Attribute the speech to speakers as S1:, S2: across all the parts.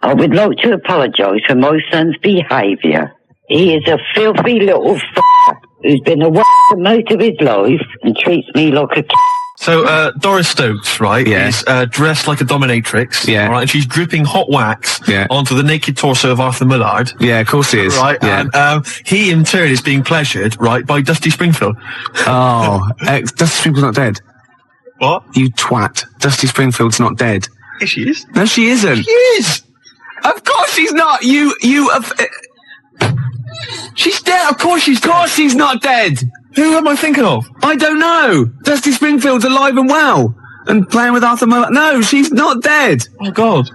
S1: I would like to apologise for my son's behaviour. He is a filthy little who's been a for most of his life and treats me like a kid.
S2: So, Doris Stokes, right, is dressed like a dominatrix, right, and she's dripping hot wax onto the naked torso of Arthur Millard.
S3: Yeah, of course he is.
S2: Right, and he in turn is being pleasured, right, by Dusty Springfield.
S3: Oh, Dusty Springfield's not dead.
S2: What?
S3: You twat. Dusty Springfield's not dead.
S2: Yes, she is.
S3: No, she isn't.
S2: She is!
S3: Of course she's not! She's dead! Of course she's dead! Of course she's not dead!
S2: Who am I thinking of?
S3: I don't know! Dusty Springfield's alive and well! And playing with Arthur Millard. No, she's not dead!
S2: Oh, God.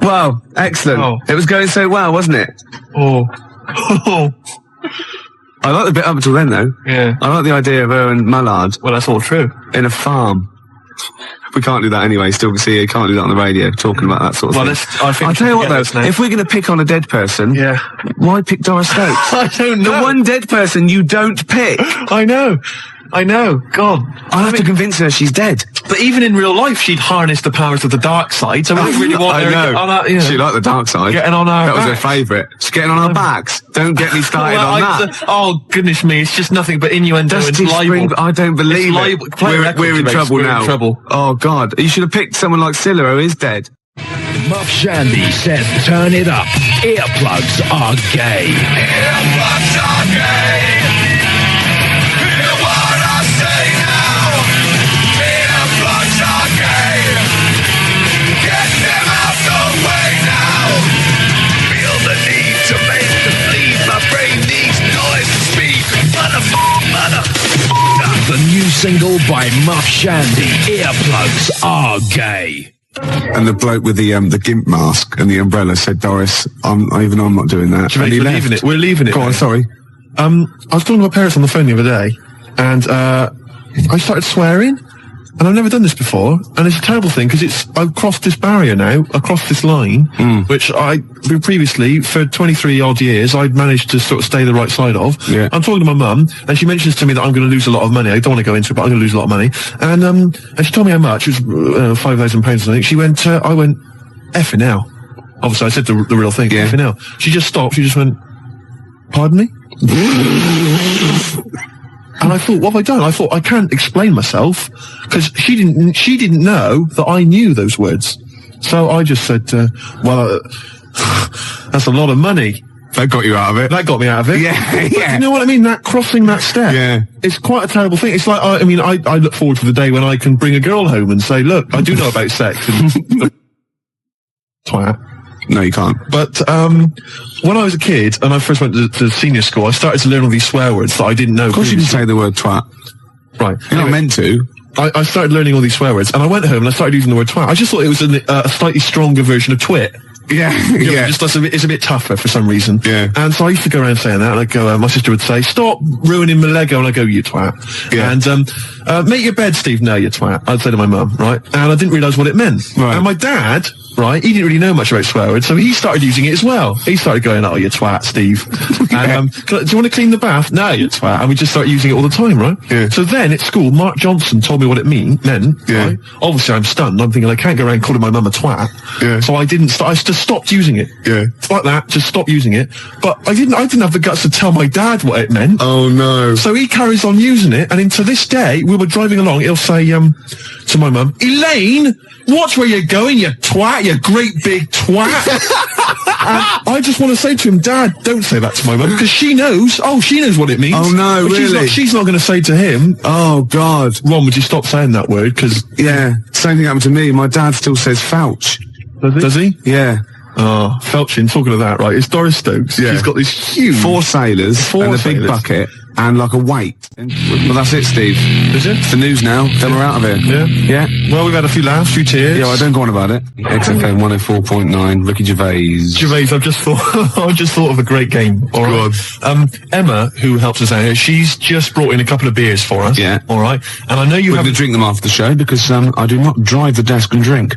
S3: Well, excellent.
S2: Oh.
S3: It was going so well, wasn't it?
S2: Oh.
S3: I like the bit up until then, though.
S2: Yeah.
S3: I like the idea of her and Millard.
S2: Well, that's all true.
S3: In a farm. We can't do that anyway, still see, you can't do that on the radio, talking about that sort of thing.
S2: I'll
S3: tell you what though, if we're going to pick on a dead person, why pick Doris Stokes?
S2: I don't know.
S3: The one dead person you don't pick.
S2: I know. God.
S3: I'll have to convince her she's dead.
S2: But even in real life, she'd harness the powers of the dark side, so we don't really want her to get on our,
S3: She liked the dark side.
S2: Getting on our
S3: That was
S2: backs.
S3: her favourite. She's getting on our backs. Don't get me started on that.
S2: Oh, goodness me, it's just nothing but innuendo and libel.
S3: I don't believe it. We're in trouble now. Oh, God. You should have picked someone like Scylla, who is dead.
S4: Muff Shandy says turn it up. Earplugs are gay.
S5: Earplugs are gay. Hear what I say now. Earplugs are gay. Get them out the way now. Feel the need to make the bleed. My brain needs noise to speak. Mother.
S4: The new single by Muff Shandy. Earplugs are gay.
S3: And the bloke with the gimp mask and the umbrella said, Doris, I'm not doing that.
S2: We're leaving it. We're leaving it.
S3: Go on, sorry.
S2: I was talking to my parents on the phone the other day, and I started swearing, and I've never done this before, and it's a terrible thing, because I've crossed this barrier now, across this line, which previously, for 23 odd years, I'd managed to sort of stay the right side of.
S3: Yeah.
S2: I'm talking to my mum, and she mentions to me that I'm going to lose a lot of money. I don't want to go into it, but I'm going to lose a lot of money. And she told me how much. It was £5,000 or something. She went, I went, effing hell. Obviously, I said the real thing, effing hell. She just stopped. She just went, pardon me? And I thought, what have I done? I thought, I can't explain myself, because she didn't know that I knew those words. So I just said, well, that's a lot of money.
S3: That got you out of it.
S2: That got me out of it.
S3: Yeah.
S2: But you know what I mean? That crossing that step.
S3: Yeah.
S2: It's quite a terrible thing. It's like, I look forward to the day when I can bring a girl home and say, look, I do know about sex. And twat.
S3: No, you can't.
S2: But when I was a kid and I first went to senior school, I started to learn all these swear words that I didn't know.
S3: Of course you can say the word twat.
S2: Right.
S3: You're not meant to.
S2: I started learning all these swear words, and I went home and I started using the word twat. I just thought it was a slightly stronger version of twit.
S3: Yeah,
S2: It's a bit tougher for some reason.
S3: Yeah.
S2: And so I used to go around saying that, and I'd go, my sister would say, stop ruining my Lego, and I'd go, you twat.
S3: Yeah.
S2: And, make your bed, Steve. No, you twat. I'd say to my mum, right? And I didn't realise what it meant.
S3: Right.
S2: And my dad, right, he didn't really know much about swear words, so he started using it as well. He started going, oh, you twat, Steve. And, do you want to clean the bath? No, you twat. And we just started using it all the time, right?
S3: Yeah.
S2: So then at school, Mark Johnson told me what it meant.
S3: Yeah.
S2: Right? Obviously, I'm stunned. I'm thinking I can't go around calling my mum a twat.
S3: Yeah.
S2: So I just stopped using it.
S3: Yeah.
S2: Like that, just stop using it. But I didn't have the guts to tell my dad what it meant.
S3: Oh, no.
S2: So he carries on using it, and to this day, we were driving along, he'll say to my mum, Elaine, watch where you're going, you twat, you great big twat. And I just want to say to him, Dad, don't say that to my mum, because she knows what it means.
S3: Oh, no,
S2: but
S3: really?
S2: She's not going to say to him,
S3: oh, God.
S2: Ron, would you stop saying that word? Because
S3: yeah, same thing happened to me. My dad still says fouch.
S2: Does he?
S3: Yeah.
S2: Oh, Felchin, talking of that, right, it's Doris Stokes.
S3: Yeah.
S2: She's got this huge...
S3: 4 sailors and a big bucket and like a weight. Well, that's it, Steve.
S2: Is it?
S3: It's the news now. Then we're out of here.
S2: Yeah?
S3: Yeah.
S2: Well, we've had a few laughs, a few tears.
S3: Yeah, well, don't go on about it. XFM 104.9, Ricky Gervais.
S2: I've just thought of a great game. All right. Emma, who helps us out here, she's just brought in a couple of beers for us.
S3: Yeah.
S2: All right. And I know you
S3: We're going to drink them after the show because I do not drive the desk and drink.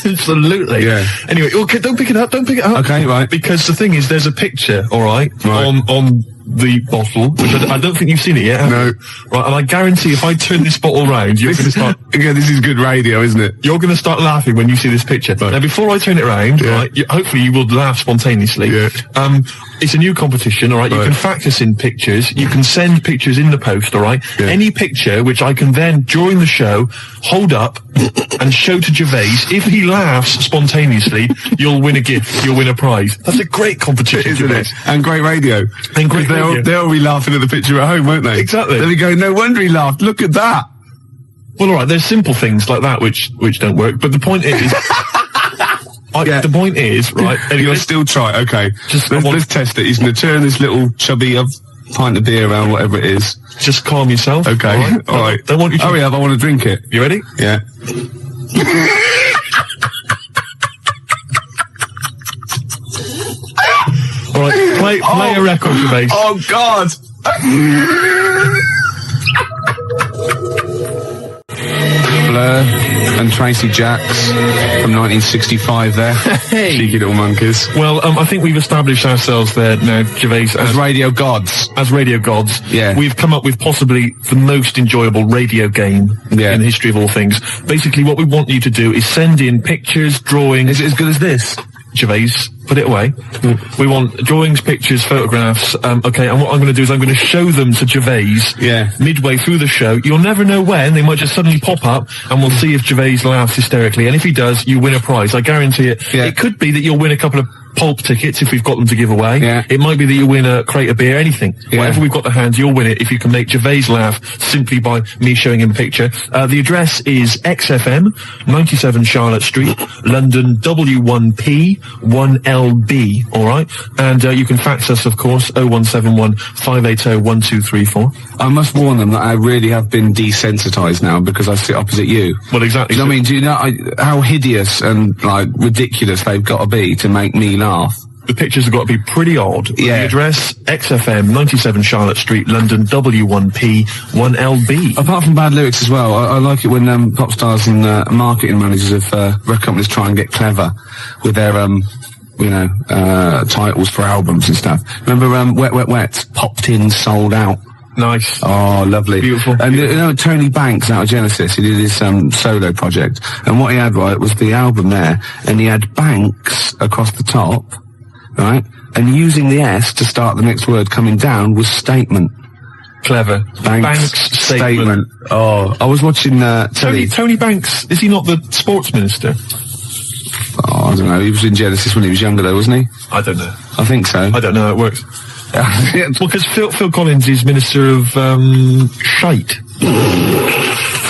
S2: Absolutely.
S3: Yeah.
S2: Anyway, okay, don't pick it up.
S3: Okay, right.
S2: Because the thing is, there's a picture, all right, on the bottle, which I don't think you've seen it yet.
S3: No.
S2: Right, and I guarantee if I turn this bottle round, you're going to start...
S3: Again, this is good radio, isn't it?
S2: You're going to start laughing when you see this picture.
S3: Right.
S2: Now, before I turn it round, right, hopefully you will laugh spontaneously.
S3: Yeah.
S2: It's a new competition, all right? You can fax us in pictures. You can send pictures in the post, all right?
S3: Yeah.
S2: Any picture which I can then, during the show, hold up and show to Gervais. If he laughs spontaneously, you'll win a gift. You'll win a prize. That's a great competition,
S3: Isn't
S2: Gervais.
S3: it? And great radio.
S2: And great radio.
S3: They'll be laughing at the picture at home, won't they?
S2: Exactly.
S3: They'll be going, no wonder he laughed. Look at that.
S2: Well, all right, there's simple things like that which don't work, but the point is... The point is, right... Anyway,
S3: You'll still try, okay. Let's test it. He's going to turn this little chubby pint of beer around, whatever it is.
S2: Just calm yourself.
S3: Okay, all right.
S2: Don't want you to...
S3: Hurry up, I want to drink it.
S2: You ready?
S3: Yeah.
S2: All right, play a record, Gervais.
S3: Oh, God! Blur and Tracy Jacks from 1965 there.
S2: Hey.
S3: Cheeky little monkeys.
S2: Well, I think we've established ourselves there now, Gervais,
S3: As radio gods.
S2: as radio gods.
S3: Yeah.
S2: We've come up with possibly the most enjoyable radio game in the history of all things. Basically, what we want you to do is send in pictures, drawings...
S3: Is it as good as this?
S2: Gervais, put it away. We want drawings, pictures, photographs. Okay, and what I'm going to do is I'm going to show them to Gervais midway through the show. You'll never know when. They might just suddenly pop up, and we'll see if Gervais laughs hysterically. And if he does, you win a prize. I guarantee it. Yeah. It could be that you'll win a couple of pulp tickets if we've got them to give away. Yeah. It might be that you win a crate of beer, anything. Yeah. Whatever we've got to hand, you'll win it if you can make Gervais laugh simply by me showing him a picture. The address is XFM, 97 Charlotte Street, London W1P 1LB, alright? And you can fax us, of course, 0171 580 1234.
S3: I must warn them that I really have been desensitised now because I sit opposite you.
S2: Well, exactly.
S3: You know what I mean? Do you know how hideous and, like, ridiculous they've got to be to make me laugh?
S2: The pictures have got to be pretty odd. Yeah. The address, XFM, 97 Charlotte Street, London, W1P, 1LB.
S3: Apart from bad lyrics as well, I like it when pop stars and marketing managers of record companies try and get clever with their, titles for albums and stuff. Remember Wet, Wet, Wet? Popped in, sold out.
S2: Nice.
S3: Oh, lovely.
S2: Beautiful.
S3: And you know, Tony Banks out of Genesis, he did his solo project, and what he had, right, was the album there, and he had Banks across the top, right, and using the S to start the next word coming down was statement.
S2: Clever.
S3: Banks statement. Oh, I was watching
S2: Tony Banks, is he not the sports minister?
S3: Oh, I don't know, he was in Genesis when he was younger though, wasn't he?
S2: I don't know.
S3: I think so.
S2: I don't know how it works. Well, because Phil Collins is Minister of Shite.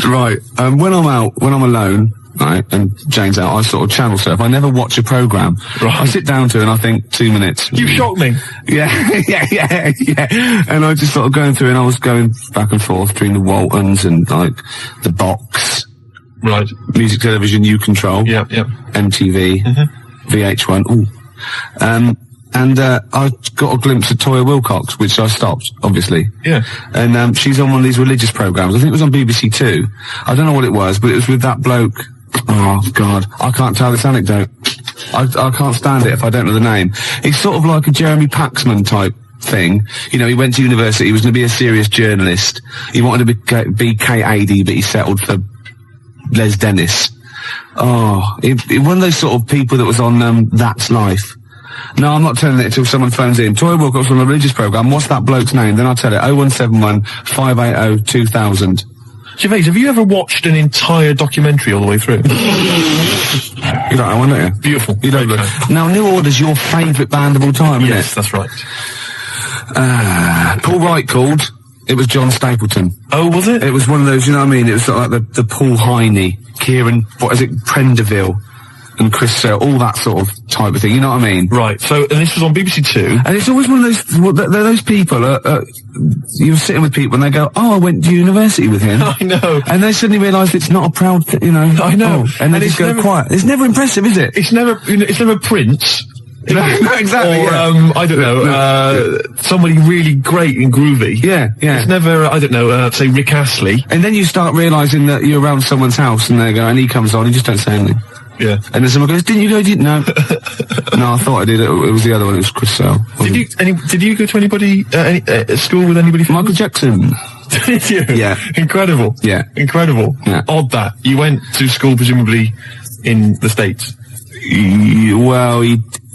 S3: Right. When I'm alone, right, and Jane's out, I sort of channel surf. I never watch a programme. Right. I sit down to it and I think 2 minutes.
S2: You shocked me.
S3: Yeah. And I just sort of going through, and I was going back and forth between the Waltons and, like, the Box.
S2: Right.
S3: Music Television, You Control.
S2: Yeah.
S3: MTV. VH1. Ooh. And I got a glimpse of Toya Wilcox, which I stopped, obviously. Yeah. And she's on one of these religious programmes. I think it was on BBC Two. I don't know what it was, but it was with that bloke. Oh, God. I can't tell this anecdote. I can't stand it if I don't know the name. It's sort of like a Jeremy Paxman type thing. You know, he went to university, he was going to be a serious journalist. He wanted to be Kate Adie, but he settled for Les Dennis. Oh, one of those sort of people that was on That's Life. No, I'm not telling it until someone phones in. Toya Wilcox on a religious programme. What's that bloke's name? Then I'll tell it. 0171 580 2000.
S2: Gervais, have you ever watched an entire documentary all the way through?
S3: You don't know one, don't you?
S2: Beautiful.
S3: You don't know. Now, New Order's your favourite band of all time, isn't it?
S2: Yes, that's right.
S3: Paul Wright called. It was John Stapleton.
S2: Oh, was it?
S3: It was one of those, you know what I mean? It was sort of like the Paul Heine, Kieran, what is it, Prenderville. And Chris Searle, all that sort of type of thing, you know what I mean?
S2: Right, so, and this was on BBC Two.
S3: And it's always one of those people, you're sitting with people and they go, oh, I went to university with him.
S2: I know.
S3: And they suddenly realise it's not a proud thing, you know.
S2: I know.
S3: Oh, and they just go quiet. It's never impressive, is it?
S2: It's never Prince.
S3: No, exactly.
S2: Or, I don't know, somebody really great and groovy.
S3: Yeah.
S2: It's never, I don't know, say Rick Astley.
S3: And then you start realising that you're around someone's house and they go, and he comes on, you just don't say anything.
S2: Yeah.
S3: And then someone goes, didn't you go? No. No, I thought I did. It was the other one. It was Chris Sale.
S2: Did you go to anybody at school with anybody?
S3: Michael Jackson.
S2: Did you?
S3: Yeah.
S2: Incredible.
S3: Yeah.
S2: Incredible.
S3: Yeah.
S2: Odd that you went to school presumably in the States.
S3: Well,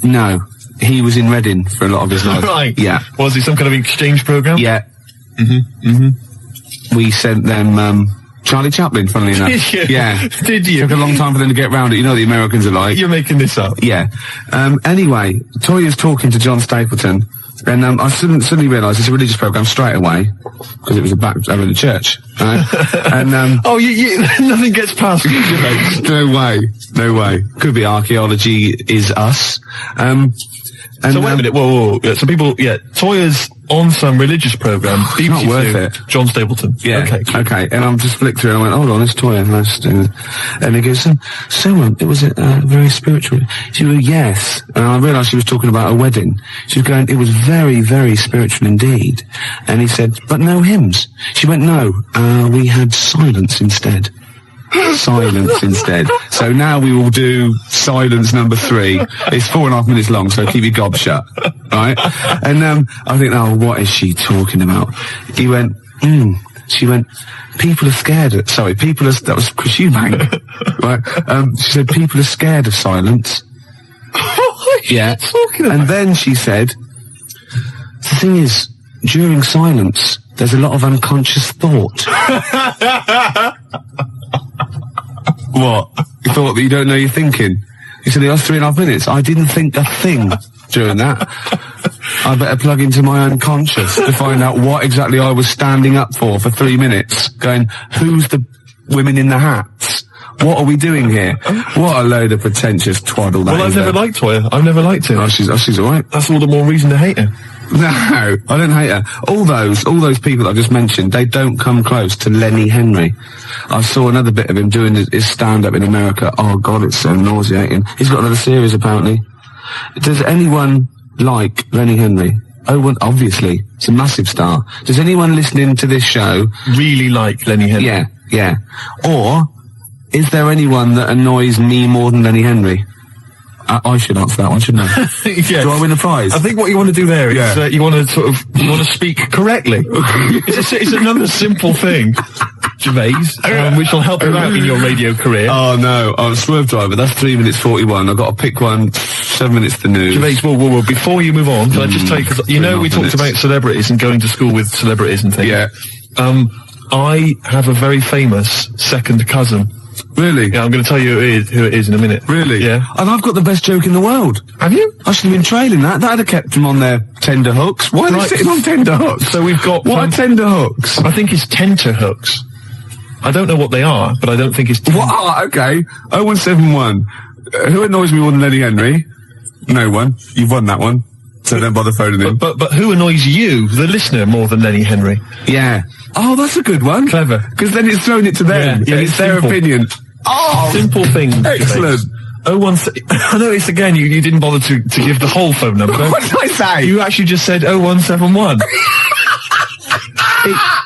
S3: no. He was in Reading for a lot of his life.
S2: Right.
S3: Yeah.
S2: Was he some kind of exchange program?
S3: Yeah. We sent them Charlie Chaplin, funnily enough.
S2: Did you?
S3: Yeah.
S2: Did you?
S3: Took a long time for them to get round it. You know what the Americans are like.
S2: You're making this up.
S3: Yeah. Anyway, Toya's talking to John Stapleton, and I suddenly realised it's a religious programme straight away, because it was over in the church. Right? And
S2: nothing gets past you, mate.
S3: No way. Could be archaeology is us.
S2: So wait a minute, whoa. So people, Toya's on some religious programme.
S3: It's not worth it.
S2: John Stapleton.
S3: Yeah. Okay. And I'm just flicked through and I went, hold on, it's Toya. And he goes, it was very spiritual. She went, yes. And I realised she was talking about a wedding. She was going, it was very, very spiritual indeed. And he said, but no hymns. She went, no, we had silence instead. Silence instead. So now we will do silence number 3. It's 4.5 minutes long, so keep your gob shut. Right? And I think, what is she talking about? He went, She went, people are scared of, that was Chris Eubank. Right? She said, people are scared of silence. Yeah. And then she said, the thing is, during silence, there's a lot of unconscious thought. What? You thought that you don't know you're thinking? He said, it was 3.5 minutes. I didn't think a thing during that. I better plug into my unconscious to find out what exactly I was standing up for 3 minutes, going, who's the women in the hats? What are we doing here? What a load of pretentious twaddle that is.
S2: Well, I've never liked Toya. I've never liked her.
S3: Oh, she's alright.
S2: That's all the more reason to hate her.
S3: No, I don't hate her. All those people that I just mentioned, they don't come close to Lenny Henry. I saw another bit of him doing his stand-up in America. Oh, God, it's so nauseating. He's got another series, apparently. Does anyone like Lenny Henry? Oh, well, obviously. It's a massive star. Does anyone listening to this show
S2: really like Lenny Henry?
S3: Yeah. Or, is there anyone that annoys me more than Lenny Henry? I should answer that one, shouldn't I? Yes. Do I win a prize?
S2: I think what you want to do there is you want to speak correctly. It's another simple thing, Gervais, which will help you out in your radio career.
S3: Oh no, I'm a Swerve Driver. That's 3 minutes 41. I've got to pick one. 7 minutes to news.
S2: Gervais, whoa. Before you move on, can I just tell you, because we talked about celebrities and going to school with celebrities and things.
S3: Yeah.
S2: I have a very famous second cousin.
S3: Really?
S2: Yeah, I'm going to tell you who it is in a minute.
S3: Really?
S2: Yeah.
S3: And I've got the best joke in the world.
S2: Have you?
S3: I should have been trailing that. That'd have kept them on their tender hooks. Why are they sitting on tender hooks?
S2: So we've got...
S3: What are tender hooks?
S2: I think it's tenter hooks. I don't know what they are, but I don't think it's...
S3: What? Okay. 0171. Who annoys me more than Lenny Henry? No one. You've won that one. So don't bother phoning in.
S2: But who annoys you, the listener, more than Lenny Henry?
S3: Yeah. Oh, that's a good one.
S2: Clever.
S3: Because then it's thrown it to them.
S2: Yeah,
S3: it's their opinion. Oh,
S2: simple thing.
S3: Excellent.
S2: I noticed again you didn't bother to give the whole phone number.
S3: What did I say?
S2: You actually just said 0171.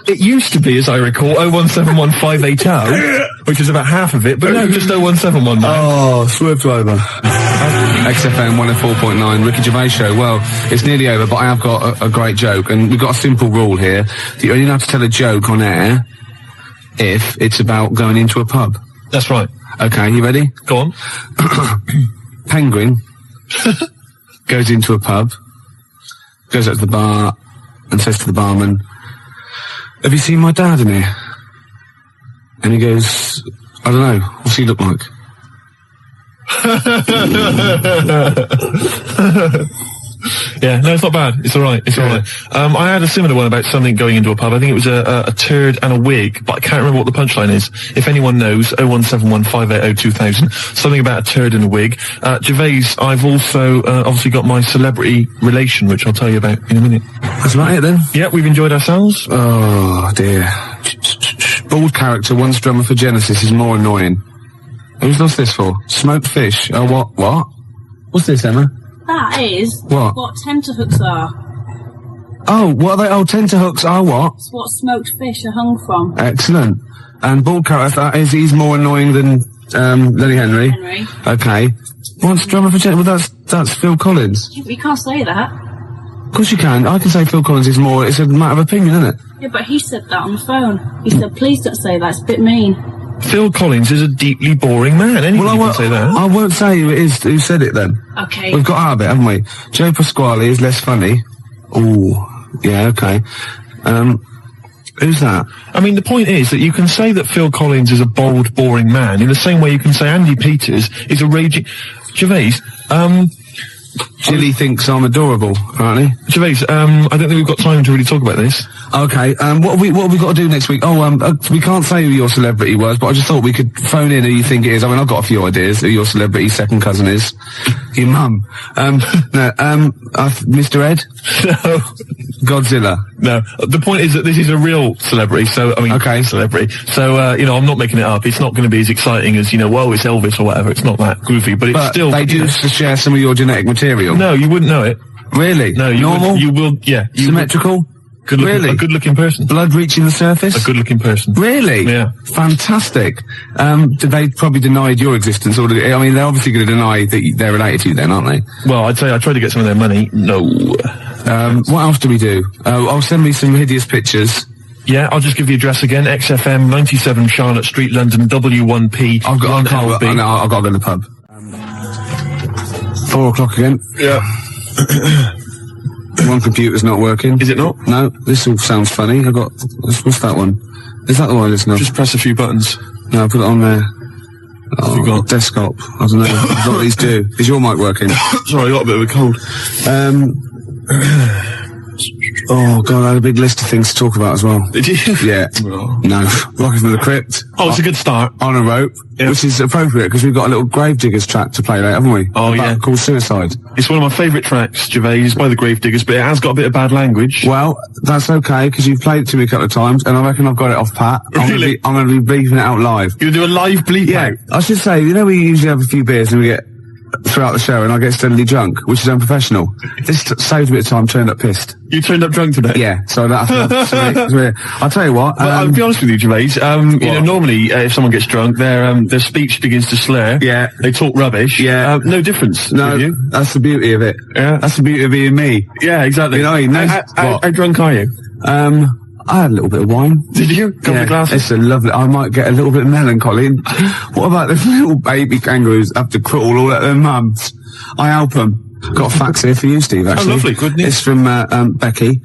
S2: It used to be, as I recall, 0171580, which is about half of it, but no, just 0171 now.
S3: Oh, Swerve Driver. XFM 104.9, Ricky Gervais Show. Well, it's nearly over, but I have got a great joke, and we've got a simple rule here. You only have to tell a joke on air if it's about going into a pub.
S2: That's right.
S3: Okay, you ready?
S2: Go on.
S3: Penguin goes into a pub, goes up to the bar, and says to the barman, have you seen my dad in here? And he goes, I don't know, what's he look like?
S2: Yeah, no, it's not bad. It's alright. It's alright. I had a similar one about something going into a pub. I think it was a turd and a wig, but I can't remember what the punchline is. If anyone knows, 01715802000. Something about a turd and a wig. Gervais, I've also obviously got my celebrity relation, which I'll tell you about in a minute.
S3: That's about it then?
S2: Yeah, we've enjoyed ourselves.
S3: Oh, dear. Bald character, once drummer for Genesis, is more annoying. Who's lost this for? Smoked fish. Oh, what? What's this, Emma?
S6: That is
S3: what
S6: tenterhooks are.
S3: Oh, what are they? Oh, tenterhooks are what?
S6: It's what smoked fish are hung from.
S3: Excellent. And bald character, that is, he's more annoying than Lenny Henry.
S6: Henry.
S3: Okay. Once drummer for Genesis, well, that's That's Phil Collins.
S6: You can't say that.
S3: Of course you can. I can say Phil Collins is more. It's a matter of opinion, isn't it?
S6: Yeah, but he said that on the phone. He said, please don't say that, it's a bit mean.
S2: Phil Collins is a deeply boring man. Anybody can say that.
S3: I won't say who it is who said it then.
S6: Okay.
S3: We've got out of it, haven't we? Joe Pasquale is less funny. Ooh, yeah, okay. Who's that?
S2: I mean, the point is that you can say that Phil Collins is a bold, boring man in the same way you can say Andy Peters is a raging... Gervais,
S3: Jilly thinks I'm adorable, apparently.
S2: Gervais, I don't think we've got time to really talk about this.
S3: Okay, what have we got to do next week? Oh, we can't say who your celebrity was, but I just thought we could phone in who you think it is. I mean, I've got a few ideas who your celebrity second cousin is. Your mum. Mr. Ed?
S2: No.
S3: Godzilla?
S2: No. The point is that this is a real celebrity, so, I mean,
S3: okay.
S2: Celebrity. So, I'm not making it up. It's not going to be as exciting as, whoa, it's Elvis or whatever. It's not that goofy, but it's still...
S3: they do share some of your genetic material?
S2: No, you wouldn't know it.
S3: Really?
S2: No,
S3: normal?
S2: You will, yeah.
S3: Symmetrical?
S2: Really? A good-looking person.
S3: Blood reaching the surface?
S2: A good-looking person.
S3: Really?
S2: Yeah.
S3: Fantastic. They probably denied your existence, or I mean, they're obviously going to deny that they're related to you then, aren't they?
S2: Well, I'd say I tried to get some of their money. No.
S3: What else do we do? Send me some hideous pictures.
S2: Yeah, I'll just give the address again. XFM, 97 Charlotte Street, London, W1P,
S3: I've got to go in the pub. 4 o'clock again.
S2: Yeah.
S3: One computer's not working.
S2: Is it not?
S3: No, this all sounds funny. What's that one? Is that the one I listen to?
S2: Just press a few buttons.
S3: No, put it on there.
S2: Oh, you got
S3: desktop. I don't know. What these do. Is your mic working?
S2: Sorry, I got a bit of a cold.
S3: Oh, God, I had a big list of things to talk about as well.
S2: Did you?
S3: Yeah.
S2: Oh.
S3: No. Rocking from the Crypt.
S2: Oh, it's a good start.
S3: On a rope,
S2: yeah.
S3: Which is appropriate because we've got a little Gravediggers track to play later, haven't we?
S2: Oh, yeah.
S3: Called Suicide.
S2: It's one of my favourite tracks, Gervais, by the Gravediggers, but it has got a bit of bad language.
S3: Well, that's okay, because you've played it to me a couple of times, and I reckon I've got it off pat.
S2: Really?
S3: I'm going to be bleeping it out live.
S2: You're going to do a live bleep out?
S3: I should say, we usually have a few beers and we get throughout the show and I get steadily drunk, which is unprofessional. This saved a bit of time, turned up pissed.
S2: You turned up drunk today?
S3: Yeah, so that I'll tell you what.
S2: Well, I'll be honest with you, Gervais. Normally, if someone gets drunk, their speech begins to slur.
S3: Yeah.
S2: They talk rubbish.
S3: Yeah.
S2: No difference.
S3: No,
S2: with you.
S3: That's the beauty of it.
S2: Yeah.
S3: That's the beauty of being me.
S2: Yeah, exactly.
S3: You know what I mean?
S2: How drunk are you?
S3: I had a little bit of wine.
S2: Did you? Couple of glasses?
S3: It's a lovely... I might get a little bit melancholy. What about the little baby kangaroos have to crawl all at their mums? I help them. Got a fax here for you, Steve, actually.
S2: Oh, lovely. Good news.
S3: It's from Becky.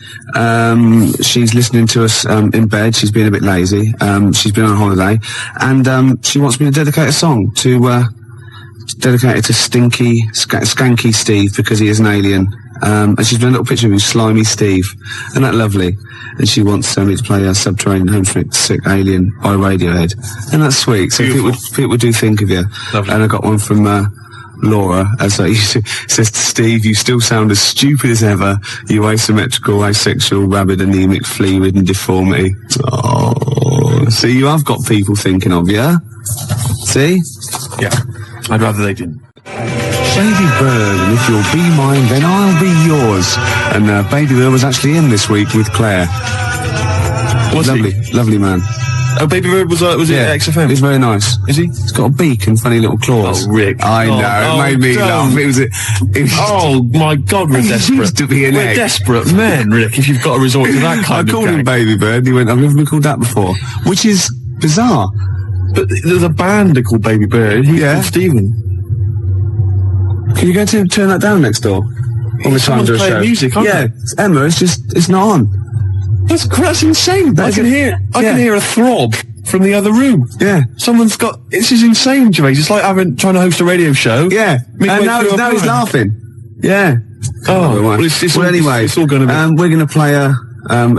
S3: She's listening to us in bed. She's been a bit lazy. She's been on holiday. And she wants me to dedicate a song to... dedicate it to Skanky Steve, because he is an alien. And she's done a little picture of him, Slimy Steve. Isn't that lovely? And she wants me to play Subterranean Homesick Alien by Radiohead. And that's sweet. So people do think of you.
S2: Lovely.
S3: And I got one from Laura, as I used to, says to Steve, you still sound as stupid as ever. You asymmetrical, asexual, rabid, anemic, flea-ridden deformity. Oh, see, you have got people thinking of you. See?
S2: Yeah. I'd rather they didn't.
S3: Baby Bird, and if you'll be mine, then I'll be yours. And Baby Bird was actually in this week with Claire.
S2: Was
S3: lovely,
S2: he?
S3: Lovely man.
S2: Oh, Baby Bird was it at XFM?
S3: He's very nice.
S2: Is he?
S3: He's got a beak and funny little claws.
S2: Oh, Rick.
S3: I know, it made me laugh. It was
S2: oh, my God, we're desperate.
S3: Used to be an
S2: we're desperate men, Rick, if you've got to resort to that kind of
S3: I called him Baby Bird, and he went, I've never been called that before. Which is bizarre.
S2: But there's a band called Baby Bird. He's called Stephen.
S3: Can you go to turn that down next door? All the time to a show.
S2: Music,
S3: yeah, Emma, it's not on.
S2: That's insane. I can hear a throb from the other room.
S3: Yeah.
S2: This is insane, Gervais. It's like trying to host a radio show.
S3: Yeah. And now he's laughing. Yeah.
S2: Oh, well, anyway,
S3: it's all going to be... we're going to play a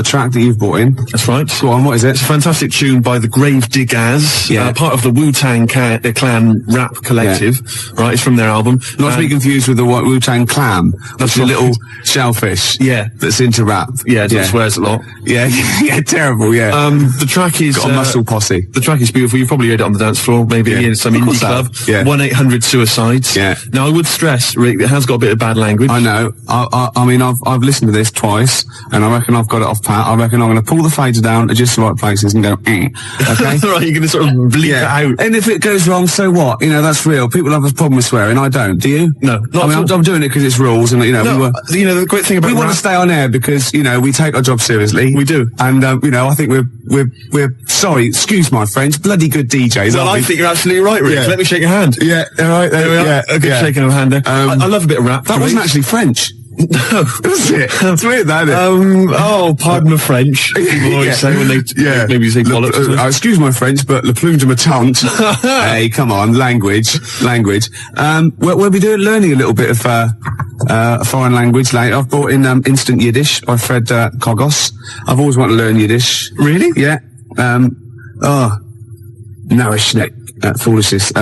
S3: track that you've brought in.
S2: That's right.
S3: Go on, what is it?
S2: It's a fantastic tune by the Gravediggers, part of the Wu-Tang Clan rap collective. Yeah. Right, it's from their album.
S3: Not to be confused with the Wu-Tang Clan. That's a little shellfish.
S2: Yeah.
S3: That's into rap.
S2: Yeah, that swears a lot.
S3: Yeah, yeah, terrible, yeah.
S2: The track is...
S3: got a muscle posse.
S2: The track is beautiful. You've probably heard it on the dance floor, maybe in some indie club.
S3: Yeah.
S2: 1-800-SUICIDES.
S3: Yeah.
S2: Now, I would stress, Rick, it has got a bit of bad language.
S3: I know. I mean, I've listened to this twice, and I reckon I've got got it off pat, I reckon I'm going to pull the fader down to just the right places and go, okay?
S2: Right, you're going to sort of bleep it out.
S3: And if it goes wrong, so what? You know, that's real. People have a problem with swearing. I don't. Do you?
S2: No.
S3: I'm doing it because it's rules, and
S2: the great thing about
S3: we want to stay on air because we take our job seriously.
S2: We do,
S3: and I think we're sorry. Excuse my French. Bloody good DJs.
S2: Well, I think you're absolutely right, Rick. Let me shake your hand.
S3: Yeah. All right. There we are.
S2: Yeah. A good shaking of a hand there. I love a bit of rap.
S3: That wasn't actually French. No, was it? It's weird, that isn't it?
S2: Pardon the French. People always say when they maybe say bollocks.
S3: Excuse my French, but le plume de ma tante. Hey, come on, language. We'll be learning a little bit of a foreign language later. I've brought in Instant Yiddish by Fred Kogos. I've always wanted to learn Yiddish.
S2: Really?
S3: Yeah. Narishnek, foolishness.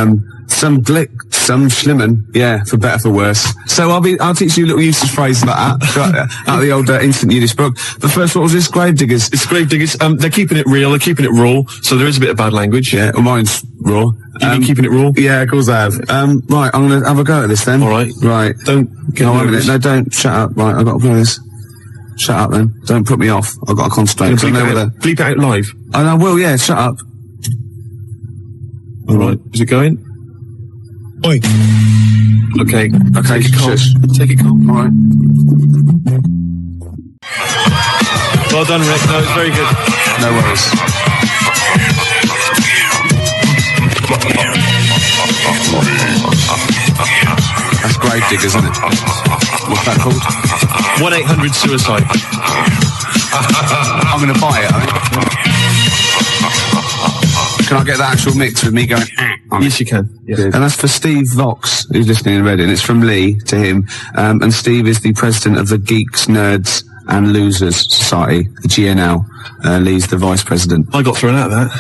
S3: Some glick, some schlimmen, for better for worse. So I'll teach you little usage phrases like that, out of the old Instant Yiddish book. But first, what was this? Gravediggers.
S2: It's Gravediggers. They're keeping it real, they're keeping it raw, so there is a bit of bad language.
S3: Yeah, well, mine's raw.
S2: You've been keeping it raw?
S3: Yeah, of course I have. Right, I'm gonna have a go at this then.
S2: Alright.
S3: Right.
S2: Don't get nervous.
S3: No, don't, shut up. Right, I've got to play this. Shut up then. Don't put me off. I've got to concentrate.
S2: Bleep it out live.
S3: I will, yeah, shut up.
S2: Alright, is it going? Oi. Okay.
S3: Take
S2: it calm.
S3: All right.
S2: Well done, Rick. No, it's very good.
S3: No worries. That's Gravediggers, isn't it? What's that called?
S2: 1-800-SUICIDE.
S3: I'm going to buy it, I think. Can I get the actual mix with me going
S2: Yes, you can. Yes.
S3: And that's for Steve Vox, who's listening in Reading. It's from Lee to him. And Steve is the president of the Geeks, Nerds and Losers Society, the GNL. Lee's the vice president.
S2: I got thrown out of that.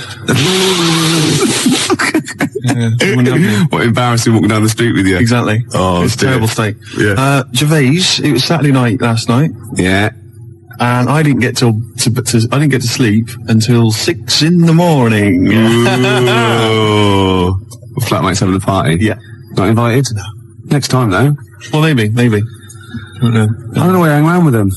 S3: What embarrassing walking down the street with you.
S2: Exactly.
S3: Oh,
S2: it's a terrible state.
S3: Yeah.
S2: Gervais, it was Saturday night last night.
S3: Yeah.
S2: And I didn't get to sleep until 6 in the morning.
S3: Ooh. Flatmates having a party.
S2: Yeah.
S3: Not invited?
S2: No.
S3: Next time though.
S2: Well, maybe. I don't know.
S3: I don't know why you hang around with them.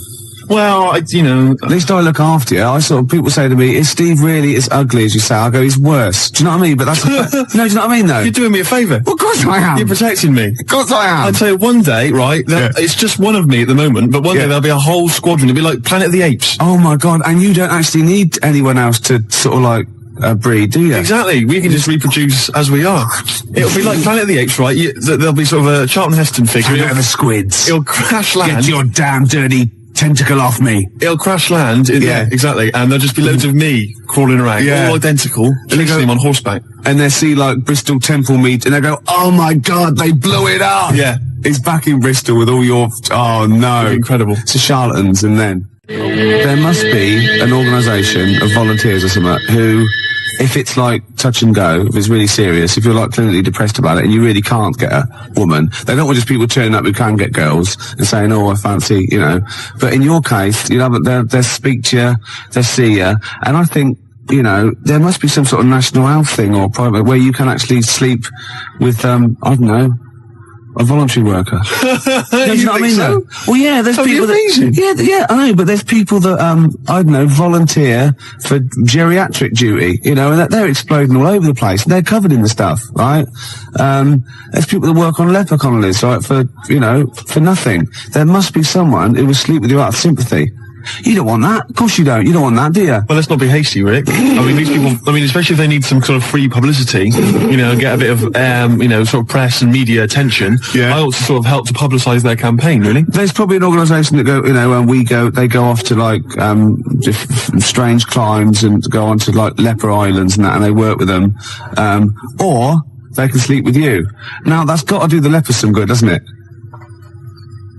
S2: Well, at
S3: least I look after you. People say to me, is Steve really as ugly as you say? I go, he's worse. Do you know what I mean? But that's, no, do you know what I mean though?
S2: You're doing me a favour.
S3: Well, of course I am.
S2: You're protecting me.
S3: Of course I am.
S2: I'd say one day, right, it's just one of me at the moment, but one day there'll be a whole squadron. It'll be like Planet of the Apes.
S3: Oh my God, and you don't actually need anyone else to sort of like, breed, do you?
S2: Exactly. We can just reproduce as we are. It'll be like Planet of the Apes, right? There'll be sort of a Charlton Heston figure.
S3: Planet of the Squids.
S2: It'll crash land.
S3: Get your damn dirty tentacle off me.
S2: It'll crash land. Exactly. And there'll just be loads of me crawling around. All identical. Chasing him on horseback.
S3: And they see like Bristol Temple meet and they go, oh my God, they blew it up.
S2: Yeah.
S3: It's back in Bristol with all your, oh no.
S2: Incredible.
S3: It's the charlatans. And then there must be an organisation of volunteers or something who, if it's like touch and go, if it's really serious, if you're like clinically depressed about it and you really can't get a woman, they don't want just people turning up who can get girls and saying, oh, I fancy, But in your case, they'll speak to you, they'll see you, and I think, there must be some sort of national health thing or private where you can actually sleep with, I don't know, a voluntary worker.
S2: You know what I mean?
S3: So? Well, yeah, there's people that... Yeah, I know, but there's people that, I don't know, volunteer for geriatric duty, and they're exploding all over the place. They're covered in the stuff, right? There's people that work on leper colonies, right, for nothing. There must be someone who will sleep with you out of sympathy. You don't want that. Of course you don't. You don't want that, do you?
S2: Well, let's not be hasty, Rick. I mean, these people, especially if they need some sort of free publicity, get a bit of, sort of press and media attention. Yeah. I ought to sort of help to publicise their campaign, really.
S3: There's probably an organisation that they go off to like, just strange climes and go on to like leper islands and that, and they work with them. Or they can sleep with you. Now, that's got to do the lepers some good, doesn't it?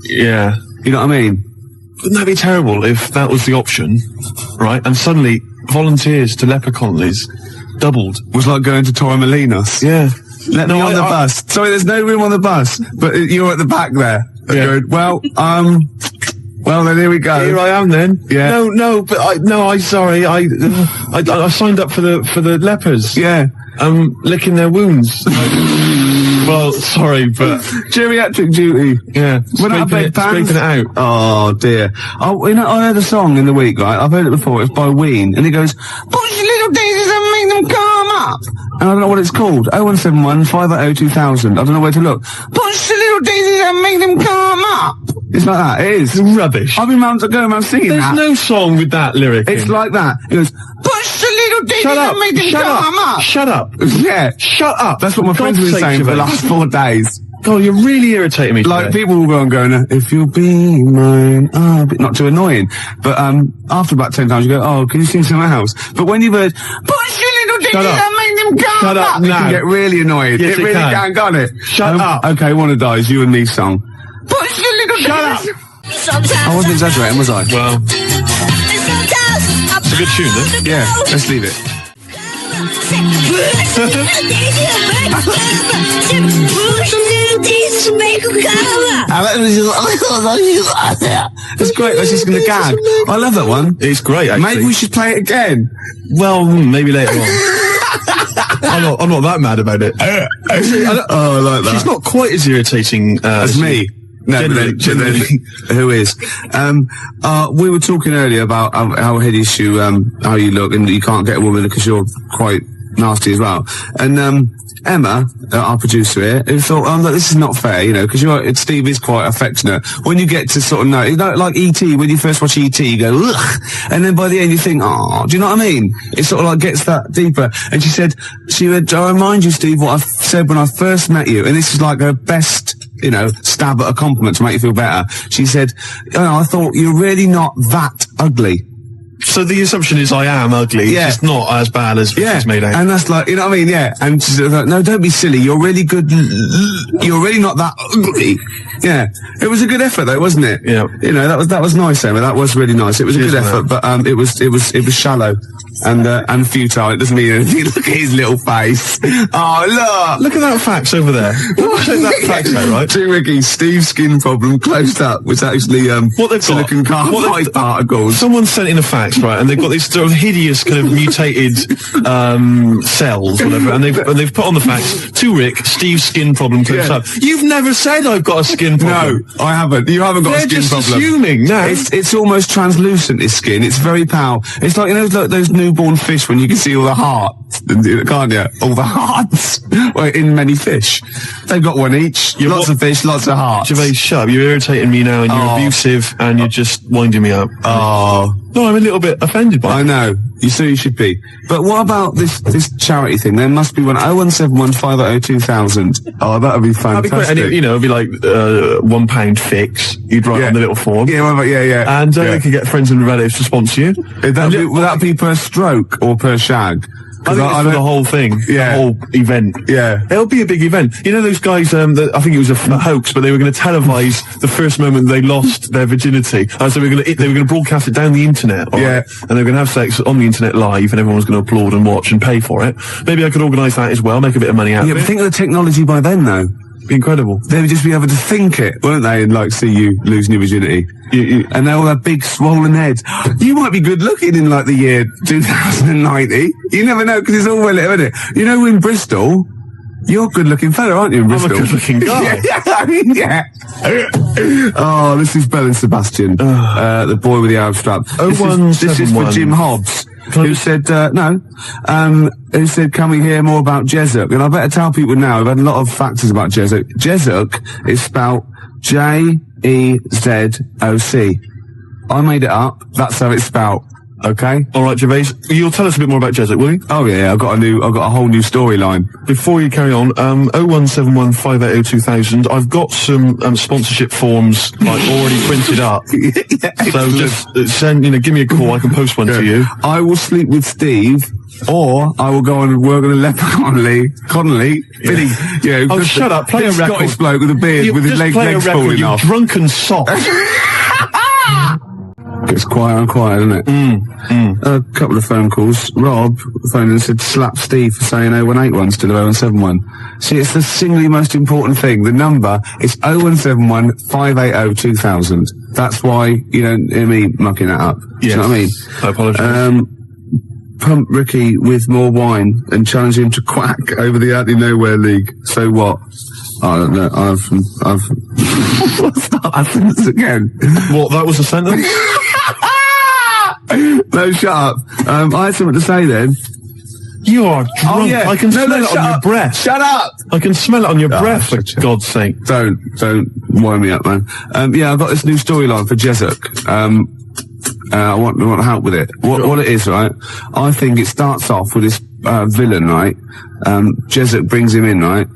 S2: Yeah.
S3: You know what I mean?
S2: Wouldn't that be terrible if that was the option, right? And suddenly volunteers to leper colonies doubled.
S3: Was like going to Torremolinos.
S2: Yeah.
S3: Let me on the bus. Sorry, there's no room on the bus, but you're at the back there. Yeah. Going, well, then here we go.
S2: Here I am then.
S3: Yeah.
S2: No, but I signed up for the lepers.
S3: Yeah.
S2: Licking their wounds. Well, sorry, but
S3: geriatric duty.
S2: Yeah,
S3: When I bed
S2: scraping it out.
S3: Oh dear. Oh, you know, I heard a song in the week, right? I've heard it before. It's by Ween, and it goes, "Push your little daisies and make them come up." And I don't know what it's called. 0171 580 2000. I don't know where to look. Push your little daisies and make them come up. It's like that. It is.
S2: It's rubbish.
S3: I've been going around singing
S2: There's
S3: that.
S2: no song with that lyric.
S3: It's like that. It goes, "Push your little daisies
S2: Shut up!
S3: and make them
S2: Shut
S3: come
S2: up!
S3: up."
S2: Shut up!
S3: Yeah.
S2: Shut up!
S3: That's what my friends have been saying for the last 4 days.
S2: God, you're really irritating me today.
S3: Like, people will go on going, "If you'll be mine," not too annoying. But, after about 10 times you go, "Oh, can you sing something else?" But when you've heard, "Push your little daisies and make them come
S2: Shut up
S3: up," it
S2: now.
S3: can get really annoying.
S2: Yes,
S3: it really
S2: can.
S3: can't it?
S2: Shut up.
S3: Okay, one of those, you and me song. Push your little
S2: Shut up.
S3: daisies. I wasn't exaggerating, was I?
S2: Well, it's a good tune, then.
S3: Yeah, let's leave it. It's great. I was just going to gag. I love that one.
S2: It's great, actually.
S3: Maybe we should play it again.
S2: Well, maybe later on. I'm not that mad about it.
S3: I like that.
S2: She's not quite as irritating
S3: As me. No,
S2: Generally.
S3: Who is? We were talking earlier about how hideous how you look, and you can't get a woman because you're quite nasty as well. And Emma, our producer here, who thought, look, this is not fair, you know, because Steve is quite affectionate. When you get to sort of know, like E.T., when you first watch E.T., you go, ugh, and then by the end you think, oh, do you know what I mean? It sort of like gets that deeper. And she went, I remind you, Steve, what I said when I first met you, and this is like her best, you know, stab at a compliment to make you feel better. She said, I thought you're really not that ugly.
S2: So the assumption is I am ugly.
S3: Yeah.
S2: It's just not as bad as it's made out.
S3: And that's like, you know what I mean? Yeah. And she's like, no, don't be silly. You're really good. You're really not that ugly. Yeah. It was a good effort though, wasn't it?
S2: Yeah.
S3: You know, that was nice, Emma. That was really nice. It was a good effort, but, it was shallow and futile. It doesn't mean anything. Look at his little face. Oh,
S2: Look at that fax over there. Check that fax out, right?
S3: Too Ricky, Steve's skin problem closed up was actually,
S2: What they've
S3: silicon carbide particles.
S2: Someone sent in a fax, right, and they've got these sort of hideous kind of mutated cells, whatever, and they've put on the fax, to Rick, Steve's skin problem closed up. You've never said I've got a skin problem.
S3: No, I haven't. You haven't got a skin problem.
S2: They're just assuming, no.
S3: It's almost translucent, his skin. It's very pale. It's like, you know, those newborn fish when you can see all the hearts, can't you? All the hearts. Well, in many fish. They've got one each. Lots of fish, lots of hearts.
S2: Gervais, shut up. You're irritating me now, and you're abusive, and you're just winding me up.
S3: Oh.
S2: No, I'm a little bit offended by it.
S3: I know. You should be. But what about this charity thing? There must be one. 0171 580 2000. Oh, that would be fantastic.
S2: That'd be great. And you know, it'd be like £1 fix. You'd write on the little form.
S3: Yeah.
S2: And you could get friends and relatives to sponsor you.
S3: Would that be per stroke or per shag?
S2: I think it's for the whole thing, the whole event.
S3: Yeah.
S2: It'll be a big event. You know those guys, I think it was a hoax, but they were going to televise the first moment they lost their virginity. So they were going to broadcast it down the internet.
S3: Yeah.
S2: And they were going to have sex on the internet live, and everyone was going to applaud and watch and pay for it. Maybe I could organise that as well, make a bit of money out of it.
S3: Yeah, but think of the technology by then, though.
S2: Be incredible.
S3: They would just be able to think it, wouldn't they, and like see you losing your virginity. And they all have big swollen heads. You might be good looking in like the year 2090. You never know, because it's all relative, isn't it? You know, in Bristol, you're a good looking fella, aren't you, in Bristol?
S2: I'm a good looking guy.
S3: Yeah. Oh, this is Bell and Sebastian, the boy with the Arab strap. This is for Jim Hobbs. Who said, who said, can we hear more about Jezuk? And I better tell people now, I've had a lot of factors about Jezuk. Jezuk is spelled Jezoc. I made it up. That's how it's spelled. Okay?
S2: Alright, Gervais, you'll tell us a bit more about Jezuk, will you?
S3: Oh yeah, I've got a whole new storyline.
S2: Before you carry on, 0171 580 2000, I've got some sponsorship forms like already printed up. So just send, give me a call, I can post one to you.
S3: I will sleep with Steve, or I will go on and work on a leper Connolly.
S2: Oh, shut up, play a record.
S3: Scottish bloke with a beard with his legs falling off.
S2: You drunken sock.
S3: It's quiet, isn't it? A couple of phone calls. Rob phoned and said, slap Steve for saying 0181 instead of 0171. See, it's the singly most important thing. The number is 0171 580 2000. That's why you don't hear me mucking that up. Do you know what I mean?
S2: I apologise.
S3: pump Ricky with more wine and challenge him to quack over the Out of Nowhere League. So what? I don't know. I've start that sentence again.
S2: What? That was a sentence?
S3: No, shut up. I had something to say then.
S2: You are drunk.
S3: Oh, yeah.
S2: I can smell it on your
S3: up.
S2: breath.
S3: Shut up!
S2: I can smell it on your breath, for God's sake.
S3: Don't wind me up, man. Yeah, I've got this new storyline for Jezuk. I want help with it. What it is, right? I think it starts off with this villain, right? Jezuk brings him in, right?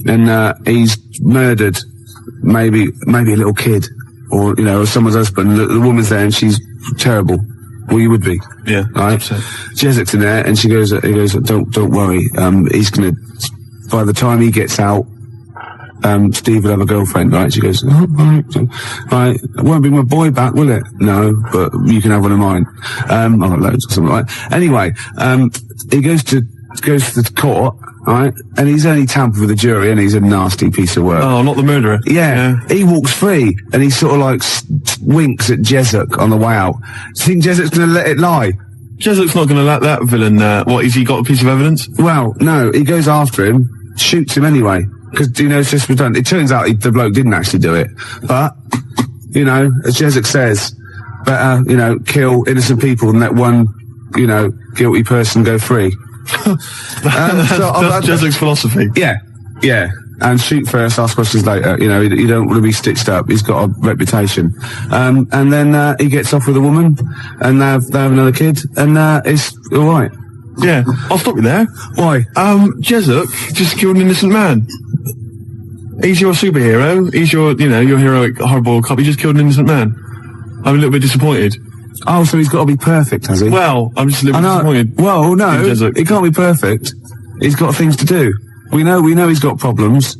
S3: And he's murdered maybe a little kid, or or someone's husband. The woman's there and she's terrible. Well, you would be. Yeah. Right? So. Jezuk's in there and he goes, don't worry. He's gonna, by the time he gets out, Steve will have a girlfriend, right? She goes, oh, right, it won't be my boy back, will it? No, but you can have one of mine. I've got loads or something like that. Anyway, he goes to the court, right? And he's only tampered with the jury and he's a nasty piece of work.
S2: Oh, not the murderer.
S3: Yeah. He walks free and he sort of like winks at Jezuk on the way out. Do you think Jezuk's gonna let it lie?
S2: Jezuk's not gonna let that villain, what, has he got a piece of evidence?
S3: Well, no, he goes after him, shoots him anyway. Because, it's just redundant. It turns out the bloke didn't actually do it. But, as Jezuk says, better, kill innocent people than let one, guilty person go free.
S2: That's Jezuk's philosophy.
S3: Yeah. And shoot first, ask questions later. You don't want to be stitched up. He's got a reputation. And then he gets off with a woman, and they have another kid, and it's all right.
S2: Yeah, I'll stop you there.
S3: Why?
S2: Jezuk just killed an innocent man. He's your superhero. He's your heroic hardboiled cop. He just killed an innocent man. I'm a little bit disappointed.
S3: Oh, so he's got to be perfect, has he?
S2: Well, I'm just a little bit disappointed.
S3: Well, no, he can't be perfect. He's got things to do. We know he's got problems.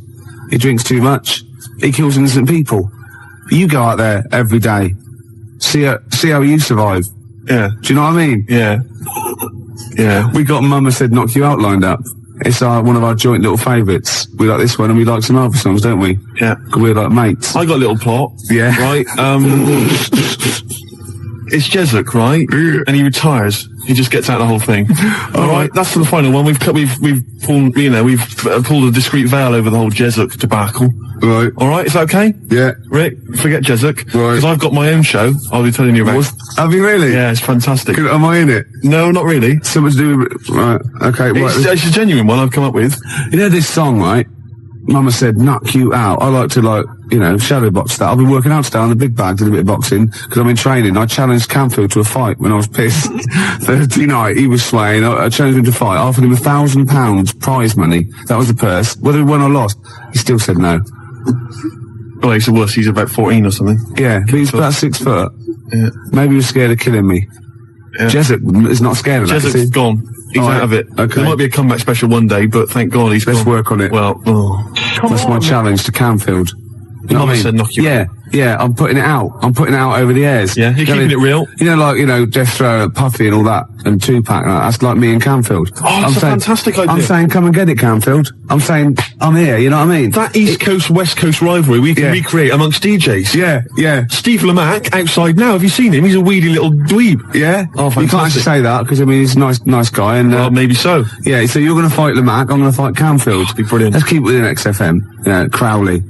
S3: He drinks too much. He kills innocent people. But you go out there every day. See how you survive.
S2: Yeah.
S3: Do you know what I mean?
S2: Yeah. Yeah.
S3: We got Mama Said Knock You Out lined up. It's one of our joint little favourites. We like this one and we like some other songs, don't we?
S2: Yeah.
S3: We're like mates.
S2: I got a little plot.
S3: Yeah.
S2: Right? It's Jezuk, right? And he retires. He just gets out the whole thing. All right, that's for the final one. We've pulled, pulled a discreet veil over the whole Jezuk debacle.
S3: Right.
S2: All right, is that okay?
S3: Yeah.
S2: Rick, forget Jezuk.
S3: Right.
S2: Because I've got my own show. I'll be telling you about.
S3: Have you really?
S2: Yeah, it's fantastic.
S3: Am I in it?
S2: No, not really.
S3: Something to do with... Right, okay.
S2: It's a genuine one I've come up with.
S3: You know this song, right? Mama Said Knock You Out. I like to shadow box that. I've been working out today on the big bag, did a bit of boxing, because I'm in training. I challenged Canfield to a fight when I was pissed. Thursday night, he was swaying. I challenged him to fight. I offered him £1,000 prize money. That was the purse. Whether he won or lost, he still said no.
S2: Well, he's a wuss. He's about 14 or something.
S3: Yeah, but he's about 6 foot.
S2: Yeah.
S3: Maybe he was scared of killing me. Yeah. Jezuk is not scared of that.
S2: Jezuk's gone. He's out of it. Okay. There might be a comeback special one day, but thank God he's gone.
S3: Let's work on it.
S2: Well,
S3: that's my challenge to Canfield. You know what I mean?
S2: Said knock you out.
S3: Yeah, I'm putting it out. I'm putting it out over the airs.
S2: Yeah, you're keeping it real.
S3: Death Throw, Puffy and all that, and Tupac, that's like me and Canfield.
S2: Oh, that's a fantastic idea.
S3: I'm saying, come and get it, Canfield. I'm saying, I'm here, you know what I mean?
S2: That East Coast, West Coast rivalry we can recreate amongst DJs.
S3: Yeah.
S2: Steve Lamack, outside now, have you seen him? He's a weedy little dweeb.
S3: Yeah?
S2: Oh, fantastic.
S3: You can't actually say that, because, he's a nice guy, and...
S2: well, maybe so.
S3: Yeah, so you're going to fight Lamack, I'm going to fight Canfield.
S2: That'd be brilliant.
S3: Let's keep it within XFM. Crowley.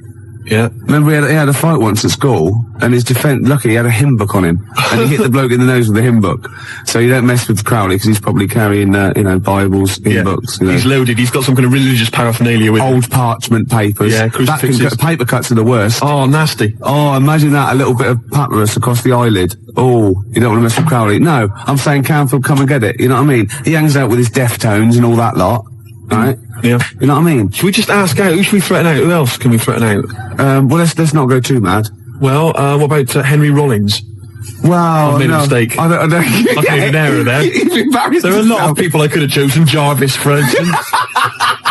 S2: Yeah.
S3: Remember he had a fight once at school, and his defence, lucky he had a hymn book on him, and he hit the bloke in the nose with the hymn book. So you don't mess with Crowley, because he's probably carrying, Bibles, hymn books.
S2: He's loaded, he's got some kind of religious paraphernalia with
S3: old parchment papers.
S2: Yeah, crucifixes.
S3: Paper cuts are the worst.
S2: Oh, nasty.
S3: Oh, imagine that, a little bit of papyrus across the eyelid. Oh, you don't want to mess with Crowley. No, I'm saying Canfield, come and get it, you know what I mean? He hangs out with his Deftones and all that lot. Right?
S2: Yeah.
S3: You know what I mean?
S2: Should we just ask out? Who should we threaten out? Who else can we threaten out?
S3: Well, let's not go too mad.
S2: Well, what about Henry Rollins?
S3: Wow,
S2: I've made a mistake.
S3: I
S2: made an error there. There are a lot of people I could have chosen. Jarvis, for instance.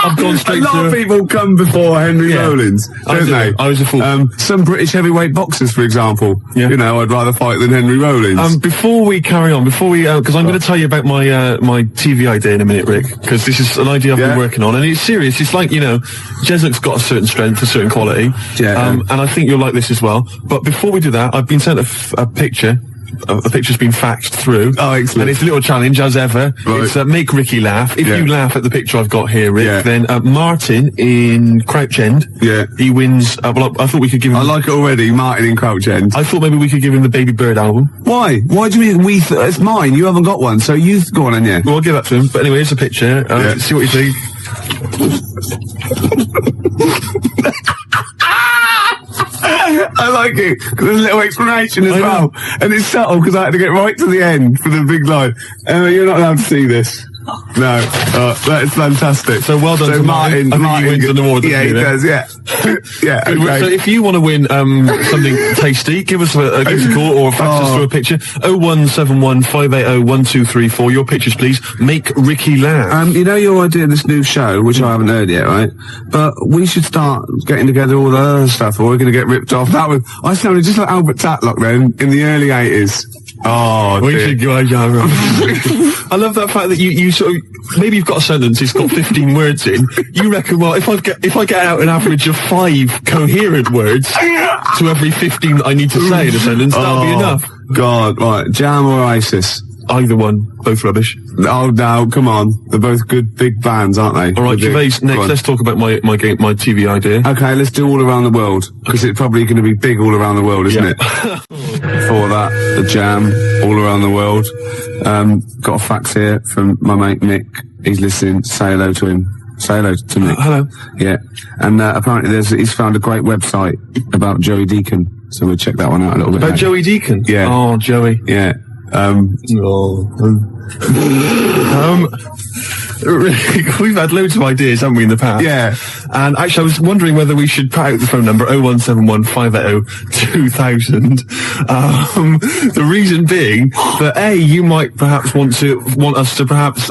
S2: I've gone straight to...
S3: A lot of people come before Henry Rollins, don't they?
S2: I was a fool.
S3: Some British heavyweight boxers, for example. Yeah. I'd rather fight than Henry Rollins.
S2: Before we carry on, because I'm going to tell you about my my TV idea in a minute, Rick, because this is an idea I've been working on, and it's serious. It's like, Jezuk's got a certain strength, a certain quality, and I think you'll like this as well. But before we do that, I've been sent a picture a picture's been faxed through.
S3: Oh, excellent.
S2: And it's a little challenge, as ever.
S3: Right.
S2: It's make Ricky laugh. If you laugh at the picture I've got here, Rick, then Martin in Crouch End, he wins. Well, I thought we could give him...
S3: I like it already, Martin in Crouch End.
S2: I thought maybe we could give him the Baby Bird album.
S3: Why? Why do you mean it's mine? You haven't got one, so you go on, yeah.
S2: Well, I'll give that to him. But anyway, here's a picture. See what you think.
S3: I like it, because there's a little explanation as well. And it's subtle, because I had to get right to the end for the big line. You're not allowed to see this. No, that is fantastic.
S2: So well done to Martin. I think he wins an award.
S3: Yeah, he does, yeah. Yeah, okay.
S2: So if you want to win something tasty, give us a call or fax us through a picture. 0171 580 1234. Your pictures, please. Make Ricky laugh.
S3: You know your idea of this new show, which I haven't heard yet, right? But we should start getting together all the other stuff, or we're going to get ripped off. I sounded just like Albert Tatlock then, in the early 80s. Oh,
S2: we should go. I love that fact that you sort of, maybe you've got a sentence, it's got 15 words in. You reckon, well, if I get out an average of 5 coherent words to every 15 that I need to say in a sentence, that'll be enough.
S3: God, right, Jam or ISIS?
S2: Either one, both rubbish.
S3: Oh no, come on. They're both good big bands, aren't they?
S2: Alright, Gervais, next let's talk about my TV idea.
S3: Okay, let's do All Around the World, because it's probably going to be big all around the world, isn't it? Before that, the Jam, All Around the World. Got a fax here from my mate Nick. He's listening. Say hello to him. Say hello to Nick.
S2: Hello.
S3: Yeah. And apparently he's found a great website about Joey Deacon, so we'll check that one out a little bit.
S2: About Joey Deacon?
S3: Yeah.
S2: Oh, Joey.
S3: Yeah.
S2: We've had loads of ideas, haven't we, in the past?
S3: Yeah.
S2: And actually, I was wondering whether we should put out the phone number 0171 580 2000. The reason being that you might perhaps want us to perhaps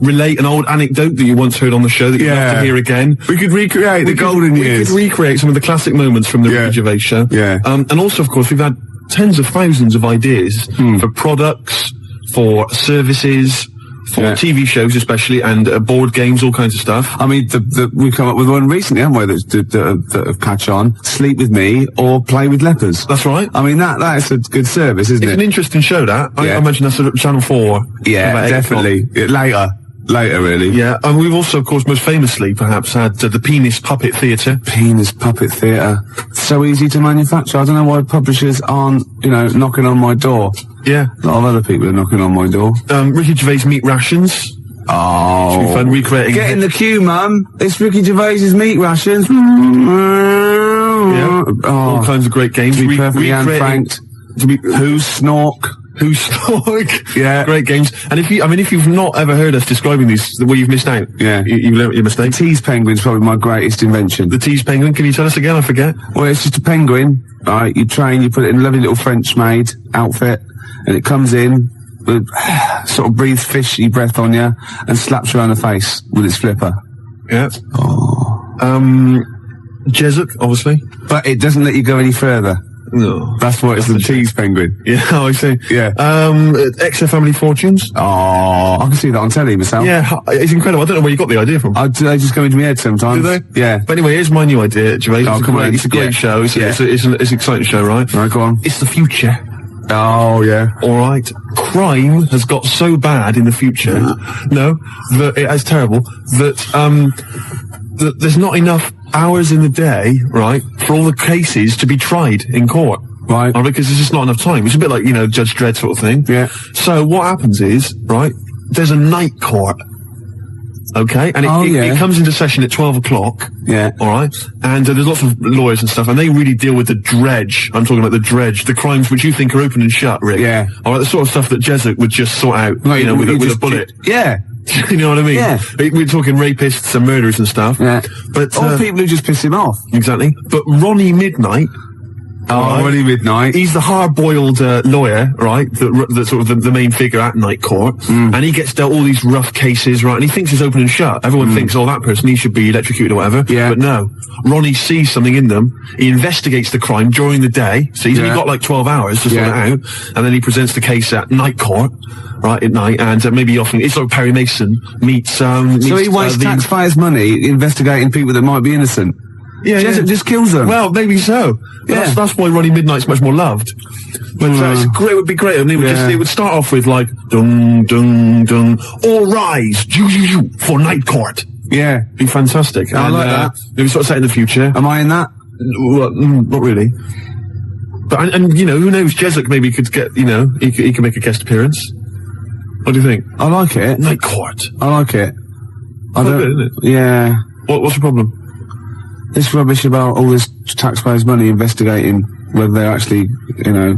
S2: relate an old anecdote that you once heard on the show that you'd love to hear again.
S3: We could recreate the golden years.
S2: We could recreate some of the classic moments from the Ricky Gervais show.
S3: Yeah.
S2: And also, of course, we've had tens of thousands of ideas for products, for services, for TV shows especially, and board games, all kinds of stuff.
S3: I mean, we've come up with one recently, haven't we, that have catch on. Sleep with me or play with lepers.
S2: That's right.
S3: I mean, that is a good service, isn't it?
S2: It's an interesting show, that. I imagine that's at Channel 4.
S3: Yeah, definitely. Later, really.
S2: Yeah, and we've also, of course, most famously, perhaps, had the Penis Puppet Theatre.
S3: Penis Puppet Theatre. So easy to manufacture. I don't know why publishers aren't, knocking on my door.
S2: Yeah.
S3: A lot of other people are knocking on my door.
S2: Ricky Gervais Meat Rations.
S3: Oh.
S2: Should be fun recreating.
S3: Get in the queue, Mum. It's Ricky Gervais's Meat Rations.
S2: Yeah. All kinds of great games.
S3: To be perfectly unfranked. Who's Snork?
S2: Who's Snork?
S3: Yeah.
S2: Great games. And if you've not ever heard us describing these, well, you've missed out.
S3: Yeah.
S2: You've learnt your mistake.
S3: The tease penguin's probably my greatest invention.
S2: The tease penguin, can you tell us again? I forget.
S3: Well, it's just a penguin. Alright, you train, you put it in a lovely little French-made outfit, and it comes in, with, sort of breathes fishy breath on you, and slaps you around the face with its flipper.
S2: Yeah. Jesup, obviously.
S3: But it doesn't let you go any further.
S2: No.
S3: That's what it's the tease penguin.
S2: Yeah, I see.
S3: Yeah.
S2: XFM Family Fortunes.
S3: Oh, I can see that on telly myself.
S2: Yeah, it's incredible. I don't know where you got the idea from.
S3: They just go into my head sometimes.
S2: Do they?
S3: Yeah.
S2: But anyway, here's my new idea, Gervais. It's a great show. It's an exciting show, right?
S3: Right, go on.
S2: It's the future.
S3: Oh, yeah.
S2: All right. Crime has got so bad in the future, that it's terrible, that there's not enough hours in the day, right, for all the cases to be tried in court.
S3: Right.
S2: Because there's just not enough time. It's a bit like, Judge Dredd sort of thing.
S3: Yeah.
S2: So what happens is, right, there's a night court. Okay, and it comes into session at 12 o'clock.
S3: Yeah.
S2: All right, and there's lots of lawyers and stuff, and they really deal with the dredge. I'm talking about the dredge, the crimes which you think are open and shut, Rick.
S3: Yeah.
S2: All right, the sort of stuff that Jesup would just sort out, with a bullet.
S3: Yeah.
S2: You know what I mean?
S3: Yeah.
S2: We're talking rapists and murderers and stuff.
S3: Yeah.
S2: But
S3: all people who just piss him off.
S2: Exactly. But Ronnie Midnight.
S3: Ronnie Midnight.
S2: He's the hard-boiled lawyer, right? That's sort of the main figure at night court, and he gets dealt all these rough cases, right? And he thinks it's open and shut. Everyone thinks, that person, he should be electrocuted or whatever. Yeah. But no, Ronnie sees something in them. He investigates the crime during the day, so he's only got like 12 hours to sort it out, and then he presents the case at night court. Right, at night, and maybe often, it's like Perry Mason meets,
S3: so he wastes taxpayers' money investigating people that might be innocent. Jessup just kills them.
S2: Well, maybe so.
S3: Yeah.
S2: That's why Ronnie Midnight's much more loved. But it would be great. And it would start off with like, dung, dung, dung, all rise, for night court.
S3: Yeah.
S2: Be fantastic.
S3: I like that.
S2: Maybe sort of set in the future.
S3: Am I in that?
S2: Well, not really. But, and you know, who knows, Jessup maybe could get, you know, he could make a guest appearance. What do you think?
S3: I like it.
S2: Night court.
S3: I like it. I don't,
S2: good, isn't it?
S3: Yeah.
S2: What's the problem?
S3: This rubbish about all this taxpayers' money investigating whether they're actually, you know...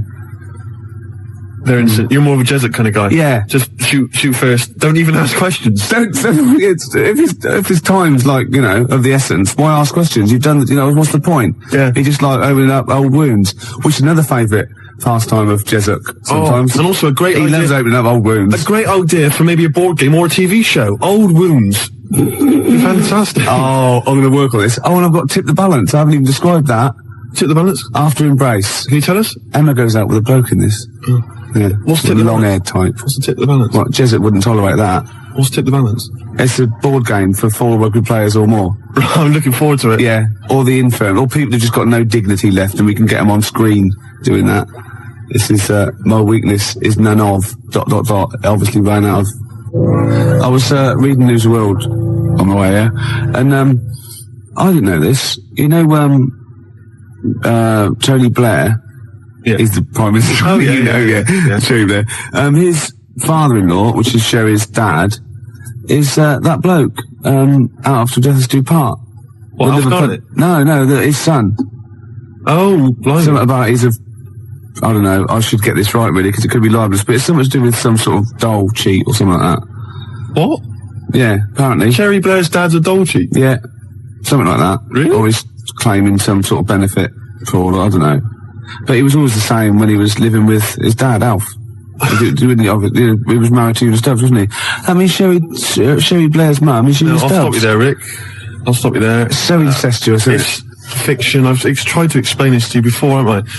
S2: They're innocent. You're more of a Jessup kind of guy.
S3: Yeah.
S2: Just shoot first. Don't even ask questions.
S3: If his time's like, you know, of the essence, why ask questions? You've done, you know, what's the point?
S2: Yeah.
S3: He just like opening up old wounds, which is another favourite pastime of Jessup sometimes.
S2: And also a great idea.
S3: He loves opening up old wounds.
S2: A great idea for maybe a board game or a TV show. Old wounds. Fantastic.
S3: Oh, I'm going to work on this. Oh, and I've got Tip the Balance. I haven't even described that.
S2: Tip the Balance?
S3: After Embrace.
S2: Can you tell us?
S3: Emma goes out with a bloke in this. Yeah.
S2: What's Tip the
S3: long-haired type.
S2: What's the Tip the Balance?
S3: Well, Jessup wouldn't tolerate that.
S2: What's Tip the Balance?
S3: It's a board game for 4 rugby players or more.
S2: I'm looking forward to it.
S3: Yeah. Or the infirm. Or people who've just got no dignity left and we can get them on screen doing that. This is, my weakness is none of, ... Obviously ran out of... I was, reading News of the World on my way here, and, I didn't know this. You know, Tony Blair is the Prime Minister.
S2: Oh, yeah.
S3: Tony Blair. His father-in-law, which is Sherry's dad, is, that bloke, out of To Death Us Do Part.
S2: What, Alf Garnett?
S3: No, his son.
S2: Oh, blimey.
S3: Something about I don't know, I should get this right really, because it could be libelous, but it's something to do with some sort of doll cheat or something like that.
S2: What?
S3: Yeah, apparently.
S2: Cherry Blair's dad's a doll cheat?
S3: Yeah, something like that.
S2: Really?
S3: Or he's claiming some sort of benefit fraud, I don't know. But he was always the same when he was living with his dad, Alf. He was married to Ewan Stubbs, wasn't he? I mean, Sherry Blair's mum is Ewan Stubbs.
S2: I'll stop you there, Rick. I'll stop you there.
S3: It's so incestuous, isn't it?
S2: It's fiction. I've tried to explain this to you before, haven't I?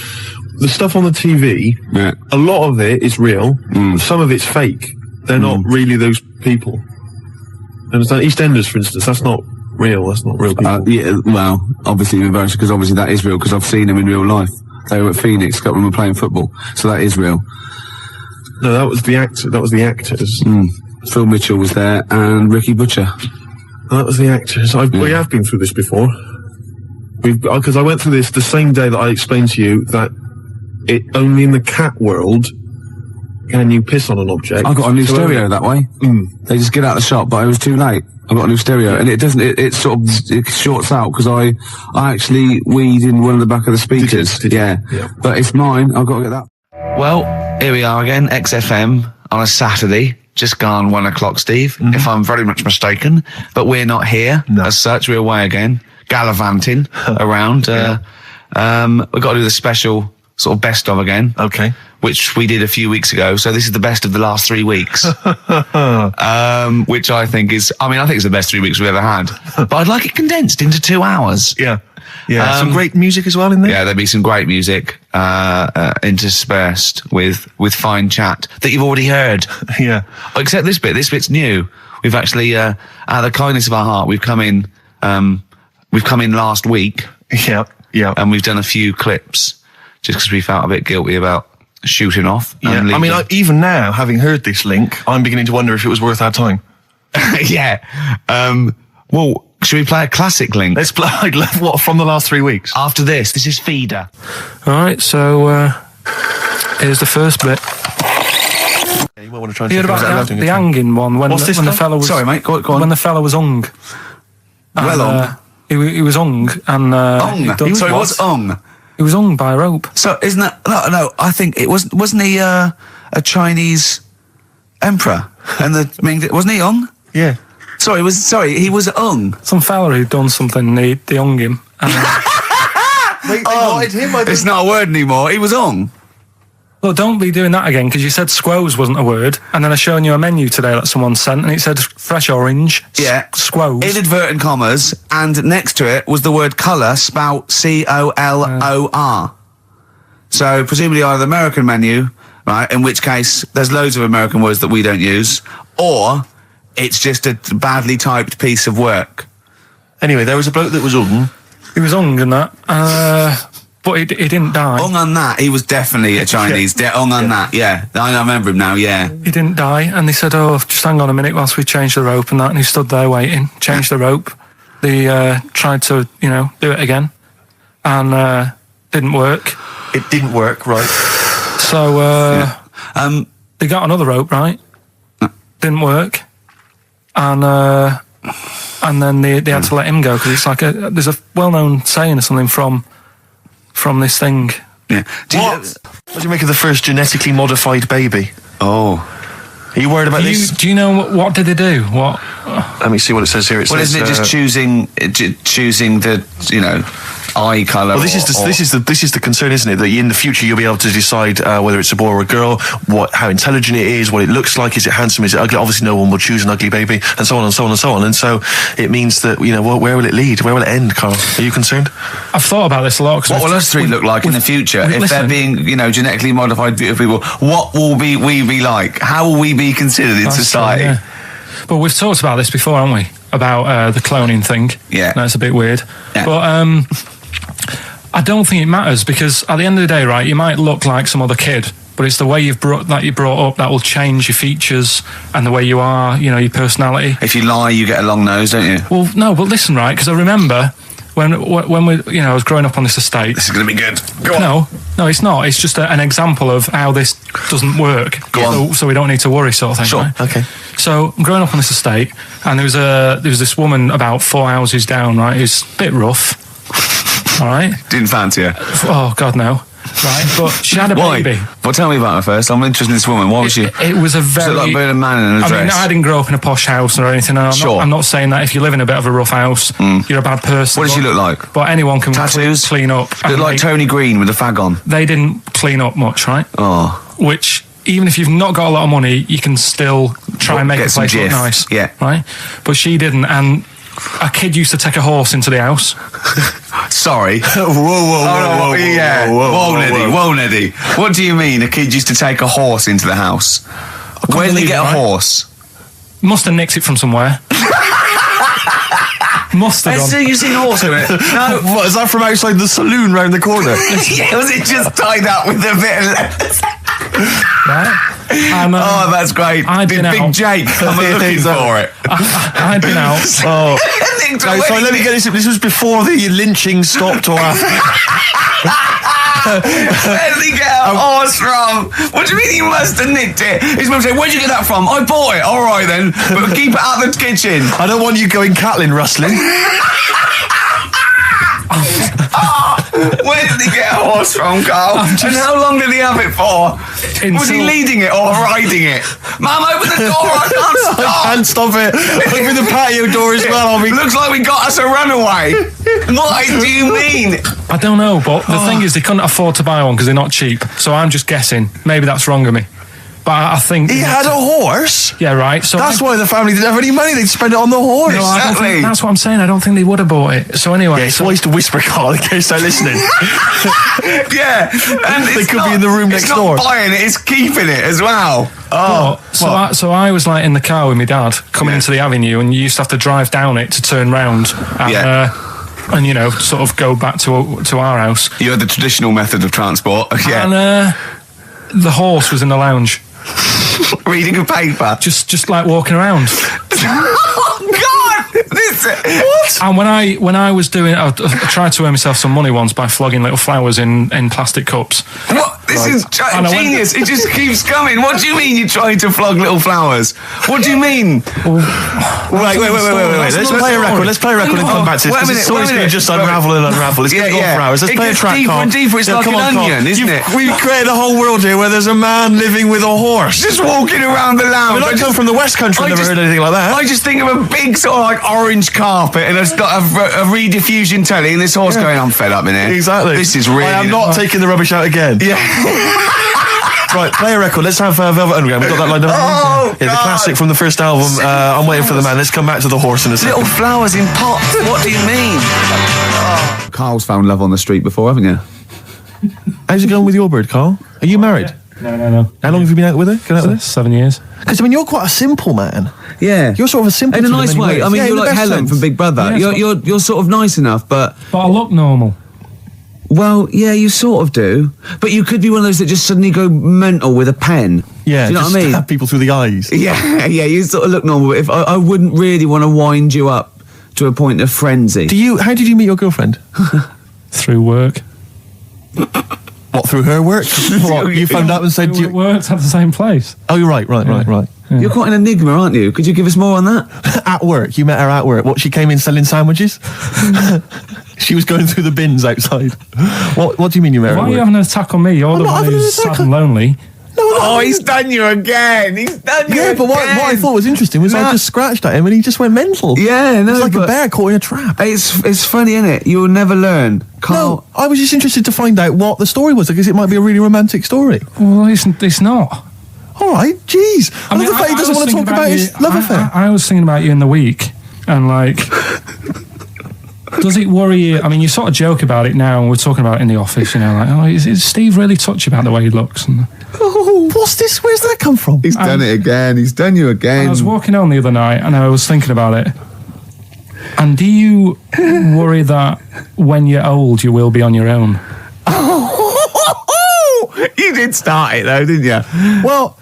S2: The stuff on the TV, a lot of it is real. Some of it's fake. They're not really those people. Understand? EastEnders, for instance, that's not real. That's not real people.
S3: Yeah, well, obviously, because obviously that is real, because I've seen them in real life. They were at Phoenix, got them playing football, so that is real.
S2: No, that was the actor. That was the actors.
S3: Phil Mitchell was there, and Ricky Butcher.
S2: That was the actors. We have been through this before. Because I went through this the same day that I explained to you that only in the cat world can you piss on an object.
S3: I got a new stereo that way. They just get out of the shop, but it was too late. I got a new stereo, and it doesn't. It sort of shorts out because I actually weed in one of the back of the speakers.
S2: Did you?
S3: Yeah, but it's mine. I've got to get that.
S7: Well, here we are again, XFM on a Saturday. Just gone 1 o'clock, Steve, if I'm very much mistaken. But we're not here as such. We're away again, gallivanting around. We've got to do the special sort of best of again.
S2: Okay.
S7: Which we did a few weeks ago. So this is the best of the last 3 weeks. Which I think is, I think it's the best 3 weeks we've ever had. But I'd like it condensed into 2 hours.
S2: Yeah. Yeah. Some great music as well in there.
S7: Yeah, there'll be some great music, interspersed with fine chat that you've already heard.
S2: Yeah.
S7: Except this bit. This bit's new. We've actually, out of the kindness of our heart, we've come in last week.
S2: Yeah. Yeah.
S7: And we've done a few clips just because we felt a bit guilty about shooting off.
S2: Yeah. Even now, having heard this link, I'm beginning to wonder if it was worth our time.
S7: Yeah. Well, should we play a classic link?
S2: Let's play, what, from the last 3 weeks?
S7: After this is Feeder.
S8: Alright, so, here's the first bit.
S2: Yeah, you might want to try and
S8: you heard about the hanging one when the fella was...
S3: Sorry, mate, go on.
S8: When the fella was hung.
S3: Hung?
S8: He was hung, and...
S3: He was hung?
S8: He was hung by a rope.
S3: So, isn't that... No, I think it wasn't he, a Chinese emperor? And wasn't he hung?
S2: Yeah.
S3: He was hung.
S8: Some fella who'd done something, they hung him.
S2: They wanted him.
S3: It's not a word anymore. He was hung.
S8: Well, don't be doing that again, because you said squoze wasn't a word, and then I shown you a menu today that someone sent, and it said fresh orange, squoze.
S3: Inadvertent commas, and next to it was the word colour, spelt C-O-L-O-R. So, presumably either the American menu, right, in which case there's loads of American words that we don't use, or it's just a badly typed piece of work.
S2: Anyway, there was a bloke that was hung,
S8: He was hung and that. But he didn't die.
S7: Hung on that. He was definitely a Chinese. Hung on that, yeah. I remember him now, yeah.
S8: He didn't die, and they said, "Oh, just hang on a minute whilst we change the rope and that." And he stood there waiting, changed the rope. They tried to, do it again, and didn't work.
S2: It didn't work, right?
S8: So they got another rope, right? Didn't work, and then they had to let him go because it's like there's a well-known saying or something from this thing.
S7: Yeah.
S2: What do you make of the first genetically modified baby?
S7: Oh.
S2: Are you worried about this?
S8: Do you know what did they do? What?
S2: Let me see what it says here.
S7: Isn't it just choosing the eye colour?
S2: Well, this is the concern, isn't it? That in the future you'll be able to decide whether it's a boy or a girl, how intelligent it is, what it looks like, is it handsome, is it ugly? Obviously, no one will choose an ugly baby, and so on and so on and so on. And so it means that where will it lead? Where will it end, Carl? Are you concerned?
S8: I've thought about this a lot.
S7: What will us three look like in the future if they're being, genetically modified beautiful people? What will we be like? How will we be considered in society?
S8: Yeah. But we've talked about this before, haven't we? About the cloning thing.
S7: Yeah,
S8: that's a bit weird.
S7: Yeah.
S8: But I don't think it matters because at the end of the day, right, you might look like some other kid, but it's the way you're brought up that will change your features and the way you are, your personality.
S7: If you lie, you get a long nose, don't you?
S8: Well, no, but listen, right, because I remember when we, I was growing up on this estate.
S7: This is going to be good. Go on.
S8: No, it's not. It's just an example of how this doesn't work.
S7: Go on.
S8: So we don't need to worry, sort of thing.
S7: Sure.
S8: Right?
S7: Okay.
S8: So I'm growing up on this estate, and there was this woman about 4 houses down, right, who's a bit rough. All right.
S7: Didn't fancy her.
S8: Oh God, no. Right, but she had a baby.
S7: Well, tell me about her first. I'm interested in this woman. Why was she?
S8: It was a very.
S7: Was it like a man in a dress?
S8: I mean, I didn't grow up in a posh house or anything. And I'm not saying that if you live in a bit of a rough house, you're a bad person.
S7: What does she look like?
S8: But anyone can
S7: tattoos,
S8: clean up.
S7: Look like Tony Green with a fag on.
S8: They didn't clean up much, right?
S7: Oh.
S8: Which, even if you've not got a lot of money, you can still try and make the place look nice.
S7: Yeah.
S8: Right. But she didn't, and a kid used to take a horse into the house.
S7: Sorry.
S2: Whoa,
S7: Neddy. What do you mean? A kid used to take a horse into the house? Where did he get a horse?
S8: Must have nicked it from somewhere. Must have done.
S7: You've seen a horse with it? No.
S2: What, is that from outside the saloon round the corner?
S7: Yeah, was it just tied up with a bit of leather?
S8: Right.
S7: Oh, that's great. Big Jake, I'm looking for it.
S8: I'd been out.
S2: Oh. So let me get this. This was before the lynching stopped or after.
S7: Where did he get a horse from? What do you mean he must have nicked it? His mum said, "Where'd you get that from?" "I bought it." "All right then, but keep it out of the kitchen."
S2: I don't want you going Catlin rustling.
S7: Where did he get a horse from, Carl? And how long did he have it for? Was he leading it or riding it? Mum, open the door, I can't stop.
S2: I can't stop it. Open the patio door as well.
S7: Looks like we got us a runaway. What do you mean?
S8: I don't know, but the thing is they couldn't afford to buy one because they're not cheap. So I'm just guessing. Maybe that's wrong of me. But I think...
S2: He had a horse?
S8: Yeah, right. So
S2: that's why the family didn't have any money. They'd spend it on the horse.
S8: No, I don't think, that's what I'm saying. I don't think they would have bought it. So anyway...
S2: Yeah, it's wise to whisper, Carl, in case they're listening.
S7: Yeah. And
S2: they could be in the room next door.
S7: It's not buying it, it's keeping it as well.
S8: Oh. So I was like in the car with my dad coming into the avenue, and you used to have to drive down it to turn round. And, and sort of go back to our house.
S7: You had the traditional method of transport. Yeah.
S8: And the horse was in the lounge.
S7: Reading a paper.
S8: Just like walking around.
S7: Oh God! What?
S8: And when I was doing, I tried to earn myself some money once by flogging little flowers in plastic cups.
S7: What? This is genius. It just keeps coming. What do you mean you're trying to flog little flowers? What do you mean?
S2: Wait. Let's play a record. Let's play a record and come back to this. It's always going to just unravel and unravel. It's going to go for hours. Let's play a track, Carl.
S7: Deeper and deeper. It's like an onion, isn't it?
S2: We've created a whole world here where there's a man living with a horse.
S7: Just walking around the lounge.
S2: I come from the West Country. I've never heard anything like that.
S7: I just think of a big sort of like orange carpet, and it's got a rediffusion telly, and this horse going, "I'm fed up in here."
S2: Exactly.
S7: This is really...
S2: I am not taking the rubbish out again.
S7: Yeah.
S2: Right, play a record. Let's have Velvet Underground. We've got that lined up.
S7: Oh,
S2: yeah, the classic from the first album. I'm waiting for the man. Let's come back to the horse in a second.
S7: Little flowers in pots. What do you mean? Carl's found love on the street before, haven't you?
S2: How's it going with your bird, Carl? Are you married?
S8: No.
S2: How long have you been out with her? Going out with her?
S8: 7 years.
S2: Because, I mean, you're quite a simple man.
S3: Yeah.
S2: You're sort of a simple
S3: in a
S2: in
S3: nice
S2: many
S3: way.
S2: ways.
S3: I mean,
S2: Yeah,
S3: you're
S2: in the
S3: like
S2: best
S3: Helen
S2: sense.
S3: from Big Brother.
S8: Yeah,
S3: you're sort of nice enough, but
S8: I look normal.
S3: well, yeah, you sort of do. But you could be one of those that just suddenly go mental with a pen.
S2: Yeah,
S3: do you know
S2: just
S3: what I mean?
S2: stab people through the eyes.
S3: Yeah, you sort of look normal. But if I wouldn't really want to wind you up to a point of frenzy.
S2: How did you meet your girlfriend?
S8: Through work.
S2: What, through her work? What, you phoned up and said...
S8: We worked at the same place.
S2: Oh, you're right.
S8: Yeah.
S3: You're quite an enigma, aren't you? Could you give us more on that?
S2: At work. You met her at work. What, she came in selling sandwiches? She was going through the bins outside. What do you mean you met her
S8: Why
S2: at
S8: are you
S2: work?
S8: having an attack on me? You're the one who's sad and lonely.
S3: Oh, he's done you again. He's done you again.
S2: But what I thought was interesting was I just scratched at him and he just went mental.
S3: Yeah, no,
S2: it's like a bear caught in a trap.
S3: It's funny, isn't it? You'll never learn.
S2: No, I was just interested to find out what the story was, because it might be a really romantic story.
S8: Well, it's not.
S2: All right, jeez. I love the fact he doesn't want to talk about his love affair.
S8: I was thinking about you in the week, and like, does it worry you? I mean, you sort of joke about it now, and we're talking about it in the office, you know, like, oh, is Steve really touchy about the way he looks? And,
S2: oh, what's this? Where's that come from?
S3: He's done it again. He's done you again.
S8: I was walking home the other night, and I was thinking about it. And do you worry that when you're old, you will be on your own?
S3: You did start it though, didn't you?
S2: Well,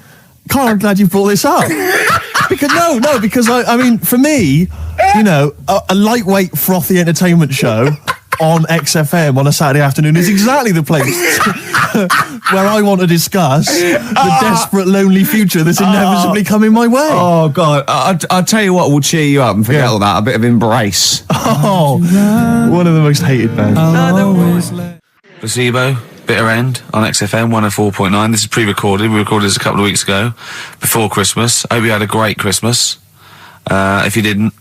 S2: Carl, I'm glad you brought this up. because I mean, for me, you know, a lightweight, frothy entertainment show on XFM on a Saturday afternoon is exactly the place where I want to discuss the desperate, lonely future that's inevitably coming my way.
S3: Oh, God. I'll tell you what will cheer you up and forget all that. A bit of Embrace.
S2: Oh, one of the most hated bands.
S7: Placebo, Bitter End on XFM 104.9. This is pre-recorded. We recorded this a couple of weeks ago, before Christmas. Hope you had a great Christmas. If you didn't,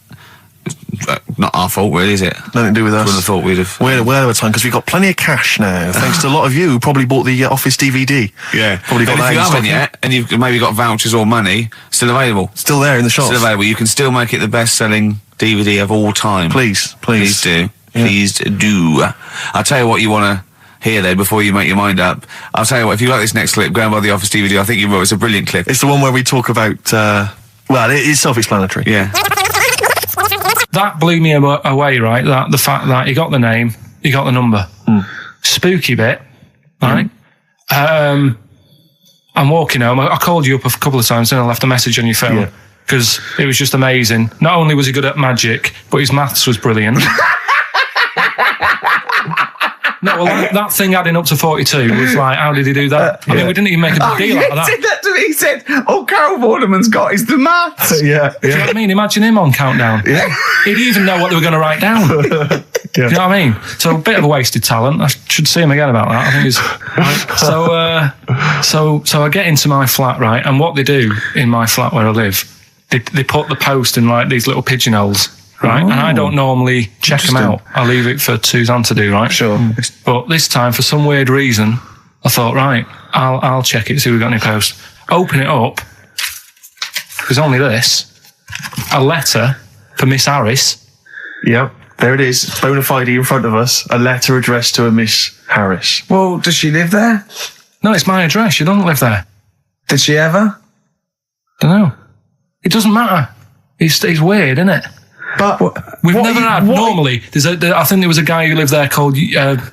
S7: not our fault, really, is it?
S2: Nothing to do with us.
S7: Wouldn't have thought we'd have.
S2: We're well over time because we've got plenty of cash now, thanks to a lot of you who probably bought the Office DVD.
S7: Yeah.
S2: Probably got
S7: and
S2: that
S7: if you
S2: in
S7: haven't
S2: stock
S7: yet, and you've maybe got vouchers or money, still available.
S2: Still there in the shops.
S7: Still available. You can still make it the best-selling DVD of all time.
S2: Please
S7: do.
S2: Yeah.
S7: Please do. I'll tell you what you want to hear though before you make your mind up. I'll tell you what, if you like this next clip, go and buy the Office DVD. I think you will. It's a brilliant clip.
S2: It's the one where we talk about, well, it's self-explanatory.
S7: Yeah.
S8: That blew me away, right? That the fact that you got the name, you got the number. Spooky bit, right? I'm walking home. I called you up a couple of times and I left a message on your phone because it was just amazing. Not only was he good at magic, but his maths was brilliant. No, well, that thing adding up to 42 was like, how did he do that? I mean, we didn't even make a big deal out of that.
S3: He said that to me. He said, all Carol Vorderman's got is the maths.
S8: Do you know what I mean? Imagine him on Countdown. Yeah. He'd even know what they were going to write down. Do you know what I mean? So a bit of a wasted talent. I should see him again about that. I think he's... So I get into my flat, right? And what they do in my flat where I live, they put the post in like these little pigeonholes. Right, and I don't normally check them out. I leave it for Suzanne to do, right? Sure. But this time, for some weird reason, I thought, right, I'll check it, see if we've got any post. Open it up. There's only this. A letter for Miss Harris.
S2: Yep, there it is. Bona fide in front of us. A letter addressed to a Miss Harris.
S3: Well, does she live there?
S8: No, it's my address. She doesn't live there.
S3: Did she ever?
S8: Don't know. It doesn't matter. It's weird, isn't it?
S2: But
S8: we've never had. Normally, I think there was a guy who lived there called Yaki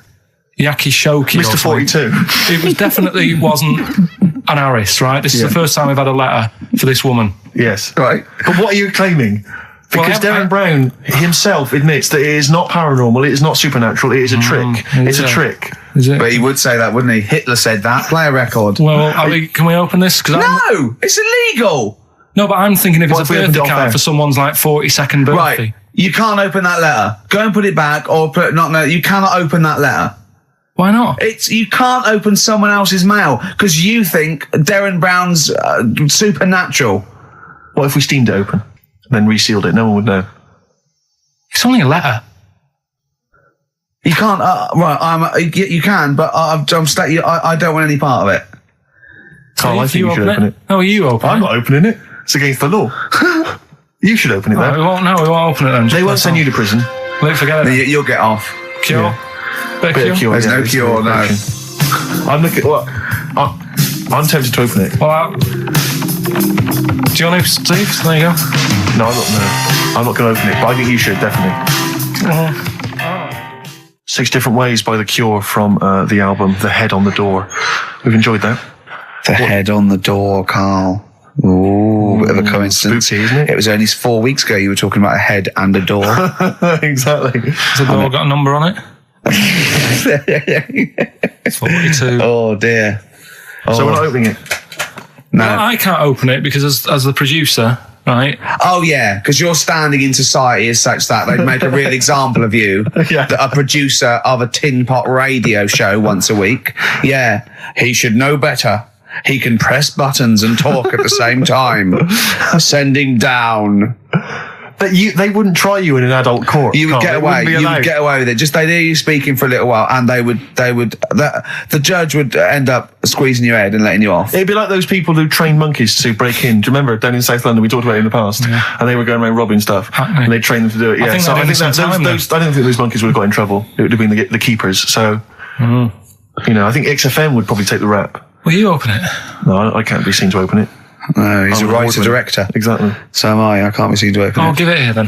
S8: Shoki.
S2: Mr. 42.
S8: It was definitely wasn't an Harris, right? This is the first time we've had a letter for this woman.
S2: Yes. Right. But what are you claiming? Because Darren Brown himself admits that it is not paranormal, it is not supernatural, it is a trick. It's a trick.
S8: Is it?
S3: But he would say that, wouldn't he? Hitler said that. Play a record.
S8: Well, can we open this?
S3: No! It's illegal!
S8: No, but I'm thinking if it's a birthday card for someone's like 42nd birthday.
S3: Right. You can't open that letter. Go and put it back or put you cannot open that letter.
S8: Why not?
S3: You can't open someone else's mail because you think Darren Brown's supernatural.
S2: What if we steamed it open and then resealed it? No one would know.
S8: It's only a letter.
S3: You can't. You can, but I don't want any part of it.
S2: Carl, I think you should open it.
S8: No, you open it.
S2: I'm not opening it. It's against the law. You should open it then.
S8: We won't open it then.
S2: They won't send you to prison.
S8: Forget it.
S3: You'll get off.
S8: Cure?
S2: Bit of cure.
S3: There's no cure, no.
S2: I'm looking... What? I'm tempted to open it.
S8: Well, do you want to, Steve? There you go.
S2: No, I'm not going to open it, but I think you should, definitely. 6 Different Ways by The Cure from the album The Head on the Door. We've enjoyed that.
S7: The Head on the Door, Carl. Ooh, bit of a coincidence.
S2: Spooky, isn't it?
S7: It was only 4 weeks ago you were talking about a head and a door.
S2: Exactly.
S8: Has the door got a number on it? 42.
S7: Oh, dear.
S2: So we're not opening it?
S7: No.
S8: Well, I can't open it because as the producer, right?
S7: Oh, yeah, because your standing in society is such that they'd make a real example of you.
S2: Yeah.
S7: A producer of a tin pot radio show once a week. Yeah, he should know better. He can press buttons and talk at the same time. Sending down.
S2: But they wouldn't try you in an adult court.
S7: You would get away.
S2: You
S7: would get away with it. Just they'd hear you speaking for a little while, and the judge would end up squeezing your head and letting you off.
S2: It'd be like those people who train monkeys to break in. Do you remember down in South London? We talked about it in the past, and they were going around robbing stuff, and they trained them to do it. Yeah,
S8: I don't think
S2: those monkeys would have got in trouble. It would have been the keepers. So, I think XFM would probably take the rap.
S8: Will you open it?
S2: No, I can't be seen to open it.
S7: No, he's a writer-director.
S2: Exactly.
S7: So am I. I can't be seen to open it.
S8: I'll give it here then.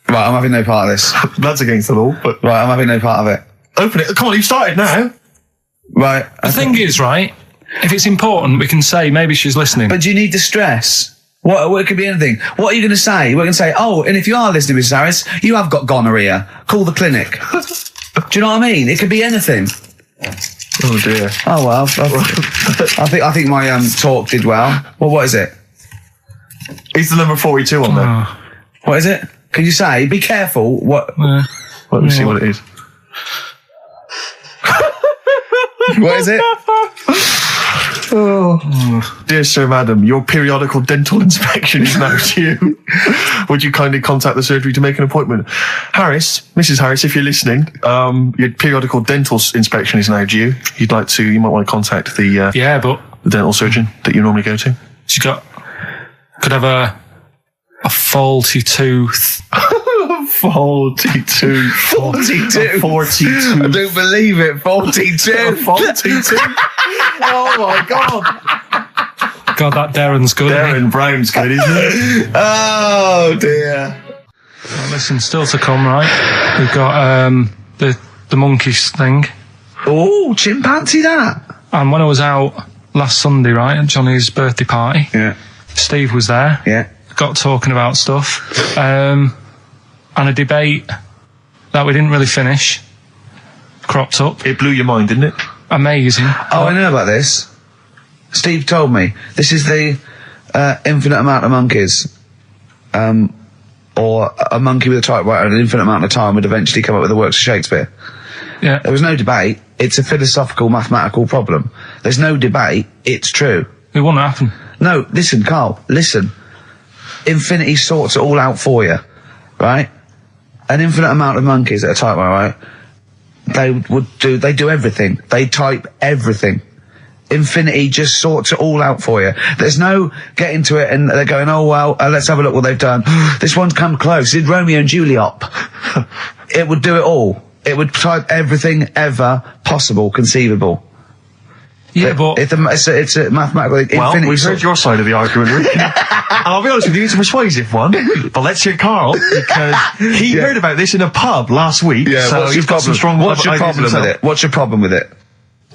S7: Right, I'm having no part of this.
S2: That's against the law, but...
S7: Right, I'm having no part of it.
S2: Open it. Come on, you've started now.
S7: Right.
S8: The thing is, right, if it's important, we can say maybe she's listening.
S7: But do you need the stress? What it could be anything. What are you going to say? We're going to say, oh, and if you are listening, Mrs. Harris, you have got gonorrhea. Call the clinic. Do you know what I mean? It could be anything.
S2: Oh dear.
S7: Oh well, I think my talk did well. Well, what is it?
S2: It's the number 42 on there.
S7: What is it? Can you say? Be careful. What?
S2: Let me see what it is.
S7: What is it?
S2: Dear Sir, Madam, your periodical dental inspection is now due. Would you kindly contact the surgery to make an appointment? Mrs. Harris, if you're listening, your periodical dental inspection is now due. You might want to contact the dental surgeon that you normally go to.
S8: She could have a faulty tooth.
S2: Faulty tooth.
S7: 42.
S2: 42.
S7: I don't believe it. 42.
S2: 42. Oh my God.
S8: God, that Darren's good.
S2: Darren Brown's good, isn't it?
S7: Oh dear.
S8: Well, listen, still to come, right? We've got the monkeys thing.
S7: Oh, chimpanzee that.
S8: And when I was out last Sunday, right, at Johnny's birthday party, Steve was there.
S7: Yeah.
S8: Got talking about stuff. And a debate that we didn't really finish cropped up.
S2: It blew your mind, didn't it?
S8: Amazing.
S7: Oh, I know about this. Steve told me. This is the infinite amount of monkeys. Or a monkey with a typewriter and an infinite amount of time would eventually come up with the works of Shakespeare.
S8: Yeah.
S7: There was no debate. It's a philosophical, mathematical problem. There's no debate. It's true.
S8: It wouldn't happen.
S7: No, listen, Carl, listen. Infinity sorts it all out for you, right? An infinite amount of monkeys at a typewriter, right? They do everything. They type everything. Infinity just sorts it all out for you. There's no getting to it and they're going, oh, well, let's have a look what they've done. This one's come close. Did Romeo and Juliet? It would do it all. It would type everything ever possible, conceivable.
S8: Yeah, but...
S7: It's a mathematical...
S2: Well, we've heard your side of the argument, Rick. And I'll be honest with you, it's a persuasive one. But let's hear Carl, because he heard about this in a pub last week.
S7: Yeah,
S2: so
S7: what's your problem? What's your problem with it? What's your problem with it?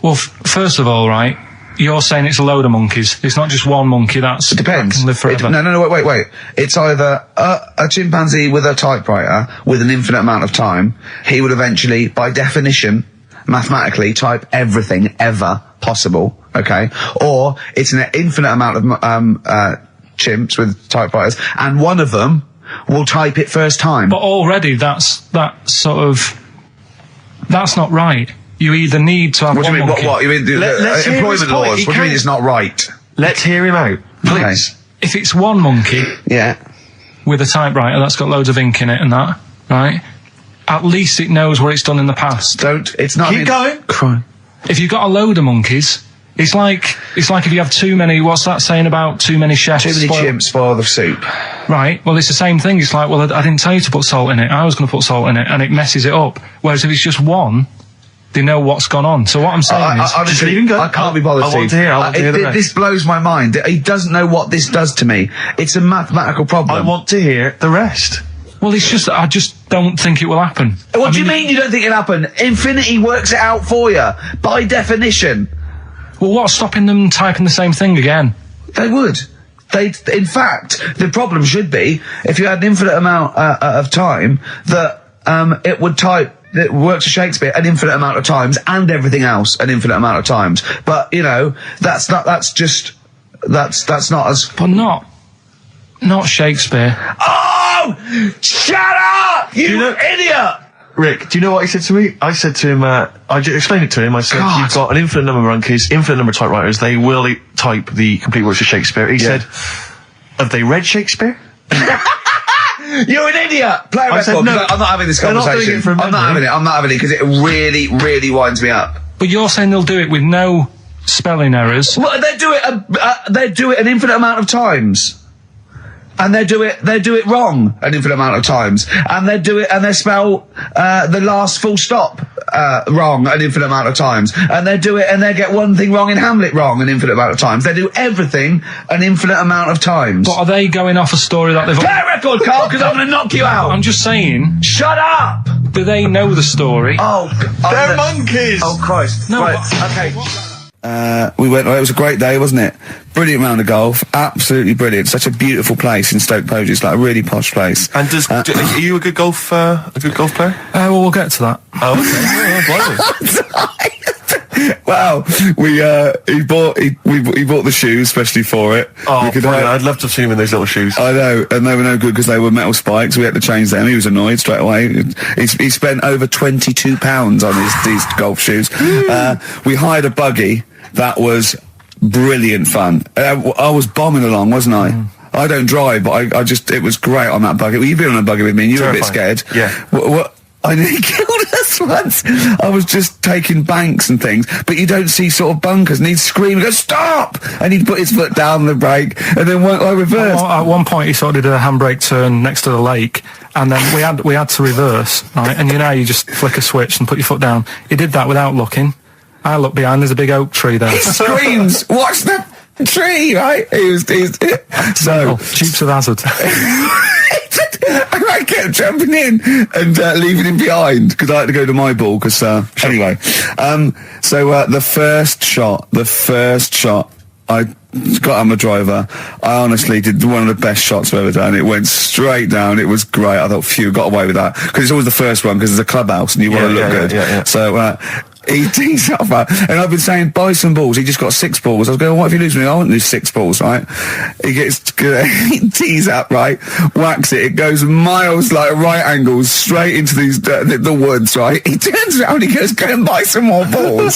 S8: Well, first of all, right, you're saying it's a load of monkeys. It's not just one monkey that
S7: depends.
S8: Can live forever.
S7: No, wait. It's either a chimpanzee with a typewriter with an infinite amount of time. He would eventually, by definition, mathematically, type everything ever possible, okay? Or it's an infinite amount of chimps with typewriters, and one of them will type it first time.
S8: But already that's not right. You either need to have
S7: what
S8: one
S7: do you mean?
S8: monkey.
S7: What? You mean employment laws? What do you mean it's not right?
S2: Let's hear him out, please.
S7: Okay.
S8: If it's one monkey
S7: with
S8: a typewriter that's got loads of ink in it and that, right? At least it knows what it's done in the past.
S7: It's not...
S2: Keep going.
S7: Cry.
S8: If you've got a load of monkeys, it's like if you have too many, what's that saying about too many chefs?
S7: Too many chimps spoil the soup.
S8: Right, well it's the same thing. It's like, well, I didn't tell you to put salt in it. I was going to put salt in it, and it messes it up. Whereas if it's just one, They know what's gone on. So what I'm saying is...
S7: Honestly, I can't be bothered.
S2: I want to hear. I want to hear the rest.
S7: This blows my mind. He doesn't know what this does to me. It's a mathematical problem.
S2: I want to hear the rest.
S8: Well, it's just I just don't think it will happen.
S7: What do you mean you don't think it'll happen? Infinity works it out for you, by definition.
S8: Well, what's stopping them typing the same thing again?
S7: They would. In fact, the problem should be, if you had an infinite amount of time, that it would type... It works for Shakespeare an infinite amount of times and everything else an infinite amount of times. But, you know, that's not as...
S8: But not Shakespeare.
S7: Oh! Shut up! You idiot!
S2: Rick, do you know what he said to me? I said to him, I explained it to him. I said, you've got an infinite number of monkeys, infinite number of typewriters. They will type the complete works of Shakespeare. He said, have they read Shakespeare?
S7: You're an idiot! Play a record.
S2: Said, no,
S7: I'm not having this conversation.
S2: Not doing it from
S7: I'm not having it because it really, really winds me up.
S8: But you're saying they'll do it with no spelling errors.
S7: Well, they do it an infinite amount of times. And they do it wrong an infinite amount of times. And they spell the last full stop wrong an infinite amount of times. And they get one thing wrong in Hamlet wrong an infinite amount of times. They do everything an infinite amount of times.
S8: But are they going off a story that they've...
S7: Play a record, Carl, because I'm going to knock you out.
S8: I'm just saying...
S7: Shut up!
S8: Do they know the story?
S7: Oh,
S2: they're monkeys!
S7: Oh, Christ.
S8: No,
S7: right, okay.
S3: We went. It was a great day, wasn't it? Brilliant round of golf, absolutely brilliant. Such a beautiful place in Stoke Poges, it's like a really posh place.
S2: And are you a good golf player?
S8: Well, we'll get to that.
S3: Oh, okay. Well, he bought the shoes especially for it.
S2: Oh, I'd love to have seen him in those little shoes.
S3: I know, and they were no good because they were metal spikes. We had to change them. He was annoyed straight away. He spent over £22 on these golf shoes. We hired a buggy that was brilliant fun. I was bombing along, wasn't I? I don't drive, but it was great on that buggy. Well, you've been on a buggy with me and you were a bit scared.
S2: Yeah.
S3: What I nearly killed us once. I was just taking banks and things, but you don't see sort of bunkers, and he'd scream and go, stop! And he'd put his foot down the brake, and then I reversed.
S8: At one point he sort of did a handbrake turn next to the lake, and then we had to reverse, right? And you know, you just flick a switch and put your foot down. He did that without looking. I look behind, there's a big oak tree there.
S3: He screams, watch the tree, right? So
S8: Dukes of Hazzard.
S3: I kept jumping in and leaving him behind because I had to go to my ball. Anyway, the first shot, I got on my driver. I honestly did one of the best shots I've ever done. It went straight down. It was great. I thought, phew, got away with that because it's always the first one because it's a clubhouse and you want to look good.
S2: Yeah.
S3: So. He tees up, and I've been saying, buy some balls. He just got 6 balls. I was going, what if you lose me? I want these 6 balls, right? He tees up, right? Whacks it. It goes miles, like right angles, straight into these, the woods, right? He turns around, he goes, go and buy some more balls.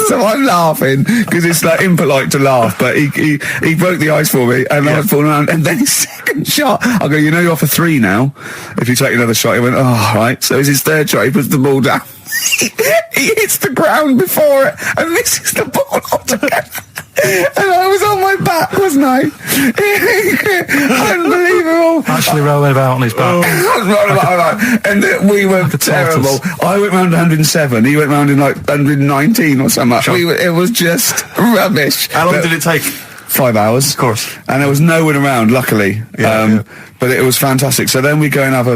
S3: So I'm laughing, because it's like impolite to laugh, but he broke the ice for me, and I was falling around, and then his second shot, I go, you know you're off a 3 now, if you take another shot. He went, oh, right. So it's his third shot, he puts the ball down. He hits the ground before it and misses the ball altogether. And I was on my back, wasn't I? Unbelievable.
S8: Actually rolling about on his back.
S3: And we were terrible. I went round 107. He went round in like 119 or something. Sure. It was just rubbish.
S2: How long did it take?
S3: 5 hours.
S2: Of course.
S3: And there was no one around, luckily. But it was fantastic. So then we go and have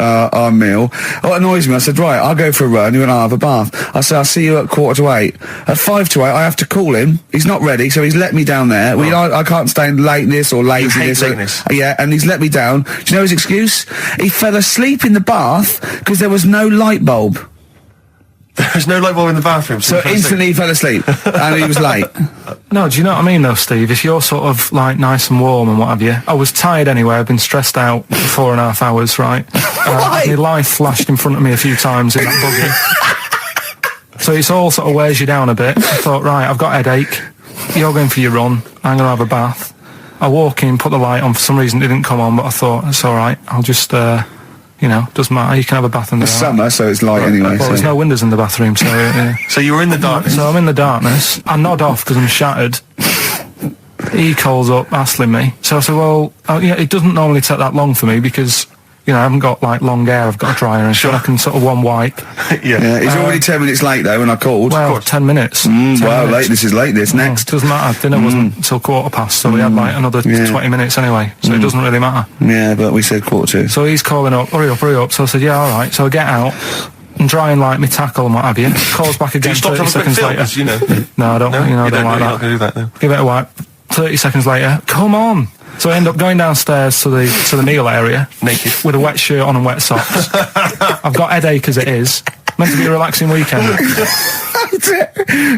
S3: our meal. What annoys me, I said, right, I'll go for a run. He went, I'll have a bath. I said, I'll see you at 7:45. At 7:55, I have to call him. He's not ready, so he's let me down there. I can't stand lateness or laziness. Yeah, and he's let me down. Do you know his excuse? He fell asleep in the bath because there was no light bulb.
S2: There's no light bulb in the bathroom.
S3: So instantly he fell asleep, and he was late.
S8: No, do you know what I mean though, Steve? If you're sort of like nice and warm and what have you, I was tired anyway, I've been stressed out for 4.5 hours, right? My life flashed in front of me a few times in that buggy. So it's all sort of wears you down a bit. I thought, right, I've got a headache, you're going for your run, I'm going to have a bath. I walk in, put the light on, for some reason it didn't come on, but I thought, it's alright, I'll just... doesn't matter. You can have a bath in the
S3: summer, so it's light anyway.
S8: Well, there's no windows in the bathroom, so...
S2: So you were in the darkness?
S8: So I'm in the darkness. I nod off because I'm shattered. He calls up, hassling me. So I said, well, it doesn't normally take that long for me because you know, I haven't got like long hair. I've got a dryer, and I can sort of one wipe.
S3: Yeah, he's already 10 minutes late though when I called.
S8: Well, 10 minutes.
S3: 10 minutes. This is late. This next.
S8: Doesn't matter. Dinner wasn't until 15:15, so we had like another 20 minutes anyway. So it doesn't really matter.
S3: Yeah, but we said 1:45.
S8: So he's calling up, hurry up. So I said, yeah, all right. So I get out and dry and like my tackle and what have you. Calls back again 30 seconds later.
S9: You know.
S8: No, I don't. I don't like that.
S9: Do that now.
S8: Give it a wipe. 30 seconds later, come on. So I end up going downstairs to the meal area,
S9: naked,
S8: with a wet shirt on and wet socks. I've got headache as it is. Meant to be a relaxing weekend.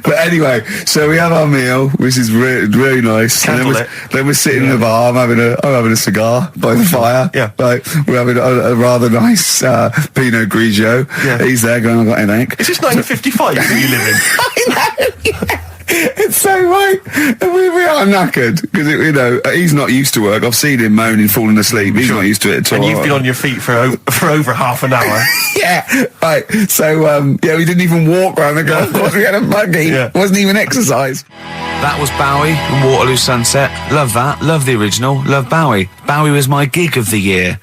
S3: But anyway, so we have our meal, which is really nice. And then we're sitting in the bar. I'm having a cigar by the fire.
S9: Yeah.
S3: Like, we're having a rather nice Pinot Grigio.
S9: Yeah.
S3: He's there going, I've got headache.
S9: Is this 1955 that you live in?
S3: I know. It's so right. And we are knackered because he's not used to work. I've seen him moaning, falling asleep. He's not used to it at all.
S9: And you've been on your feet for over half an hour.
S3: Yeah, right. So we didn't even walk around the golf course. We had a buggy. It wasn't even exercise.
S7: That was Bowie and Waterloo Sunset. Love that. Love the original. Love Bowie. Bowie was my gig of the year.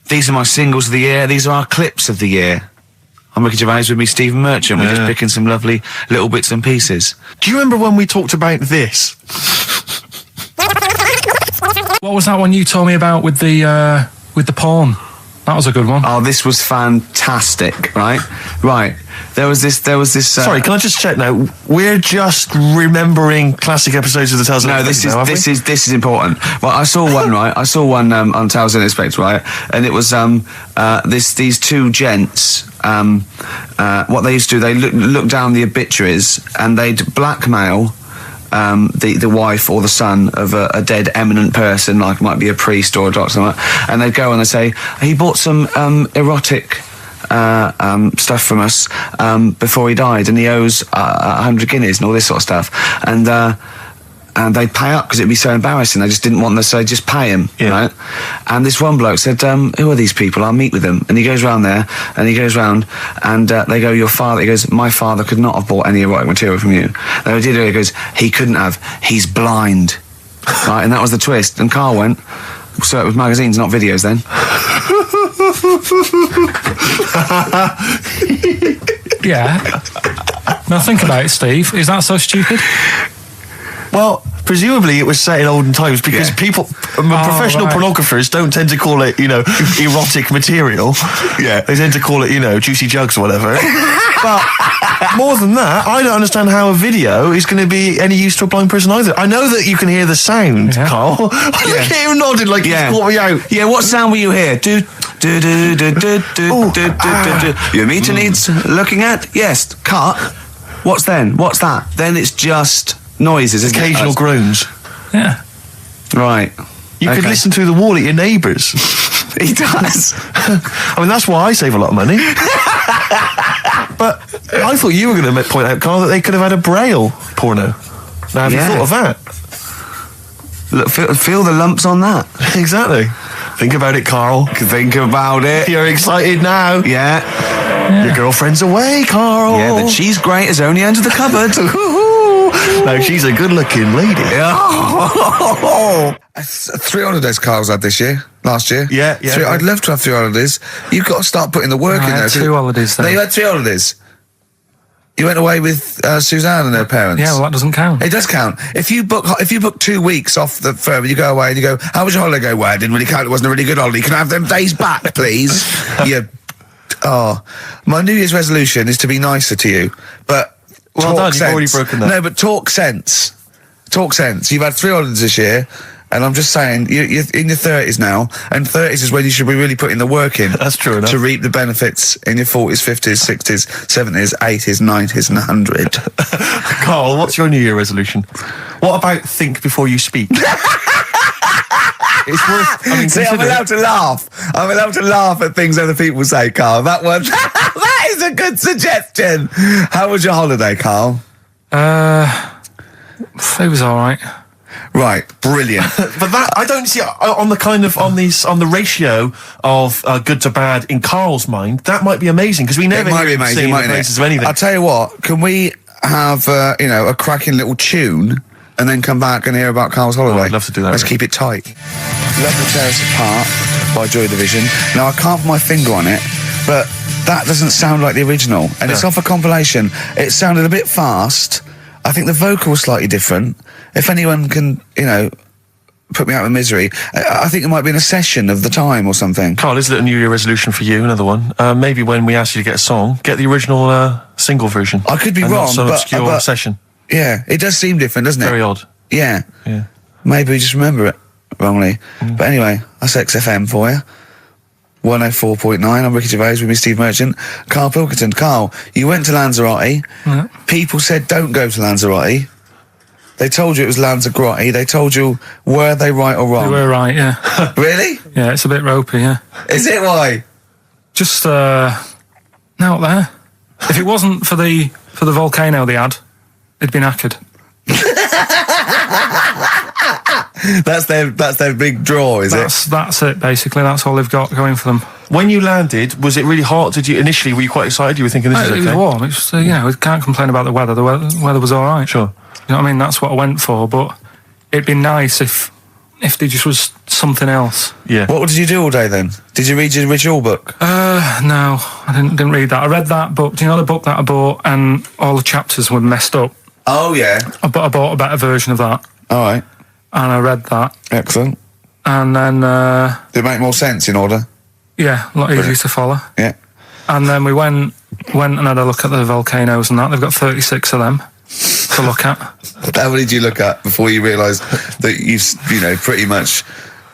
S7: These are my singles of the year. These are our clips of the year. I'm Ricky Gervais, with me Stephen Merchant. We're just picking some lovely little bits and pieces.
S9: Do you remember when we talked about this?
S8: What was that one you told me about with the porn? That was a good one.
S7: Oh, this was fantastic, right? Right. There was this.
S9: Sorry, can I just check now? We're just remembering classic episodes of the Tales.
S7: No, this is important. Well, I saw one, right? I saw one on Tales Unexpected, right? And it was these two gents. What they used to do, they look down the obituaries and they'd blackmail the wife or the son of a dead eminent person, like might be a priest or a doctor, and they'd go and they'd say, he bought some erotic stuff from us before he died, and he owes 100 guineas and all this sort of stuff, and they'd pay up because it'd be so embarrassing. They just didn't want to say, just pay him, right? And this one bloke said, who are these people? I'll meet with them. And he goes round there, and he goes round, and they go, your father, he goes, my father could not have bought any erotic material from you. They did it, he goes, he couldn't have, he's blind. Right, and that was the twist. And Carl went, so it was magazines, not videos then.
S8: Yeah. Now think about it, Steve. Is that so stupid?
S9: Well, presumably it was set in olden times because professional pornographers don't tend to call it, erotic material.
S3: Yeah.
S9: They tend to call it, juicy jugs or whatever. But more than that, I don't understand how a video is going to be any use to a blind person either. I know that you can hear the sound, Carl. Look at him nodding like he's caught me out.
S7: Yeah, what sound were you hear? Your meter needs looking at? Yes. Cut. What's then? What's that? Then it's just noises,
S9: occasional groans.
S8: Yeah.
S7: Right.
S9: You could listen through the wall at your neighbours.
S7: He does.
S9: I mean, that's why I save a lot of money. But I thought you were going to point out, Carl, that they could have had a Braille porno. Now, have you thought of that?
S7: Look, feel the lumps on that.
S9: Exactly. Think about it, Carl.
S7: Think about it.
S9: You're excited now.
S7: Yeah.
S9: Your girlfriend's away, Carl.
S7: Yeah, the cheese grate is only under the cupboard.
S3: No, she's a good-looking lady. 3 holidays Carl's had last year.
S9: Yeah.
S3: I'd love to have 3 holidays. You've got to start putting the work in there.
S8: 2 holidays then.
S3: No, you had 3 holidays. You went away with Suzanne and her parents.
S8: Yeah, well, that doesn't count.
S3: It does count. If you book 2 weeks off the firm, you go away and you go, how was your holiday? Go, well, it didn't really count. It wasn't a really good holiday. Can I have them days back, please? My New Year's resolution is to be nicer to you, but
S9: well done, you've already broken that.
S3: No, but talk sense. Talk sense. You've had 3 holidays this year, and I'm just saying, you're in your 30s now, and 30s is when you should be really putting the work in.
S9: That's true enough.
S3: To reap the benefits in your 40s, 50s, 60s, 70s, 80s, 90s, and 100.
S9: Carl, what's your New Year resolution? What about think before you speak? It's worth.
S3: See, I'm allowed to laugh. I'm allowed to laugh at things other people say, Carl. That one, that is a good suggestion. How was your holiday, Carl?
S8: It was all right.
S3: Right, brilliant.
S9: But that I don't see on the ratio of good to bad in Carl's mind. That might be amazing because we never
S3: hear him sing the praises of anything. I'll tell you what. Can we have a cracking little tune? And then come back and hear about Carl's holiday.
S9: I'd love to do that.
S3: Let's keep it tight. Love to tear us apart.
S7: by Joy Division. Now, I can't put my finger on it, but that doesn't sound like the original. And it's off a compilation. It sounded a bit fast. I think the vocal was slightly different. If anyone can, you know, put me out of misery, I think it might be in a session of the time or something.
S9: Carl, is it a New Year resolution for you? Another one. Maybe when we ask you to get a song, get the original single version.
S7: I could be
S9: and
S7: wrong,
S9: not some
S7: but
S9: obscure session.
S7: Yeah, it does seem different, doesn't it?
S9: Very odd.
S7: Yeah.
S9: Yeah.
S7: Maybe we just remember it wrongly. But anyway, that's XFM for you. 104.9, I'm Ricky Gervais with me, Steve Merchant. Karl Pilkington. Carl, you went to Lanzarote.
S8: Yeah.
S7: People said don't go to Lanzarote. They told you it was Lanzarote. They told you, were they right or wrong?
S8: They were right, yeah.
S7: Really?
S8: Yeah, it's a bit ropey, yeah.
S7: Is it? Why?
S8: Just, out there. If it wasn't for the volcano they had, it'd been knackered.
S7: That's their big draw, is it?
S8: That's it, basically. That's all they've got going for them.
S9: When you landed, was it really hot? Were you quite excited? You were thinking this is okay?
S8: It was warm. It's just, you know, we can't complain about the weather. The weather was all right.
S9: Sure.
S8: You know what I mean? That's what I went for, but it'd be nice if there just was something else.
S9: Yeah.
S7: What did you do all day then? Did you read your ritual book?
S8: No, I didn't read that. I read that book. Do you know the book that I bought and all the chapters were messed up?
S7: Oh, yeah.
S8: I bought a better version of that.
S7: All right.
S8: And I read that.
S7: Excellent.
S8: And then...
S7: Did it make more sense in order?
S8: Yeah, a lot easier to follow.
S7: Yeah.
S8: And then we went and had a look at the volcanoes and that. They've got 36 of them to look at.
S7: How many did you look at before you realised that pretty much,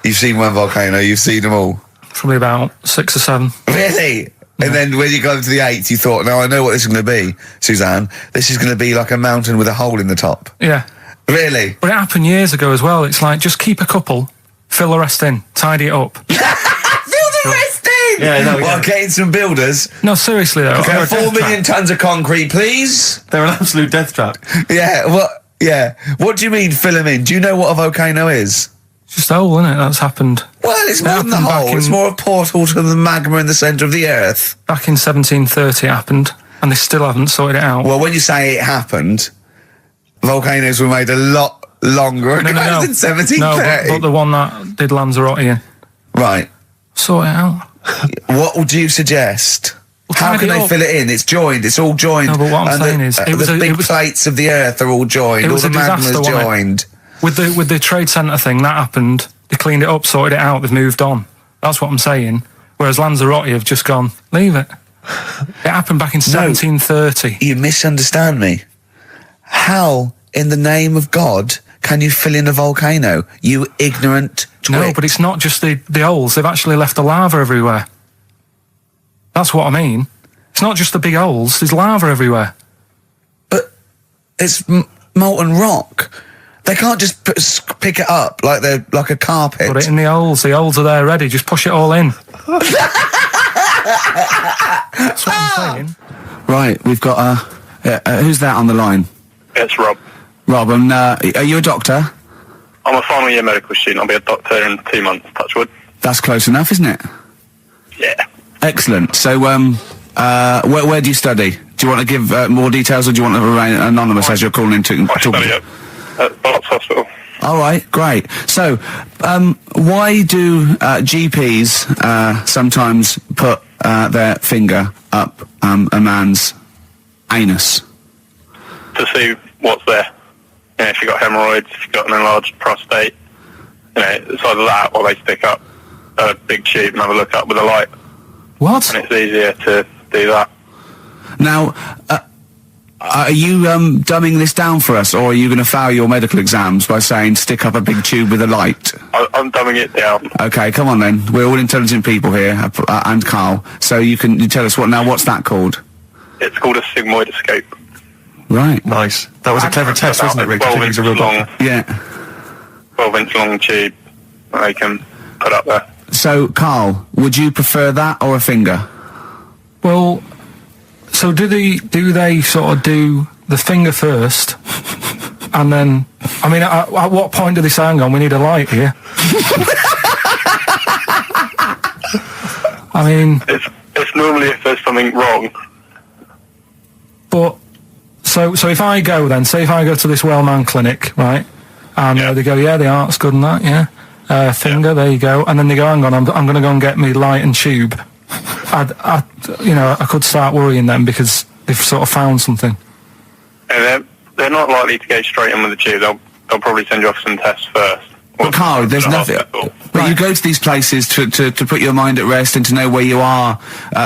S7: you've seen one volcano, you've seen them all?
S8: Probably about 6 or 7.
S7: Really? Yeah. And then when you got to the 8th, you thought, now I know what this is going to be, Suzanne. This is going to be like a mountain with a hole in the top.
S8: Yeah.
S7: Really?
S8: But it happened years ago as well. It's like, just keep a couple, fill the rest in, tidy it up.
S7: Fill the rest in?
S9: Yeah, no,
S7: Well, getting some builders.
S8: No, seriously though.
S7: Okay, 4 million tons of concrete, please.
S9: They're an absolute death trap.
S7: Yeah, what do you mean fill them in? Do you know what a volcano is?
S8: It's just a hole, isn't it? That's happened.
S7: Well, it's more than the hole. It's more a portal to the magma in the centre of the earth.
S8: Back in 1730 it happened, and they still haven't sorted it out.
S7: Well, when you say it happened, volcanoes were made a lot longer ago than 1730.
S8: No, but the one that did Lanzarote in.
S7: Right.
S8: Sort it out.
S7: What would you suggest?
S8: Well,
S7: how can they fill it in? It's joined. It's all joined.
S8: No, but what I'm saying is...
S7: the big plates of the earth are all joined. All the magma's joined.
S8: With the trade centre thing, that happened. They cleaned it up, sorted it out, they've moved on. That's what I'm saying. Whereas Lanzarote have just gone, leave it. It happened back in 1730.
S7: You misunderstand me. How, in the name of God, can you fill in a volcano? You ignorant twit.
S8: No, but it's not just the holes. They've actually left the lava everywhere. That's what I mean. It's not just the big holes. There's lava everywhere.
S7: But it's molten rock. They can't just pick it up like they're like a carpet.
S8: Put it in the holes. The holes are there ready. Just push it all in. That's what I'm saying.
S3: Right, we've got who's that on the line?
S10: It's Rob.
S3: Rob, and are you a doctor?
S10: I'm a final year medical student. I'll be a doctor in 2 months, touch wood.
S3: That's close enough, isn't it?
S10: Yeah.
S3: Excellent. So, where do you study? Do you want to give more details, or do you want to remain anonymous as you're calling in to
S10: I study at Barts Hospital.
S3: All right, great. So, why do GPs sometimes put their finger up a man's anus?
S10: To see what's there. You know, if you've got hemorrhoids, if you've got an enlarged prostate, you know, it's either that or they stick up a big tube and have a look up with a light.
S8: What?
S10: And it's easier to do that.
S3: Now, are you dumbing this down for us, or are you going to fail your medical exams by saying stick up a big tube with a light?
S10: I'm dumbing it down.
S3: Okay, come on then. We're all intelligent people here, and Carl. So you tell us what's that called?
S10: It's called a sigmoidoscope.
S3: Right.
S9: Nice. That was a clever test, wasn't it, Rick?
S10: 12 inch long.
S3: Yeah.
S10: 12-inch long tube that they can put up there.
S3: So, Carl, would you prefer that or a finger?
S8: Well, so do they sort of do the finger first, and then, I mean, at what point do they say, hang on, we need a light here? I mean...
S10: It's normally if there's something wrong.
S8: But, so if I go then, say if I go to this well-man clinic, right, and they go, yeah, the art's good and that, yeah, finger, there you go. And then they go, hang on, I'm going to go and get me light and tube. I could start worrying then because they've sort of found something.
S10: And they're not likely to go straight in with the tube. They'll probably send you off some tests first.
S7: But Carl, there's nothing. But you go to these places to put your mind at rest and to know where you are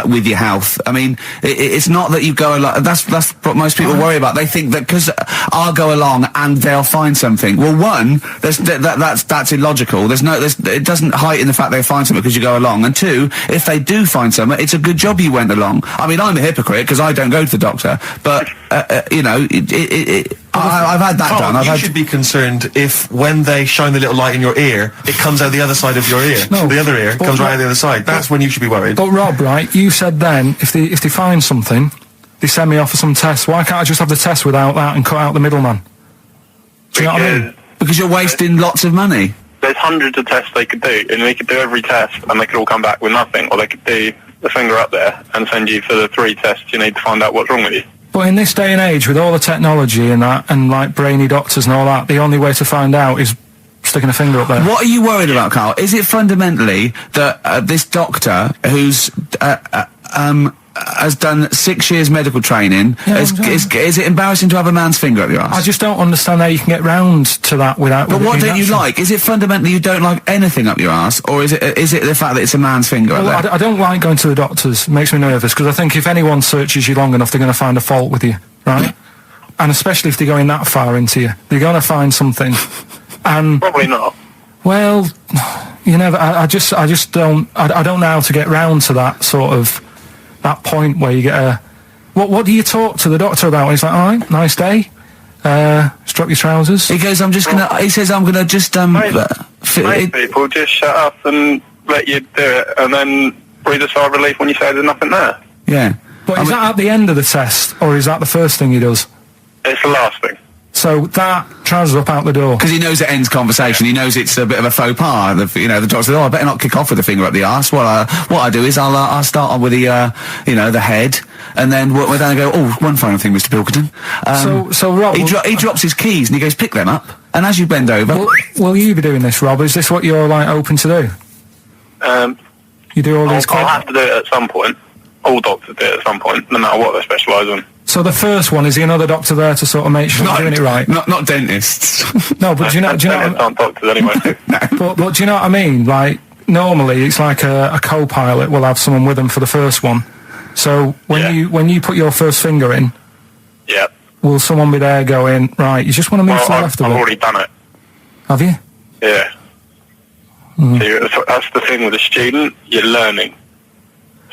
S7: with your health. I mean, it's not that you go along. That's what most people worry about. They think that because I'll go along and they'll find something. Well, one, that's illogical. It doesn't heighten the fact they find something because you go along. And two, if they do find something, it's a good job you went along. I mean, I'm a hypocrite because I don't go to the doctor. But I've had that done.
S9: You should be concerned if when they shine the little light in your ear, it comes out the other side of your ear.
S8: No,
S9: the other ear comes right out the other side. That's when you should be worried.
S8: But Rob, right, you said then, if they find something, they send me off for some tests. Why can't I just have the test without that and cut out the middleman? Do you know what I mean?
S7: Because you're wasting lots of money.
S10: There's hundreds of tests they could do, and they could do every test, and they could all come back with nothing, or they could do the finger up there and send you for the 3 tests you need to find out what's wrong with you.
S8: But in this day and age, with all the technology and that, and like brainy doctors and all that, the only way to find out is sticking a finger up there.
S7: What are you worried about, Carl? Is it fundamentally that this doctor who's has done 6 years medical training, is it embarrassing to have a man's finger up your ass?
S8: I just don't understand how you can get round to that without...
S7: But what don't you like? Is it fundamentally you don't like anything up your ass, or is it the fact that it's a man's finger up there?
S8: I don't like going to the doctors. It makes me nervous, because I think if anyone searches you long enough, they're going to find a fault with you, right? And especially if they're going that far into you. They're going to find something. And
S10: probably not.
S8: Well, you know, I just don't... I don't know how to get round to that sort of... that point where you get a... What do you talk to the doctor about? He's like, all right, nice day. Strap your trousers.
S7: He goes, he says, I'm gonna just,
S10: Most people just shut up and let you do it, and then breathe a sigh of relief when you say there's nothing there.
S7: Yeah.
S8: But is that at the end of the test, or is that the first thing he does?
S10: It's the last thing.
S8: So that trousers up out the door.
S7: Because he knows it ends conversation. He knows it's a bit of a faux pas. The doctor says, "Oh, I better not kick off with the finger up the arse." Well, what I do is I'll start on with the the head, and then we're down and go. Oh, one final thing, Mr. Pilkington.
S8: So Rob,
S7: he drops his keys and he goes, "Pick them up." And as you bend over,
S8: will you be doing this, Rob? Is this what you're like open to do? You do all these.
S10: I'll have to do it at some point. All doctors do it at some point, no matter what they specialise in.
S8: So the first one, is another doctor there to sort of make sure you're doing it right?
S7: Not dentists.
S8: No, but do you know?
S10: Aren't doctors anyway.
S8: No. But do you know what I mean? Like, normally it's like a co-pilot will have someone with them for the first one. So when you put your first finger in, will someone be there going, right, you just want to move to the left of it?
S10: I've already done it.
S8: Have you?
S10: Yeah. So that's the thing with a student, you're learning.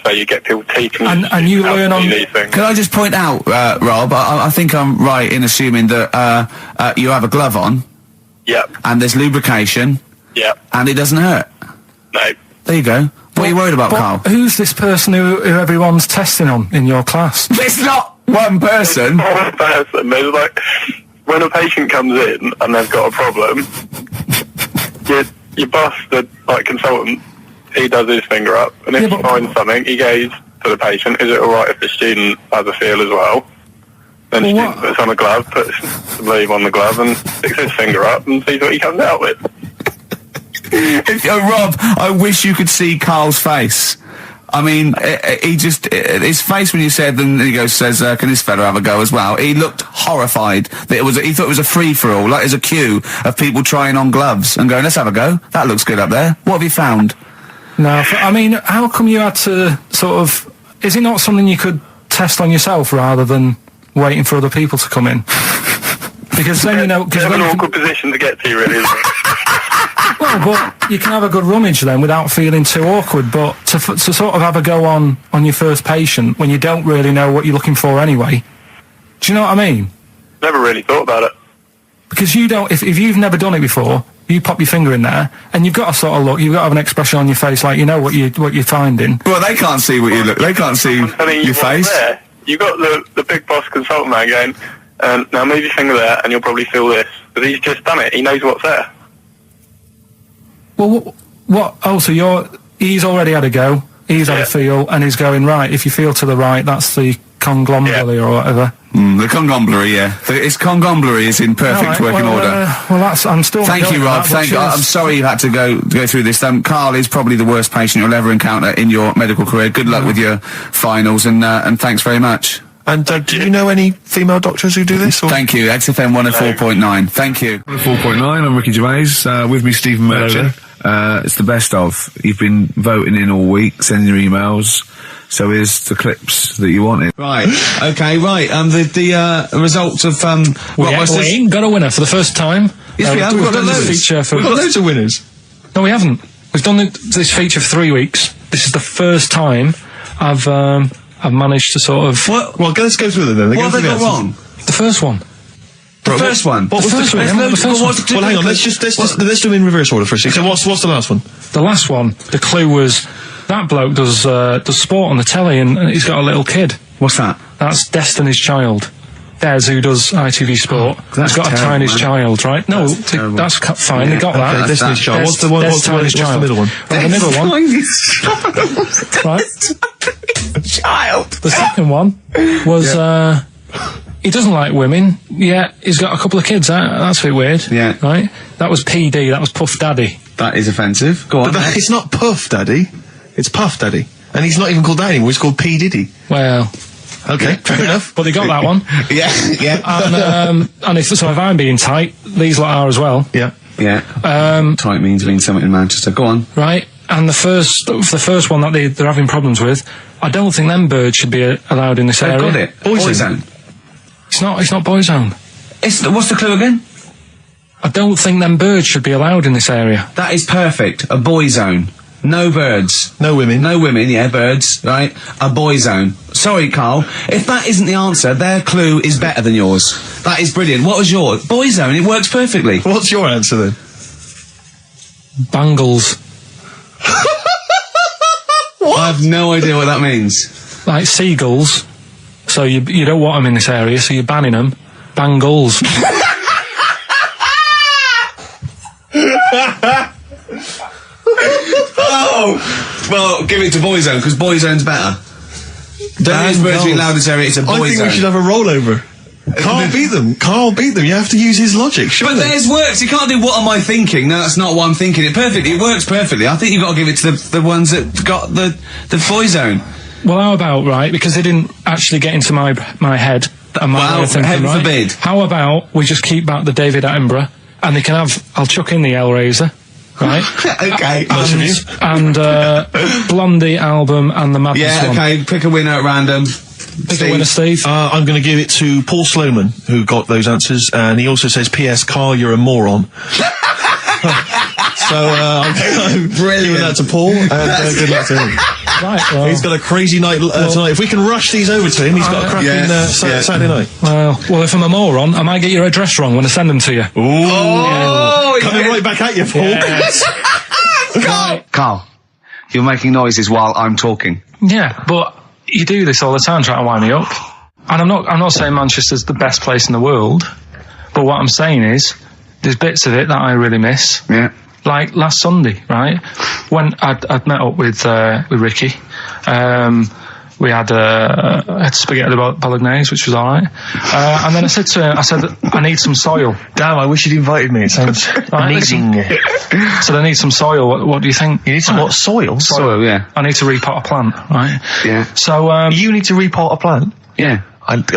S10: So you get people teaching
S8: and you learn on
S10: these things.
S7: Can I just point out, Rob, I think I'm right in assuming that you have a glove on.
S10: Yep.
S7: And there's lubrication.
S10: Yep.
S7: And it doesn't hurt.
S10: No.
S7: There you go. What are you worried about, Carl?
S8: Who's this person who everyone's testing on in your class?
S7: It's not one person.
S10: One person. There's like, when a patient comes in and they've got a problem, your boss, the consultant, he does his finger up, and if he finds something, he goes to the patient, is it alright if the student has a feel as well? Then the student puts on a glove, puts the leave on the glove, and sticks his finger up and sees what he comes out with.
S7: Rob, I wish you could see Carl's face. I mean, his face when you said, and he says, can this fella have a go as well? He looked horrified that he thought it was a free-for-all, like there's a queue of people trying on gloves and going, let's have a go. That looks good up there. What have you found?
S8: No, I mean, how come you had to sort of... Is it not something you could test on yourself rather than waiting for other people to come in? Because then,
S10: It's an awkward position to get to, really, isn't it?
S8: Well, but you can have a good rummage then without feeling too awkward, but to sort of have a go on your first patient when you don't really know what you're looking for anyway, do you know what I mean?
S10: Never really thought about it.
S8: Because you don't... If you've never done it before... You pop your finger in there, and you've got to sort of look. You've got to have an expression on your face, like you know what you're finding.
S7: Well, they can't see what you look. They can't see your face.
S10: There. You've got the big boss consultant man going, now move your finger there, and you'll probably feel this. But he's just done it. He knows what's there.
S8: Well, what? Oh, so he's already had a go. He's had a feel, and he's going right. If you feel to the right, that's the conglomerate or whatever.
S7: The congomblery, yeah. It's congomblery is in perfect working order.
S8: I'm still.
S7: Thank you, Rob. I'm sorry you had to go through this. Carl is probably the worst patient you'll ever encounter in your medical career. Good luck with your finals, and thanks very much.
S9: And do you know any female doctors who do this? Or?
S7: Thank you. XFM 104.9. Thank you.
S3: 104.9. I'm Ricky Gervais. With me, Stephen Merchant. It's the best of. You've been voting in all week, sending your emails. So here's the clips that you wanted.
S7: Right. Okay. Right. The results of
S8: we ain't got a winner for the first time.
S7: Yes, we have. We've got loads of winners.
S8: No, we haven't. We've done this feature for 3 weeks. This is the first time I've managed to sort of.
S9: Well, let's go through them then.
S7: What have they got wrong?
S8: The first one.
S7: The first one.
S9: What was the first one? Well, hang on. Let's do them in reverse order for a second. So what's the last one?
S8: The last one. The clue was that bloke does sport on the telly and he's got a little kid.
S7: What's that?
S8: That's Destiny's Child. Des, who does ITV Sport, has got a tiniest child, right? No, that's fine. They got that.
S9: Okay, Destiny's Child. What's the middle one?
S8: Well, the middle one. Right.
S7: Child.
S8: The second one was he doesn't like women. Yeah, he's got a couple of kids. That's a bit weird.
S7: Yeah.
S8: Right. That was PD. That was Puff Daddy.
S7: That is offensive. Go on.
S9: But it's not Puff Daddy. It's Puff Daddy. And he's not even called that anymore. He's called P Diddy.
S8: Well.
S9: Okay, fair enough.
S8: But they got that one.
S7: Yeah.
S8: And if I'm being tight, these lot are as well.
S9: Yeah.
S7: Yeah. Tight means something in Manchester. Go on.
S8: Right. And the first one that they're having problems with, I don't think them birds should be allowed in this area.
S7: Got it. Boyzone.
S8: It's not Boyzone.
S7: What's the clue again?
S8: I don't think them birds should be allowed in this area.
S7: That is perfect. A boyzone. No birds.
S9: No women.
S7: No women, yeah, birds, right? A boyzone. Sorry, Carl. If that isn't the answer, their clue is better than yours. That is brilliant. What was yours? Boyzone. It works perfectly.
S9: What's your answer then?
S8: Bangles.
S7: What? I have no idea what that means.
S8: Like seagulls. So you don't want them in this area, so you're banning them. Bangles.
S7: Oh! Well, give it to Boyzone, because Boyzone's better. Don't use birds being loud in this area, it's a Boyzone.
S9: I think we should have a rollover. Carl beat them. You have to use his logic, surely.
S7: But theirs works. You can't do what am I thinking. No, that's not what I'm thinking. It works perfectly. I think you've got to give it to the ones that got the Boyzone.
S8: Well, how about, right, because they didn't actually get into my head and my way of thinking,
S7: heaven
S8: right?
S7: forbid.
S8: How about we just keep back the David Attenborough and they can have, I'll chuck in the Hellraiser, right?
S7: Okay.
S8: And Blondie album and the Madness one.
S7: Yeah, okay, pick a winner at random.
S8: Pick a winner, Steve.
S9: I'm going to give it to Paul Sloman, who got those answers, and he also says, P.S. Carl, you're a moron. So, I'm giving that to Paul, and good luck to him.
S8: Right, well.
S9: He's got a crazy night tonight. If we can rush these over to him, he's got a cracking Saturday night.
S8: Well, if I'm a moron, I might get your address wrong when I send them to you.
S9: Ooh. Coming right back at you, Paul.
S8: Yes.
S7: Carl, you're making noises while I'm talking.
S8: Yeah, but you do this all the time trying to wind me up. And I'm not saying Manchester's the best place in the world, but what I'm saying is there's bits of it that I really miss.
S7: Yeah.
S8: Like last Sunday, right? When I'd met up with Ricky, we had spaghetti bolognese, which was all right. And then I said to him, I need some soil.
S9: Damn, I wish you'd invited me. It sounds amazing.
S8: So I need some soil. What do you think?
S9: You need some what? Soil?
S7: Soil, yeah.
S8: I need to repot a plant, right?
S7: Yeah.
S8: So
S9: you need to repot a plant?
S8: Yeah.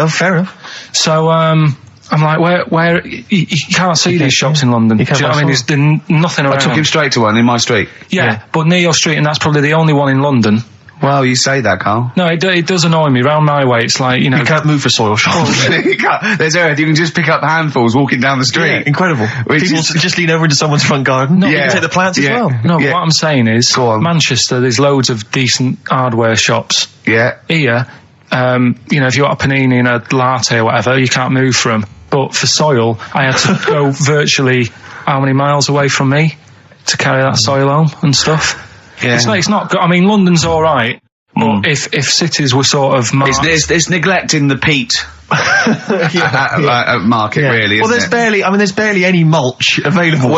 S9: Fair enough.
S8: So I'm like, where you can't see these shops in London. Do you know what I mean? There's nothing around.
S7: I took him straight to one in my street.
S8: Yeah, but near your street, and that's probably the only one in London.
S7: Well, you say that, Carl.
S8: No, it does annoy me. Round my way, it's like, you know...
S9: You can't move for soil shops.
S7: You can't. There's earth. You can just pick up handfuls walking down the street.
S9: Yeah, incredible. People just lean over into someone's front garden.
S8: No,
S9: you can take the plants as well.
S8: No, but what I'm saying is, Manchester, there's loads of decent hardware shops.
S7: Yeah.
S8: Here, you know, if you want a panini and a latte or whatever, you can't move for them. But for soil, I had to go virtually how many miles away from me to carry that soil home and stuff.
S7: Yeah.
S8: It's not good. I mean, London's all right, but if cities were sort of marked...
S7: It's neglecting the peat market, really.
S9: Well,
S7: isn't
S9: there's barely any mulch available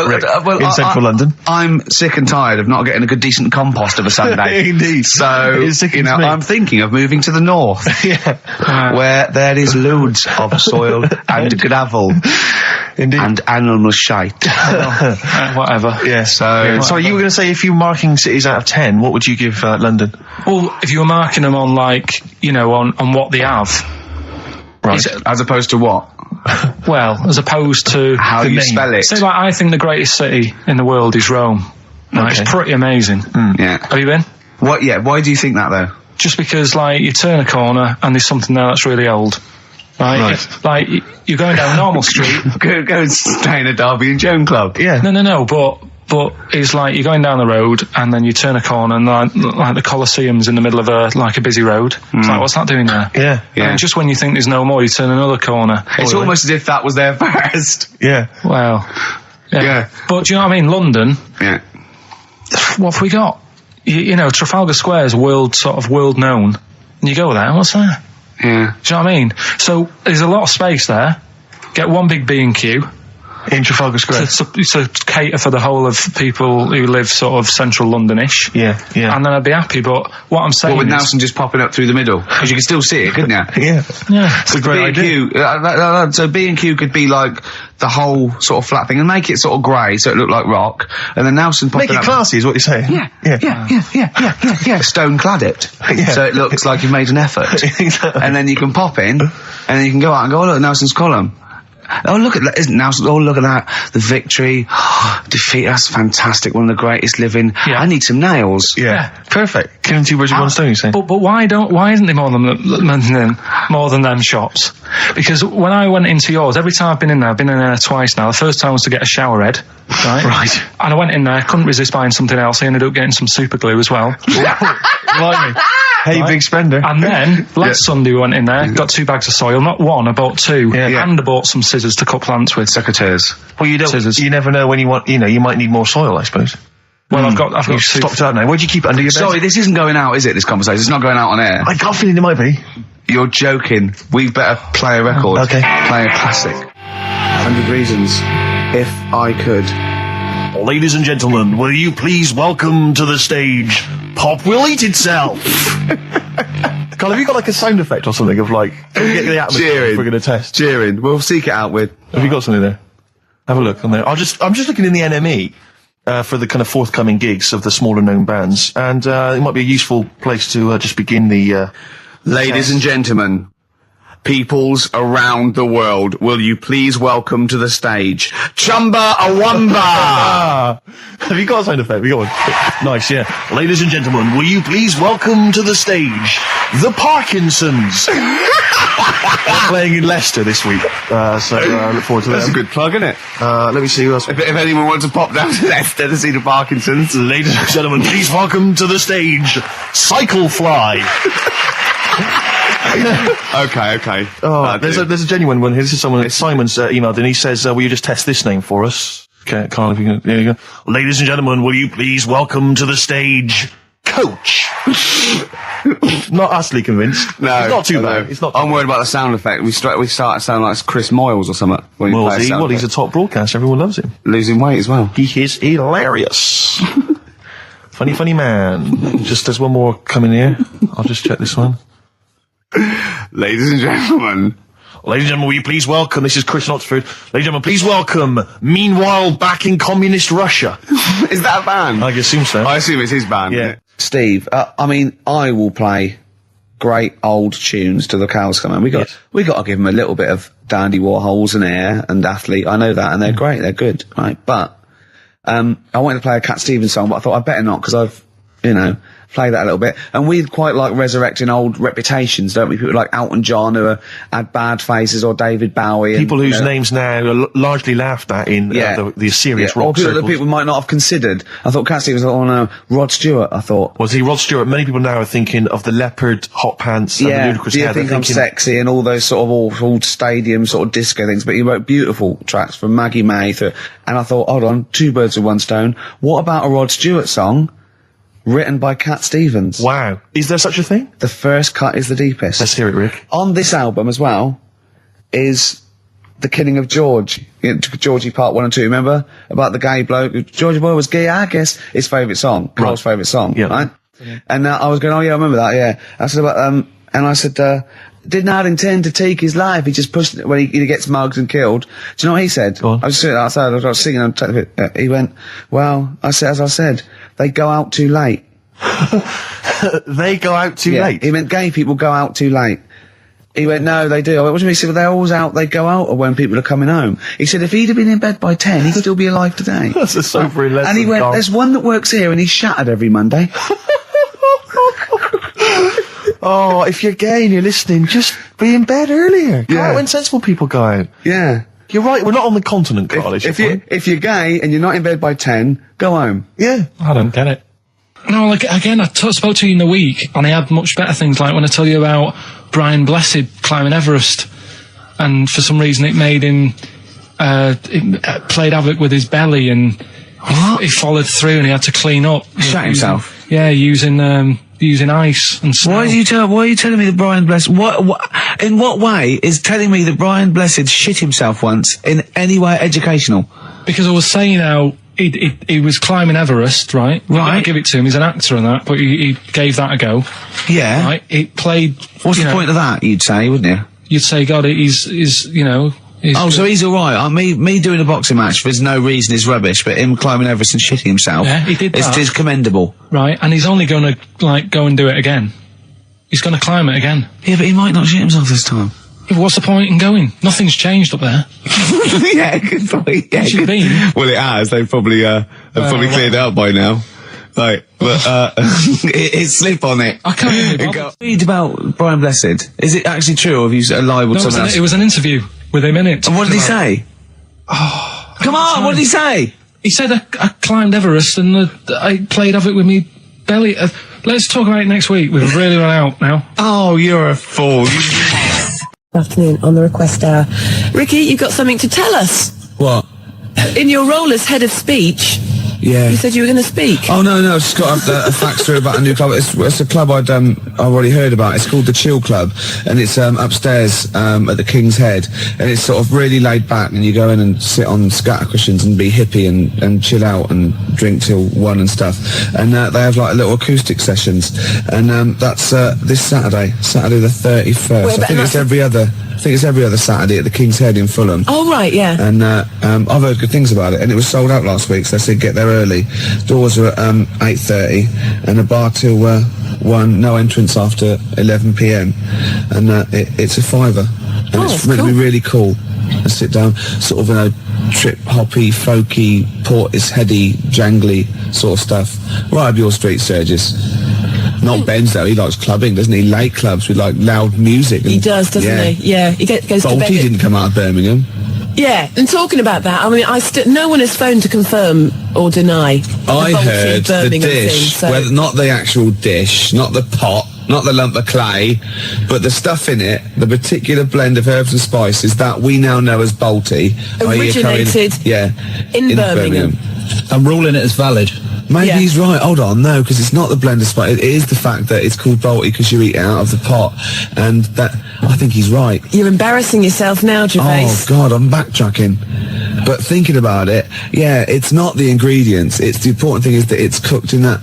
S9: in central London.
S7: I'm sick and tired of not getting a good decent compost of a Sunday.
S9: Indeed.
S7: So I'm thinking of moving to the north, where there is loads of soil and gravel.
S9: Indeed.
S7: And animal shite.
S8: Whatever.
S9: Yeah. So you were going to say, if you were marking cities out of 10, what would you give London?
S8: Well, if you were marking them on, like, on what they have.
S9: Right.
S7: As opposed to what?
S8: Well, as opposed to
S7: how
S8: the
S7: you
S8: name.
S7: spell it.
S8: Say, like, I think the greatest city in the world is Rome. Right?
S9: Okay.
S8: It's pretty amazing.
S7: Yeah.
S8: Have you been?
S7: What? Yeah. Why do you think that though?
S8: Just because, like, you turn a corner and there's something there that's really old. Right. Like, you're going down Normal Street.
S7: Go and stay in a Derby and Joan club.
S9: Yeah.
S8: No. But it's like you're going down the road and then you turn a corner and like the Colosseum's in the middle of a busy road. It's like, what's that doing there?
S9: Yeah.
S8: And just when you think there's no more, you turn another corner.
S7: It's almost as if that was there first.
S9: Yeah.
S8: Well.
S7: Yeah.
S8: But do you know what I mean? London.
S7: Yeah.
S8: What have we got? You know, Trafalgar Square is world known. And you go there, what's there?
S7: Yeah.
S8: Do you know what I mean? So there's a lot of space there. Get one big B&Q.
S9: In Trafalgar Square.
S8: To cater for the whole of people who live sort of central Londonish.
S9: Yeah.
S8: And then I'd be happy, but what I'm saying
S7: with
S8: is...
S7: Nelson just popping up through the middle? Because you can still see it, couldn't you?
S9: Yeah.
S8: It's
S9: a great
S7: B&Q, so B&Q could be like the whole sort of flat thing and make it sort of grey so it looked like rock, and then Nelson popping
S9: Make it classy is what you're saying.
S7: Yeah. Stone clad it.
S9: Yeah.
S7: So it looks like you've made an effort.
S9: Exactly.
S7: And then you can pop in, and then you can go out and go, oh look, Nelson's column. Oh, look at that, isn't Nelson? Oh, look at that. The victory. Defeat, that's fantastic. One of the greatest living.
S8: Yeah.
S7: I need some nails.
S9: Yeah. Perfect. Killing two birds with one stone, you say?
S8: But why isn't there more than them shops? Because when I went into yours, every time I've been in there twice now. The first time was to get a shower head, right?
S9: Right.
S8: And I went in there, couldn't resist buying something else. I ended up getting some super glue as well.
S9: Blimey. Hey, big spender.
S8: And then, last Sunday we went in there, got 2 bags of soil, not one, I bought 2.
S9: Yeah.
S8: And I bought some scissors to cut plants with.
S7: Secateurs.
S9: Well, you never know when you want, you might need more soil, I suppose.
S8: Well, I've got
S9: You've stopped out now. Where'd you keep it under your bed?
S7: Sorry, this isn't going out, is it, this conversation? It's not going out on air.
S9: I got a feeling it might be.
S7: You're joking. We better play a record.
S9: Okay.
S7: Play a classic. 100 Reasons. If I Could.
S9: Ladies and gentlemen, will you please welcome to the stage Pop Will Eat Itself? Carl, have you got like a sound effect or something of like, get the atmosphere
S7: cheering?
S9: We're going to test.
S7: Cheering. We'll seek it out with.
S9: Have you got something there? Have a look on there. I'm just looking in the NME for the kind of forthcoming gigs of the smaller known bands, and it might be a useful place to just begin the.
S7: Ladies and gentlemen, peoples around the world, will you please welcome to the stage Chumba Awamba?
S9: Have you got a sound effect? We got one. Nice, yeah. Ladies and gentlemen, will you please welcome to the stage the Parkinsons? They're playing in Leicester this week, so I look forward to that.
S7: That's a good plug, isn't it?
S9: Let me see who else.
S7: If anyone wants to pop down to Leicester to see the Parkinsons.
S9: Ladies and gentlemen, please welcome to the stage Cyclefly.
S7: Okay.
S9: Oh, there's a genuine one here. This is someone. Simon's emailed and he says, "Will you just test this name for us?" Okay, Carl, if you can, there you go. Ladies and gentlemen, will you please welcome to the stage Coach? Not utterly convinced.
S7: No,
S9: it's not too bad. It's not.
S7: I'm worried about the sound effect. We start to sound like Chris Moyles or something.
S9: Well, he's a top broadcaster. Everyone loves him.
S7: Losing weight as well.
S9: He is hilarious. funny man. Just there's one more coming here. I'll just check this one.
S7: Ladies and gentlemen,
S9: will you please welcome, this is Chris Oxford, ladies and gentlemen, please welcome, Meanwhile Back in Communist Russia.
S7: Is that a band?
S9: I assume so.
S7: I assume it's his band.
S9: Yeah.
S7: Steve, I mean, I will play great old tunes to the cows come home. We got to give them a little bit of Dandy Warhols and Air and Athlete. I know that, and they're great, they're good, right? But, I wanted to play a Cat Stevens song, but I thought I'd better not, because I've, play that a little bit. And we quite like resurrecting old reputations, don't we? People like Elton John who had bad faces, or David Bowie.
S9: People whose names now are largely laughed at in the serious rock circles. Or
S7: that people might not have considered. I thought Cat Stevens, no, Rod Stewart, I thought.
S9: Was he Rod Stewart? Many people now are thinking of the leopard hot pants and the ludicrous hair.
S7: Yeah, think I'm sexy and all those sort of awful stadium sort of disco things, but he wrote beautiful tracks from Maggie May and I thought, hold on, 2 birds with one stone. What about a Rod Stewart song written by Cat Stevens?
S9: Wow. Is there such a thing?
S7: The first cut is the deepest.
S9: Let's hear it, Rick.
S7: On this album as well, is the killing of George. Georgie Part 1 and 2, remember? About the gay bloke. Georgie Boy was gay, I guess. His favourite song. Carl's favourite song, right? And I was going, oh yeah, I remember that, yeah. I said about, and I said, did not intend to take his life. He just pushed it when he gets mugged and killed. Do you know what he said? I was sitting outside, I was singing, he went, well, I said, as I said, they go out too late.
S9: They go out too late?
S7: He meant gay people go out too late. He went, no, they do. I went, what do you mean? He said, well, they're always out, they go out when people are coming home. He said, if he'd have been in bed by 10, he'd still be alive today.
S9: That's a sobering lesson.
S7: And he went, there's one that works here and he's shattered every Monday.
S9: Oh, if you're gay and you're listening, just be in bed earlier. Go out when sensible people go out.
S7: Yeah.
S9: You're right, we're not on the continent, Carl.
S7: If you're gay and you're not in bed by 10, go home.
S9: Yeah.
S8: I don't get it. No, like, again, I spoke to you in the week, and I had much better things, like when I tell you about Brian Blessed climbing Everest, and for some reason it made him, it played havoc with his belly, and he followed through and he had to clean up.
S7: Shut himself?
S8: Yeah, using ice and snow.
S7: Why are you telling me that Brian Blessed, in what way is telling me that Brian Blessed shit himself once in any way educational?
S8: Because I was saying how he was climbing Everest, right? I give it to him, he's an actor and that, but he gave that a go.
S7: Yeah.
S8: Right? It played...
S7: What's the point of that, you'd say, wouldn't you?
S8: You'd say, God, he's you know...
S7: So he's alright. Me doing a boxing match for no reason is rubbish, but him climbing Everest and shitting himself...
S8: Yeah, he did that.
S7: Is commendable.
S8: Right, and he's only gonna, like, go and do it again. He's gonna climb it again.
S7: Yeah, but he might not shit himself this time.
S8: Yeah, what's the point in going? Nothing's changed up there.
S7: Yeah, good point. Yeah,
S8: Should be.
S7: Well, it has. They've probably cleared it up by now. Like, but it's slip on it.
S8: I can't even
S7: read about Brian Blessed. Is it actually true, or have you liable to someone else?
S8: It was an interview with him in it.
S7: And what did he say? Oh, come on! What did he say?
S8: He said I climbed Everest and I played havoc with me belly. Let's talk about it next week. We've really run out now.
S7: Oh, you're a fool.
S11: Afternoon on the request hour. Ricky, you've got something to tell us.
S3: What?
S11: In your role as head of speech,
S3: Yeah.
S11: you said you were going to speak.
S3: Oh, no, I've just got a fact through about a new club. It's a club I've already heard about. It's called the Chill Club, and it's upstairs at the King's Head, and it's sort of really laid back, and you go in and sit on scatter cushions and be hippie and chill out and drink till 1 and stuff. And they have like little acoustic sessions, and that's this Saturday the 31st. I think it's every other Saturday at the King's Head in Fulham.
S11: Oh, right, yeah.
S3: And I've heard good things about it, and it was sold out last week, so I said get there early. Doors are at 8:30, and a bar till 1, no entrance after 11 p.m. And it's a £5, and it's meant to be really cool. And sit down, sort of, you know, trip-hoppy, folky, Portisheady, jangly sort of stuff. Right up your street, Sturgis. Not Ben's though, he likes clubbing, doesn't he? Late clubs with like loud music.
S11: He does, doesn't he? Yeah, he goes to bed.
S3: Bolty didn't come out of Birmingham.
S11: Yeah, and talking about that, I mean, no one has phoned to confirm or deny.
S3: I heard the
S11: Birmingham
S3: dish,
S11: thing, so.
S3: not the actual dish, not the pot, not the lump of clay, but the stuff in it, the particular blend of herbs and spices that we now know as Bolty.
S11: Originated in Birmingham.
S12: I'm ruling it as valid.
S3: Maybe he's right. Hold on, no, because it's not the blend of spice. It is the fact that it's called Bolty because you eat it out of the pot, and that I think he's right.
S11: You're embarrassing yourself now, Gervais.
S3: Oh God, I'm backtracking. But thinking about it, yeah, it's not the ingredients. It's the important thing is that it's cooked in that,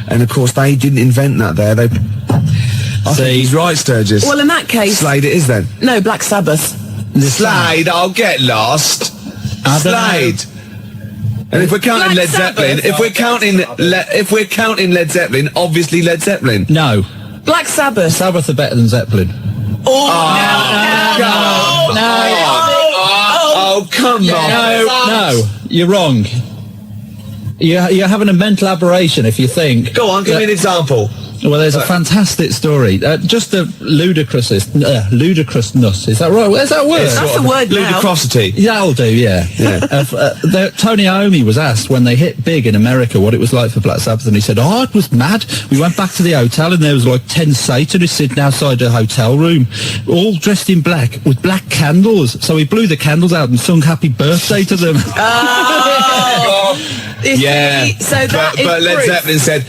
S3: and of course they didn't invent that there. I think he's right, Sturgis.
S11: Well, in that case,
S3: Slade it is then.
S11: No, Black Sabbath.
S3: Slade, I'll get lost. Slade. And if we're counting Led Zeppelin, if we're counting Led Zeppelin, obviously Led Zeppelin.
S12: No.
S11: Black Sabbath.
S12: Sabbath are better than Zeppelin.
S3: Oh, come on.
S12: No, you're wrong. You're having a mental aberration if you think...
S3: Go on, give me an example.
S12: Well, there's a fantastic story. Just the ludicrousness, is that right? Where's that word?
S11: That's a word now.
S3: Ludicrosity.
S12: That'll do, yeah. Tony Iommi was asked when they hit big in America what it was like for Black Sabbath, and he said, oh, it was mad. We went back to the hotel and there was like 10 Satanists sitting outside the hotel room, all dressed in black with black candles. So he blew the candles out and sung happy birthday to them.
S3: Yeah.
S11: So that
S3: but Led Zeppelin said,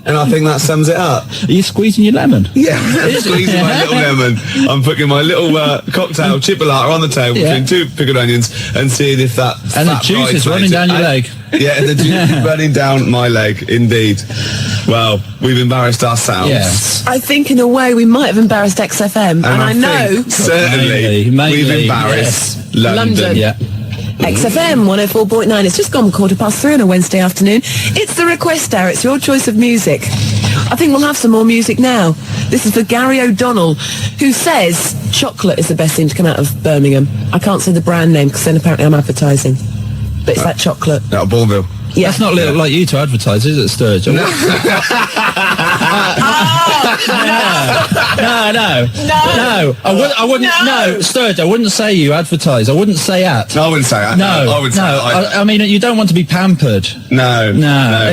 S3: And I think that sums it up.
S12: Are you squeezing your lemon?
S3: Yeah, I'm squeezing my little lemon. I'm putting my little cocktail chipolata on the table between 2 pickled onions and seeing if that
S12: and the juice is running down your leg.
S3: Yeah, and the juice is running down my leg, indeed. Well, we've embarrassed ourselves.
S12: Yes.
S11: I think in a way we might have embarrassed XFM, and I know
S3: certainly we've embarrassed London.
S12: Yeah.
S11: XFM 104.9. It's just gone 3:15 on a Wednesday afternoon. It's the request hour. It's your choice of music. I think we'll have some more music now. This is for Gary O'Donnell, who says chocolate is the best thing to come out of Birmingham. I can't say the brand name because then apparently I'm advertising. But it's that chocolate.
S3: Out of Bourneville.
S11: Yeah.
S12: That's not like you to advertise, is it, Sturge? No. No. I wouldn't. No, Sturge. I wouldn't say you advertise. I wouldn't say at.
S3: No, I wouldn't say that.
S12: No,
S3: I would say
S12: I mean, you don't want to be pampered.
S3: No.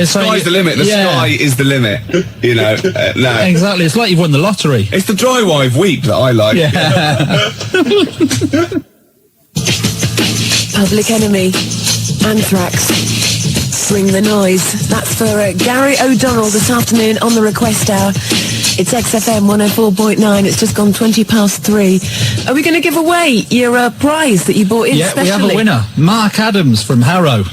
S12: It's
S3: sky's
S12: like
S3: the limit. The sky is the limit. You know. No.
S12: Exactly. It's like you've won the lottery.
S3: It's the dry wife week that I like.
S12: Yeah.
S11: Public Enemy, Anthrax. Bring the noise. That's for Gary O'Donnell this afternoon on the request hour. It's XFM 104.9. It's just gone 3:20. Are we going to give away your prize that you bought in specially?
S12: Yeah, we have a winner. Mark Adams from Harrow.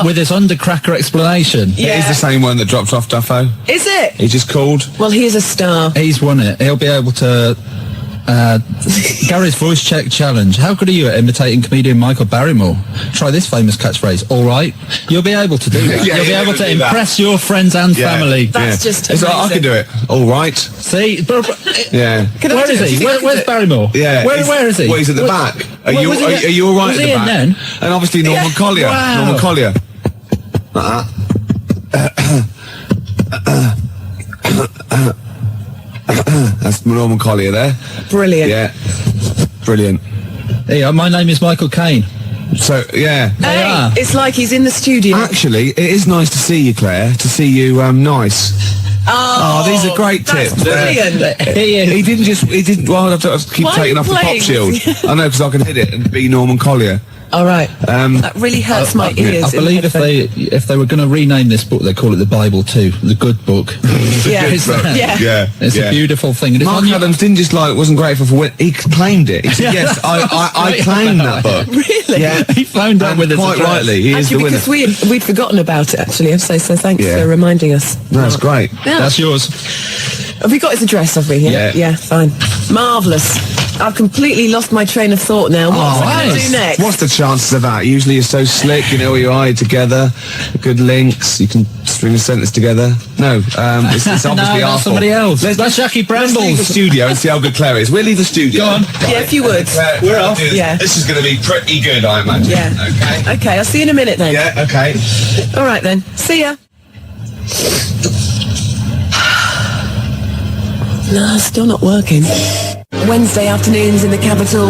S12: With his undercracker explanation.
S3: Yeah. It is the same one that dropped off Duffo.
S11: Is it?
S3: He just called.
S11: Well, he is a star.
S12: He's won it. He'll be able to... Gary's voice check challenge. How good are you at imitating comedian Michael Barrymore? Try this famous catchphrase. All right. You'll be able to do that. You'll be able to impress your friends and family.
S11: That's just amazing.
S3: It's like, I can do it. All right.
S12: See?
S3: Yeah.
S12: Where is he? Where's Barrymore?
S3: Yeah.
S12: Where is he?
S3: Well, he's at the back. Are you all right at the back?
S12: Then?
S3: And obviously Norman Collier.
S12: Wow.
S3: Norman Collier. That's Norman Collier there.
S11: Brilliant.
S3: Yeah. Brilliant.
S12: Hey, my name is Michael Caine.
S3: So, yeah.
S11: Hey, it's like he's in the studio.
S3: Actually, it is nice to see you, Claire, to see you nice.
S11: Oh,
S3: these are great tips.
S11: Brilliant.
S3: He didn't, well, I have to keep
S11: Why
S3: taking
S11: are
S3: off
S11: you
S3: the pop
S11: playing?
S3: shield. I know, because I can hit it and be Norman Collier.
S11: All right. That really hurts my ears.
S12: I believe if they were going to rename this book, they call it the Bible too, the good book.
S11: Yeah.
S12: It's a beautiful thing. And
S3: Mark Adams didn't just wasn't grateful for it. He claimed it. He said, "Yes, I claimed that book."
S11: Really?
S3: Yeah.
S12: He phoned out with it
S3: quite rightly. He is the winner.
S11: Because we'd forgotten about it actually. So thanks for reminding us.
S3: No, that's great.
S11: Yeah.
S12: That's yours.
S11: Have we got his address? Have we? Yeah. Fine. Marvellous. I've completely lost my train of thought now. What's I going to do next?
S3: What's the chances of that? Usually you're so slick, you know where you are together, good links, you can string a sentence together. No, it's obviously our
S12: somebody else.
S3: That's
S12: Jackie Brambles.
S3: Let's leave the studio and see how good Claire is. We'll leave the studio.
S12: Go on.
S3: Right.
S11: Yeah, if you would.
S3: We're off.
S11: Yeah.
S3: This is going to be pretty good, I imagine.
S11: Yeah. Okay, I'll see you in a minute then.
S3: Yeah, okay.
S11: All right then. See ya. No, still not working. Wednesday afternoons in the capital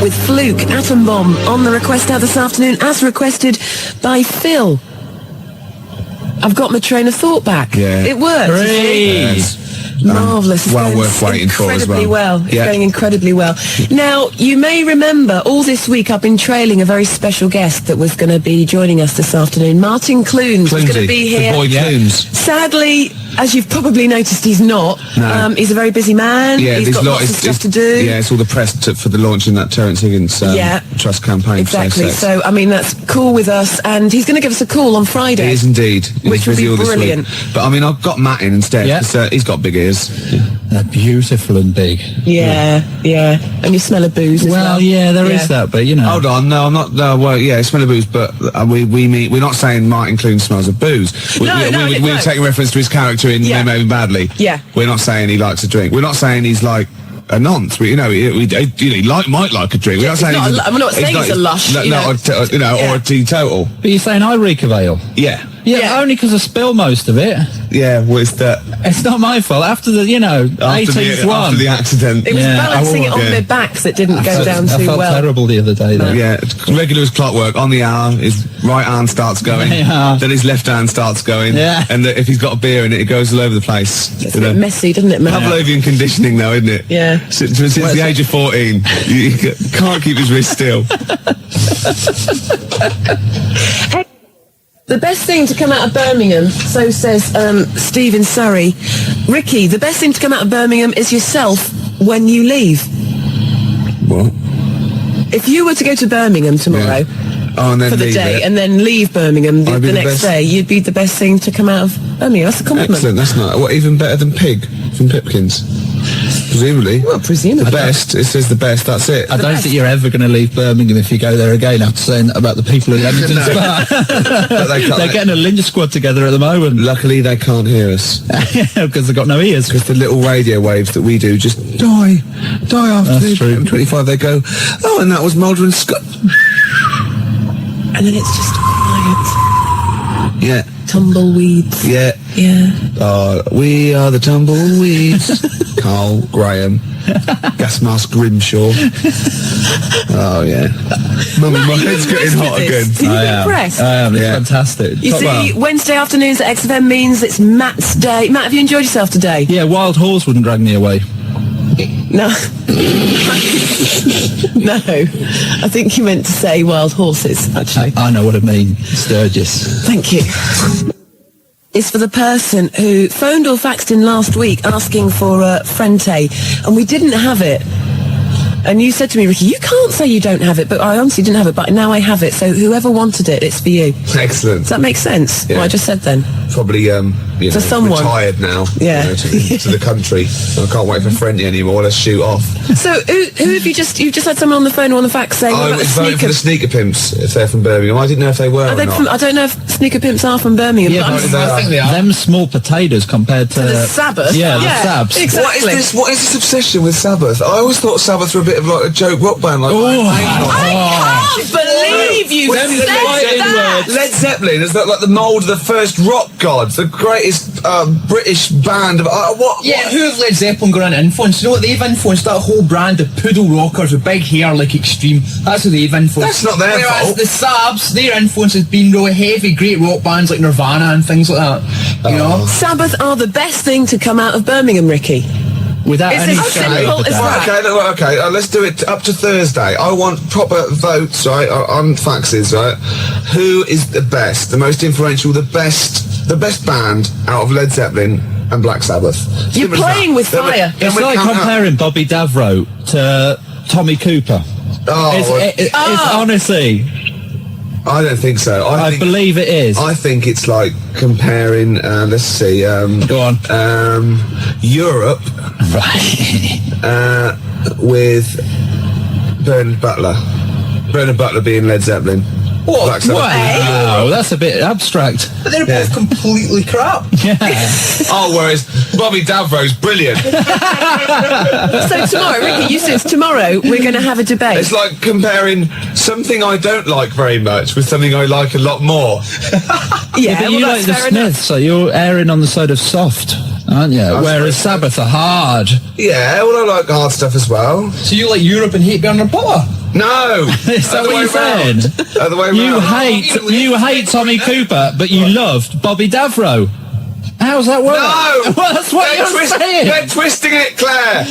S11: with Fluke, Atom Bomb on the request hour this afternoon as requested by Phil. I've got my train of thought back.
S3: Yeah.
S11: It works. Marvellous. It's
S3: well
S11: going
S3: worth waiting for as
S11: incredibly
S3: well.
S11: It's going incredibly well. Now, you may remember all this week I've been trailing a very special guest that was going to be joining us this afternoon. Martin Clunes was going to be here.
S3: The boy Clunes.
S11: Sadly, as you've probably noticed, he's not.
S3: No.
S11: He's a very busy man.
S3: Yeah,
S11: he's got lots of stuff to do.
S3: Yeah, it's all the press for the launching that Terence Higgins trust campaign.
S11: Exactly. So, I mean, that's cool with us. And he's going to give us a call on Friday.
S3: He is indeed.
S11: Which will be brilliant.
S3: But, I mean, I've got Matt in instead.
S12: Yeah.
S3: He's got big ears.
S12: They're beautiful and big.
S11: Yeah. And you smell of booze as well.
S12: Yeah, there is that, but, you know.
S3: Hold on, no, I'm not, well, yeah, smell of booze, but we're not saying Martin Clunes smells of booze. We're taking reference to his character in They May Be Badly.
S11: Yeah.
S3: We're not saying he likes a drink. We're not saying he's like a nonce. He might like a drink. We're not saying
S11: I'm not saying he's a lush.
S3: Or a teetotal.
S12: But you're saying I reek of ale?
S3: Yeah.
S12: Yeah, only because I spill most of it.
S3: Yeah, well,
S12: it's not my fault. After the, 18th one.
S3: After the accident.
S11: It was balancing it on their backs that didn't go down too well.
S12: I felt terrible the other day, though.
S3: Yeah, regular as clockwork. On the hour, his right hand starts going. Then his left hand starts going.
S12: Yeah.
S3: And if he's got a beer in it, it goes all over the place.
S11: It's a bit messy, doesn't it, man?
S3: Pavlovian conditioning, though, isn't it?
S11: Yeah.
S3: Since the age of 14, you can't keep his wrist still.
S11: The best thing to come out of Birmingham, so says Steve in Surrey. Ricky, the best thing to come out of Birmingham is yourself when you leave.
S3: What?
S11: If you were to go to Birmingham tomorrow
S3: and then
S11: for the
S3: leave
S11: day
S3: it.
S11: and then leave Birmingham
S3: I'd be
S11: the
S3: the
S11: next
S3: best.
S11: day, you'd be the best thing to come out of Birmingham. That's a compliment.
S3: Excellent, that's not... What, even better than Pig from Pipkins? Presumably.
S11: Well, presumably.
S3: The best, it says the best, that's it.
S12: I don't think you're ever going to leave Birmingham if you go there again after saying that about the people in Leamington Spa.
S3: But
S12: They're getting a Linja squad together at the moment.
S3: Luckily, they can't hear us.
S12: Because they've got no ears.
S3: Because the little radio waves that we do just die after
S12: That's true.
S3: M25. They go, oh, and that was Mulder and Scott.
S11: And then it's just quiet.
S3: Yeah.
S11: Tumbleweeds.
S3: Yeah.
S11: Yeah.
S3: We are the tumbleweeds. Carl Graham. Gas mask Grimshaw. Oh, yeah. Mummy, my head's getting hot again.
S11: Are you impressed?
S12: I am. It's fantastic.
S11: You see, Wednesday afternoons at XFM means it's Matt's day. Matt, have you enjoyed yourself today?
S12: Yeah, Wild Horse wouldn't drag me away.
S11: No. No. I think you meant to say wild horses, actually.
S12: I know what I mean. Sturgis.
S11: Thank you. It's for the person who phoned or faxed in last week asking for Frente, and we didn't have it. And you said to me, Ricky, you can't say you don't have it, but I honestly didn't have it, but now I have it, so whoever wanted it, it's for you.
S3: Excellent.
S11: Does that make sense?
S3: Yeah.
S11: What I just said then?
S3: Probably,
S11: For someone.
S3: retired now.
S11: Yeah.
S3: To the country. I can't wait for Frenty anymore. Let's shoot off.
S11: So who have you've just had someone on the phone or on the fax saying
S3: I
S11: about
S3: was voting for
S11: sneaker?
S3: the Sneaker Pimps if they're from Birmingham. I didn't know if they were
S11: Are they
S3: or not.
S11: from, I don't know if sneaker pimps are from Birmingham.
S12: Yeah,
S11: but
S12: but I think they are. Them small potatoes compared to...
S11: the Sabbath?
S12: Yeah, the Sabs.
S11: Exactly.
S3: What is this obsession with Sabbath? I always thought Sabbath were a bit of like a joke rock band. Like,
S11: I can't believe you said that.
S3: Led Zeppelin is like the mould of the first rock gods, the greatest British band of what?
S13: Yeah, who have Led Zeppelin gone on to influence? You know what they've influenced? That whole brand of poodle rockers with big hair like Extreme. That's who they've influenced.
S3: That's not their
S13: Whereas
S3: fault.
S13: the Sabs, their influence has been really heavy, great rock bands like Nirvana and things like that. You know?
S11: Sabbath are the best thing to come out of Birmingham, Ricky.
S12: Without
S11: It's
S12: any
S11: as simple as that.
S3: Okay, let's do it up to Thursday. I want proper votes, right, on faxes, right? Who is the best, the most influential, the best band out of Led Zeppelin and Black Sabbath?
S11: You're
S3: Simple as
S11: playing
S3: that.
S11: with fire.
S12: It's like comparing Bobby Davro to Tommy Cooper. It's honestly...
S3: I don't think so.
S12: I believe it is.
S3: I think it's like comparing, let's see,
S12: go on.
S3: Europe with Bernard Butler. Bernard Butler being Led Zeppelin.
S13: What?
S12: Wow, that's a bit abstract.
S13: But they're both completely crap.
S12: Yeah.
S3: Oh, whereas Bobby Davro's brilliant.
S11: So tomorrow, Ricky, you said tomorrow we're going to have a debate.
S3: It's like comparing something I don't like very much with something I like a lot more.
S11: Yeah,
S12: but you like the Smiths, so you're erring on the side of soft, aren't you? Whereas Sabbath are hard.
S3: Yeah, well, I like hard stuff as well.
S13: So you like Europe and hate Bernard Butler?
S3: No!
S12: Is that what you're saying?
S3: Other way round.
S12: You hate Tommy Cooper, but you loved Bobby Davro. How's that work?
S3: No!
S12: Well, that's what you're saying.
S3: They're twisting it, Claire.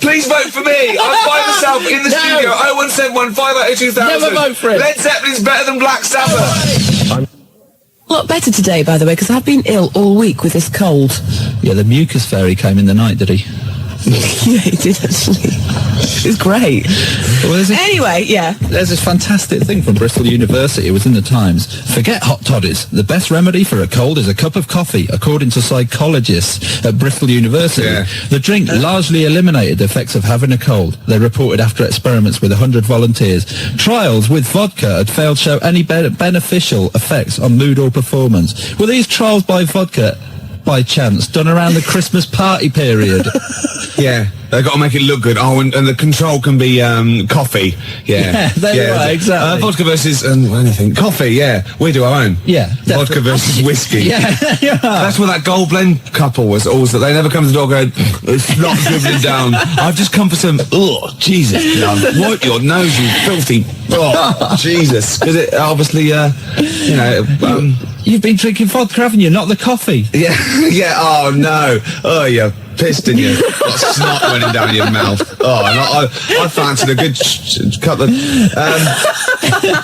S3: Please vote for me. I'm by myself in the studio. 0171 580 2000.
S12: Never vote for it.
S3: Led Zeppelin's better than Black Sabbath.
S11: A lot better today, by the way, because I've been ill all week with this cold.
S12: Yeah, the mucus fairy came in the night, did he?
S11: Yeah, he did actually. It was great.
S12: Well,
S11: anyway, yeah.
S12: There's this fantastic thing from Bristol University. It was in the Times. Forget hot toddies. The best remedy for a cold is a cup of coffee, according to psychologists at Bristol University.
S3: Yeah.
S12: The drink largely eliminated the effects of having a cold, they reported after experiments with 100 volunteers. Trials with vodka had failed to show any beneficial effects on mood or performance. Were these trials by vodka, by chance, done around the Christmas party period?
S3: Yeah, they've got to make it look good. Oh, and the control can be coffee. Yeah,
S12: right, exactly.
S3: Vodka versus anything. Coffee, yeah. We do our own.
S12: Yeah,
S3: Vodka versus whiskey.
S12: Yeah.
S3: That's what that gold blend couple was always. They never come to the door going, it's not dribbling down. I've just come for some, Jesus, wipe your nose, you filthy, Jesus. Because it obviously,
S12: You've been drinking vodka, haven't you? Not the coffee.
S3: Yeah, yeah. Oh no. Oh, you're pissed, didn't you? Got snot running down your mouth. Oh, and I fancied a good couple of.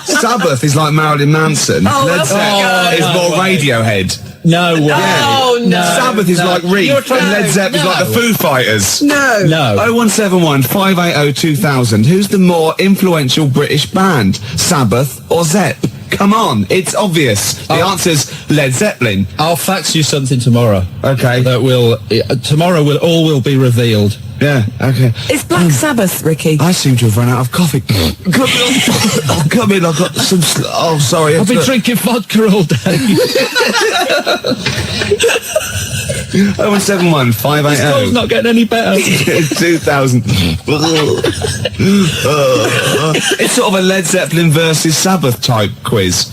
S3: Sabbath is like Marilyn Manson. Led Zeppelin is more Radiohead.
S12: No way.
S11: Oh, no.
S3: Sabbath is like Reef, and Led Zeppelin is like the Foo Fighters.
S11: No.
S3: 0171 580 2000. Who's the more influential British band, Sabbath or Zepp? Come on, it's obvious. The answer's Led Zeppelin.
S12: I'll fax you something tomorrow.
S3: Okay.
S12: That will tomorrow will be revealed.
S3: Yeah. Okay.
S11: It's Black Sabbath, Ricky.
S3: I seem to have run out of coffee. Come in. I've got some. Oh, sorry.
S12: I've been drinking vodka all day.
S3: 0171 580.
S12: It's not getting any better.
S3: 2000. It's sort of a Led Zeppelin versus Sabbath type quiz.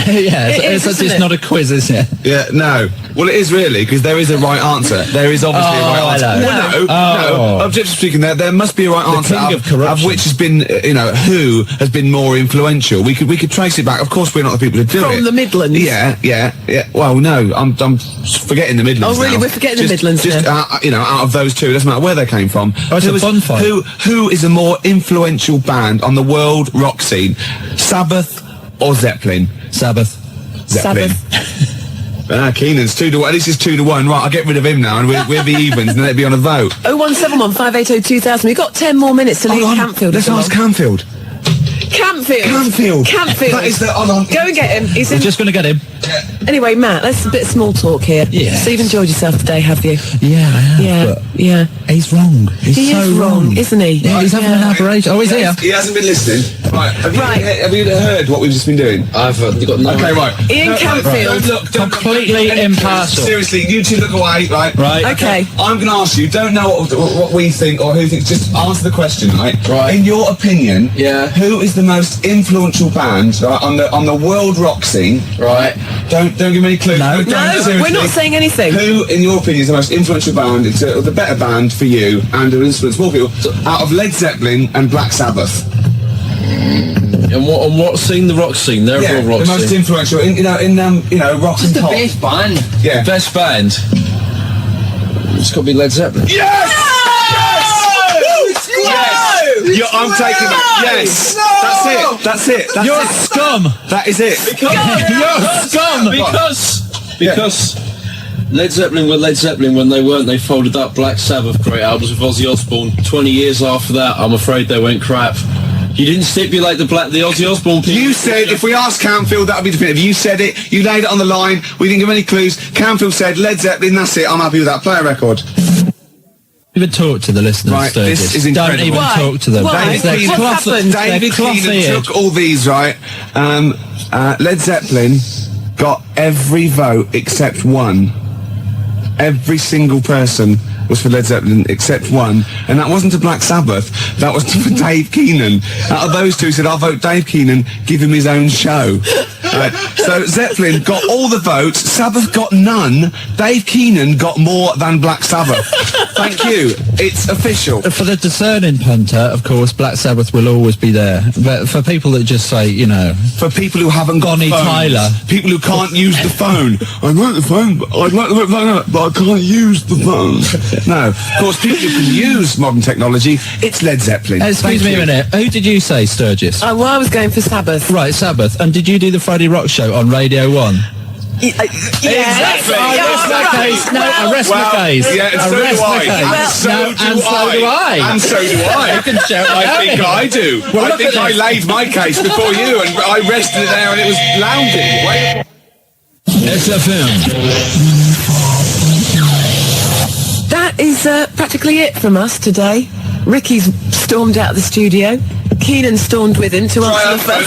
S12: Yeah, it's not a quiz, is it?
S3: Yeah, no. Well, it is really, because there is a right answer. There is obviously a right answer. No. Objectively speaking, there must be a right answer. Of which has been, who has been more influential. We could trace it back. Of course, we're not the people who do it.
S11: From the Midlands.
S3: Yeah. Well, no, I'm forgetting the Midlands.
S11: Oh, really?
S3: Now.
S11: We're forgetting the Midlands.
S3: Just out of those two, it doesn't matter where they came from.
S12: It's a bonfire.
S3: Who is a more influential band on the world rock scene? Sabbath or Zeppelin?
S12: Sabbath.
S3: Zeppelin. Keenan's 2-1. This is 2-1. Right, I'll get rid of him now, and we'll be evens, and then it'll be on a vote.
S11: 0171 580 2000. We've got 10 more minutes to leave Campfield.
S3: Let's ask Campfield.
S11: Campfield.
S3: That is the.
S11: Go and get him.
S12: We're just going to get him.
S11: Anyway, Matt, let's a bit of small talk here.
S12: Yeah.
S11: So you've enjoyed yourself today, have you?
S12: Yeah, I have.
S11: Yeah.
S12: He's wrong.
S11: He is wrong, isn't he?
S12: Yeah, he's having an aberration. Oh, he's here.
S3: He hasn't been listening. Right. Have you heard what we've just been doing?
S14: I've got no.
S3: Okay, right.
S11: Ian Campfield.
S3: Don't
S12: completely impartial.
S3: Seriously, you two look away, right?
S12: Right.
S11: Okay.
S3: I'm going to ask you. Don't know what we think or who thinks. Just answer the question, right?
S14: Right.
S3: In your opinion, who is the most influential band on the world rock scene?
S14: Right.
S3: Don't give me any clues.
S11: No, we're not saying anything.
S3: Who, in your opinion, is the most influential band? It's the better band for you and will influence more people out of Led Zeppelin and Black Sabbath.
S14: And what scene? The rock scene. They're all rock
S3: the most
S14: scene.
S3: influential in rock and pop.
S14: The best band.
S3: Yeah.
S14: Best band. It's got to be Led Zeppelin.
S3: Yes! I'm taking that. Yes. That's it.
S12: You're scum.
S3: That is it.
S12: You're scum.
S14: Because Led Zeppelin were Led Zeppelin when they weren't. They folded up Black Sabbath, great albums with Ozzy Osbourne. 20 years after that, I'm afraid they went crap. You didn't stipulate the Ozzy Osbourne people.
S3: You said, if we asked Campfield, that would be definitive. You said it. You laid it on the line. We didn't give any clues. Campfield said Led Zeppelin. That's it. I'm happy with that. Play a record.
S12: Even talk to the listeners.
S3: Right, this is incredible.
S12: Don't even talk to them.
S11: Why?
S3: David Keenan took all these, right? Led Zeppelin got every vote except one. Every single person was for Led Zeppelin except one, and that wasn't to Black Sabbath, that was for Dave Keenan. Out of those two, he said, I'll vote Dave Keenan, give him his own show. So Zeppelin got all the votes, Sabbath got none, Dave Keenan got more than Black Sabbath. Thank you. It's official.
S12: For the discerning punter, of course, Black Sabbath will always be there. But for people that just say,
S3: for people who haven't got
S12: Bonnie
S3: phones,
S12: Tyler,
S3: people who can't use the phone. I like the phone, but I can't use the phone. No, of course, people who can use modern technology, it's Led Zeppelin.
S12: Excuse me a minute. Who did you say, Sturgis?
S11: Well, I was going for Sabbath.
S12: Right, Sabbath. And did you do the Friday Rock Show on Radio 1?
S11: Exactly.
S12: I rest my case. No, I rest my case.
S3: Yeah, and so do I. And so do I. And so do I.
S12: You can shout.
S3: I think I do.
S12: Well,
S3: I think I laid my case before you, and I rested it there, and it was lounging.
S4: XFM.
S11: That is practically it from us today. Ricky's stormed out of the studio. Keenan stormed with him to answer the phone.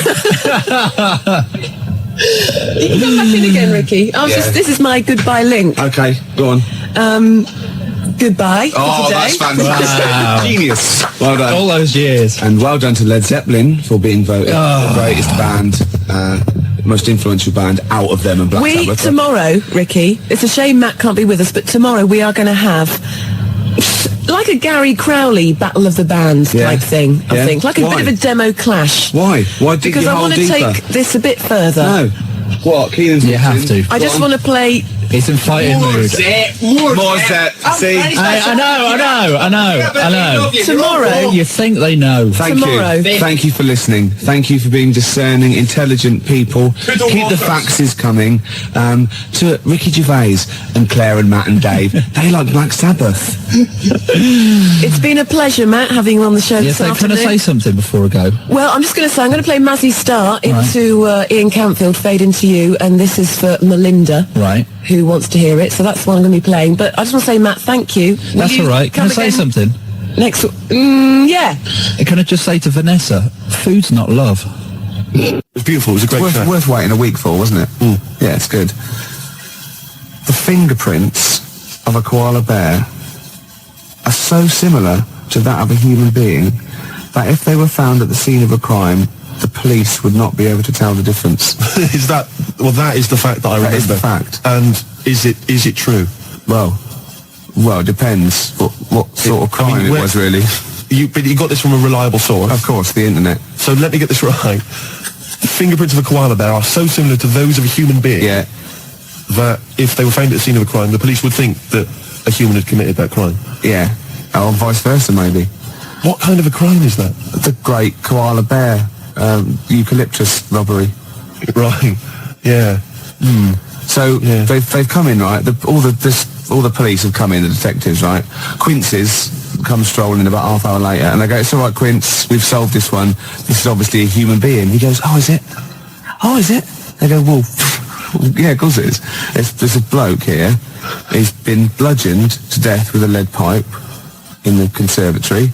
S11: You can come back in again, Ricky. This is my goodbye link.
S3: Okay, go on.
S11: Goodbye for today.
S3: That's fantastic. Wow. Genius. Well done.
S12: All those years.
S3: And well done to Led Zeppelin for being voted the greatest band, most influential band out of them and Black Sabbath.
S11: Tomorrow, Ricky, it's a shame Matt can't be with us, but tomorrow we are going to have like a Gary Crowley Battle of the Bands type thing, I think. Like a bit of a demo clash.
S3: Why? Why dig
S11: Because
S3: your
S11: I
S3: hole
S11: want to
S3: deeper?
S11: take this a bit further.
S3: No. What? Keenan's
S12: You have to.
S11: I just want to play...
S12: It's in fighting mood.
S3: More set. See?
S12: I know.
S11: Tomorrow.
S12: You think they know.
S3: Thank
S11: Tomorrow.
S3: you. Thank you for listening. Thank you for being discerning, intelligent people. Keep the faxes coming. To Ricky Gervais and Claire and Matt and Dave. They like Black Sabbath.
S11: It's been a pleasure, Matt, having you on the show
S12: Yes,
S11: this
S12: can I
S11: afternoon.
S12: say something before I go?
S11: Well, I'm just going to say, I'm going to play Mazzy Star into Ian Campfield, Fade Into You, and this is for Melinda,
S12: Right.
S11: who wants to hear it, so that's what I'm going to be playing. But I just want to say, Matt, thank you. Will
S12: That's
S11: you
S12: all right. Can I
S11: come
S12: say
S11: again
S12: something?
S11: Next... yeah.
S12: Can I just say to Vanessa, food's not love.
S2: It was beautiful. It was a great track.
S3: Worth waiting a week for, wasn't it? Yeah, it's good. The fingerprints of a koala bear are so similar to that of a human being that if they were found at the scene of a crime, the police would not be able to tell the difference.
S2: Is that... Well, that is the fact that I remember.
S3: That is the fact.
S2: And is it true?
S3: Well, it depends what sort of crime it was, really.
S2: But you got this from a reliable source?
S3: Of course, the internet.
S2: So let me get this right. The fingerprints of a koala bear are so similar to those of a human being that if they were found at the scene of a crime, the police would think that a human had committed that crime.
S3: Yeah. Or vice versa, maybe.
S2: What kind of a crime is that?
S3: The great koala bear eucalyptus robbery.
S2: Right. Yeah.
S3: So they've come in, right? All the police have come in, the detectives, right? Quincy's come strolling about half hour later, and they go, "It's all right, Quince, we've solved this one. This is obviously a human being." He goes, "Oh, is it? Oh, is it?" They go, "Well, yeah, of course it is. There's a bloke here. He's been bludgeoned to death with a lead pipe in the conservatory.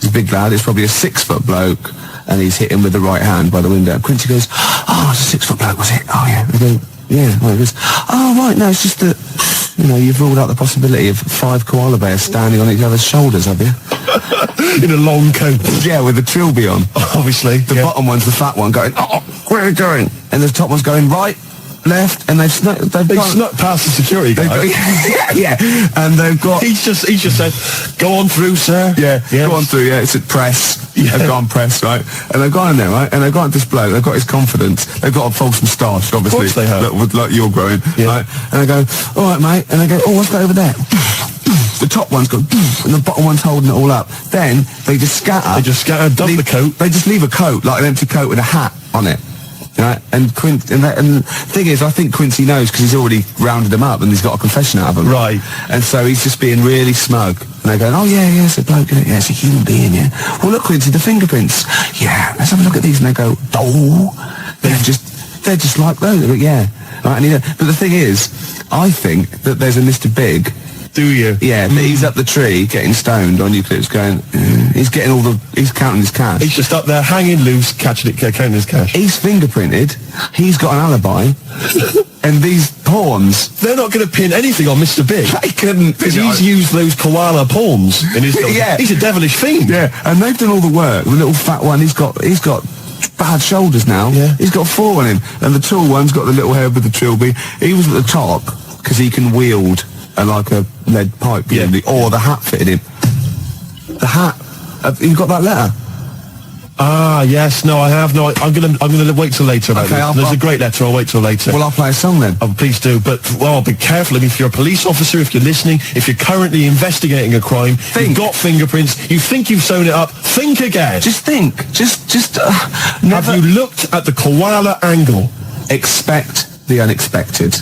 S3: He's a big lad. It's probably a 6-foot bloke, and he's hit him with the right hand by the window." Quincy goes, "Oh, it's a 6-foot bloke, was it? Oh, yeah." They go, "Yeah." Well, he goes, "Oh, right, no, it's just that, you've ruled out the possibility of 5 koala bears standing on each other's shoulders, have you?"
S2: In a long coat.
S3: Yeah, with a trilby on.
S2: Obviously.
S3: The bottom one's the fat one going, "Oh, where are you going?" And the top one's going right, left, and they've snuck
S2: past the security guy.
S3: Yeah, and they've got...
S2: He's just said, "Go on through, sir."
S3: Yeah, go on through, yeah, it's at press. Yeah. They've gone press, right? And they've gone in there, right? And they've got this bloke, they've got his confidence, they've got a false moustache, obviously.
S2: Of course they have.
S3: Like you're growing, right? And they go, "All right, mate." And they go, "Oh, what's that over there?" The top one's got, and the bottom one's holding it all up. Then they just scatter.
S2: Dump the coat.
S3: They just leave a coat, like an empty coat with a hat on it. Right? And the thing is, I think Quincy knows because he's already rounded them up and he's got a confession out of them. Right. And so he's just being really smug. And they're going, "Oh, yeah, it's a bloke, isn't it? Yeah, it's a human being, yeah. Well, look, Quincy, the fingerprints. Yeah, let's have a look at these." And they go, "Oh." They're just like those. They go, "Yeah." Right? And but the thing is, I think that there's a Mr. Big.
S2: Do you?
S3: Yeah, but he's up the tree getting stoned on eucalyptus going, he's counting his cash.
S2: He's just up there hanging loose, counting his cash.
S3: He's fingerprinted, he's got an alibi, and these pawns...
S2: They're not going to pin anything on Mr. Big.
S3: They couldn't.
S2: Because he's used those koala pawns in his...
S3: Yeah.
S2: He's a devilish fiend.
S3: Yeah, and they've done all the work. The little fat one, he's got bad shoulders now. Yeah. He's got 4 on him. And the tall one's got the little head with the trilby. He was at the top, because he can wield... like a lead pipe, or the hat fitted him. The hat. You got that letter?
S2: Ah, yes. No, I have. No, I'm gonna wait till later about this. There's a great letter. I'll wait till later.
S3: Well, I'll play a song then.
S2: Oh, please do. But be careful. I mean, if you're a police officer, if you're listening, if you're currently investigating a crime, you've got fingerprints. You think you've sewn it up. Think again.
S3: Just think.
S2: Have you looked at the koala angle?
S3: Expect the unexpected.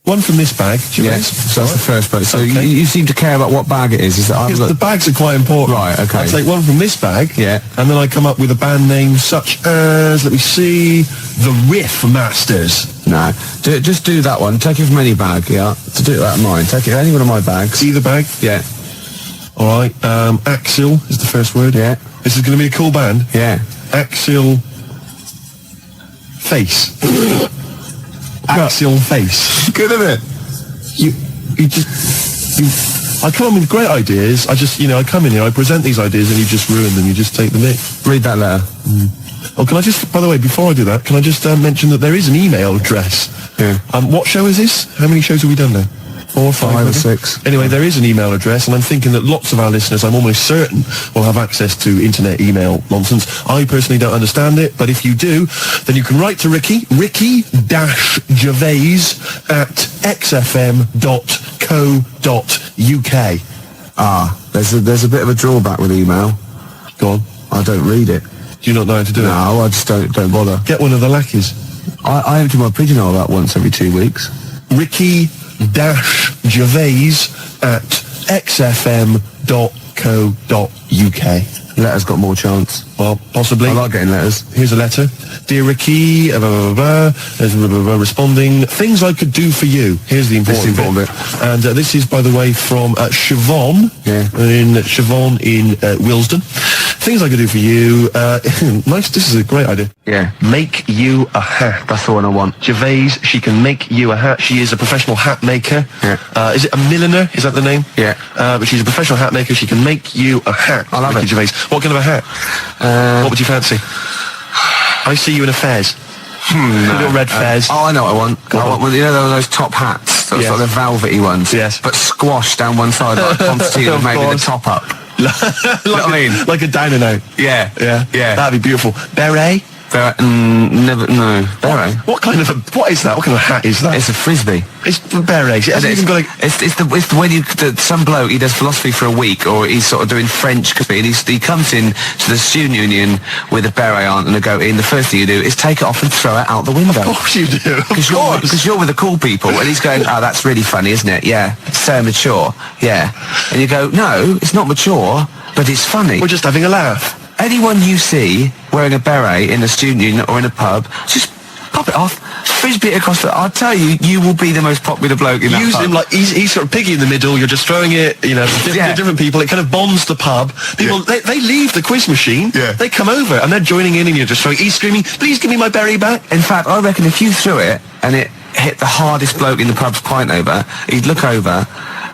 S2: One from this bag.
S3: Yes, so that's the first bag. So you seem to care about what bag it is. Is that
S2: because the bags are quite important.
S3: Right, okay.
S2: I take one from this bag.
S3: Yeah.
S2: And then I come up with a band name such as, let me see, The Riff Masters.
S3: No, just do that one. Take it from any bag, yeah. To do that mine. Take it any one of my bags.
S2: Either bag?
S3: Yeah.
S2: All right. Axil is the first word.
S3: Yeah.
S2: This is going to be a cool band.
S3: Yeah.
S2: Axil Face. Axial Face.
S3: Good, isn't it?
S2: I come in with great ideas. I come in here, I present these ideas, and you just ruin them. You just take the mick.
S3: Read that letter.
S2: Oh, can I just, by the way, before I do that, can I just mention that there is an email address?
S3: Yeah.
S2: What show is this? How many shows have we done now? 4 or 5
S3: or
S2: maybe?
S3: 6.
S2: Anyway, there is an email address, and I'm thinking that lots of our listeners, I'm almost certain, will have access to internet email nonsense. I personally don't understand it, but if you do, then you can write to Ricky-Gervais at xfm.co.uk.
S3: There's a bit of a drawback with email.
S2: Go on.
S3: I don't read it.
S2: Do you not know how to do it?
S3: No, I just don't bother.
S2: Get one of the lackeys.
S3: I empty my pigeonhole about once every 2 weeks.
S2: Ricky-Gervais at xfm.co.uk.
S3: Letters got more chance.
S2: Well, possibly.
S3: I like getting letters.
S2: Here's a letter. Dear Ricky, responding, things I could do for you. Here's the important bit. And this is, by the way, from Siobhan.
S3: Yeah.
S2: Siobhan in Willesden. Things I could do for you. Nice. This is a great idea.
S3: Yeah.
S2: Make you a hat.
S3: That's the one I want.
S2: Gervais, she can make you a hat. She is a professional hat maker.
S3: Yeah.
S2: Is it a milliner? Is that the name?
S3: Yeah.
S2: But she's a professional hat maker. She can make you a hat.
S3: I love
S2: Ricky
S3: it.
S2: Gervais. What kind of a hat? What would you fancy? I see you in a fez. Little red fez.
S3: Oh, I know what I want. You know those top hats? Those like the velvety ones?
S2: Yes.
S3: But squashed down one side like Constantine with maybe the top up. You know what I mean?
S2: Like a down and out.
S3: Yeah.
S2: That'd be beautiful. Beret?
S3: Never, no. Beret?
S2: What kind of what is that? What kind of hat is that?
S3: It's a frisbee.
S2: It's beret. It hasn't even got
S3: it's the when some bloke, he does philosophy for a week, or he's sort of doing French, and he comes in to the student union with a beret on and a goatee, and the first thing you do is take it off and throw it out the window.
S2: Of course you do.
S3: Because you're with the cool people, and he's going, oh, that's really funny, isn't it? Yeah. It's so mature. Yeah. And you go, no, it's not mature, but it's funny.
S2: We're just having a laugh.
S3: Anyone you see wearing a beret in a student union or in a pub, just pop it off, frisbee it across I'll tell you, you will be the most popular bloke in that
S2: Use
S3: pub.
S2: him like he's sort of piggy in the middle. You're just throwing it, to different people. It kind of bonds the pub. People they leave the quiz machine. Yeah. They come over and they're joining in, and you're just throwing. He's screaming, "Please give me my beret back!"
S3: In fact, I reckon if you threw it and it hit the hardest bloke in the pub's pint over, he'd look over.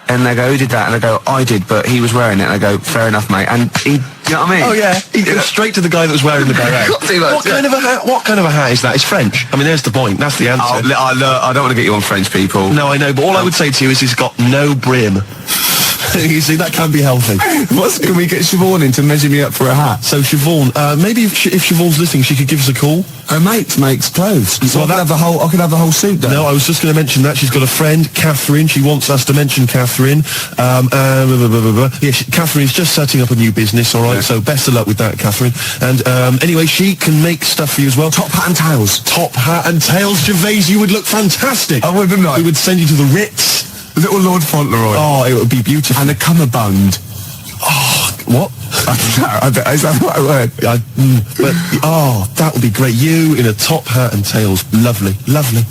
S3: And they go, who did that? And I go, I did, but he was wearing it. And I go, fair enough, mate. And he, you know what I mean?
S2: Oh yeah, he goes straight to the guy that was wearing the beret. What kind of a hat? What kind of a hat is that? It's French. I mean, there's the point. That's the answer.
S3: I don't want to get you on French people.
S2: No, I know, but all I would say to you is he's got no brim. You see, that can be healthy.
S3: Can we get Siobhan in to measure me up for a hat?
S2: So Siobhan, maybe if Siobhan's listening, she could give us a call.
S3: Her mate makes clothes. So I could have the whole suit done.
S2: No, I was just going to mention that. She's got a friend, Catherine. She wants us to mention Catherine. Catherine's just setting up a new business, all right? Yeah. So best of luck with that, Catherine. And anyway, she can make stuff for you as well.
S3: Top hat and tails.
S2: Top hat and tails, Gervais. You would look fantastic.
S3: I wouldn't I?
S2: We would send you to the Ritz.
S3: Little Lord Fauntleroy.
S2: Oh, it would be beautiful.
S3: And a cummerbund.
S2: Oh, what?
S3: Is that the right word?
S2: That would be great. You in a top hat and tails. Lovely. Lovely.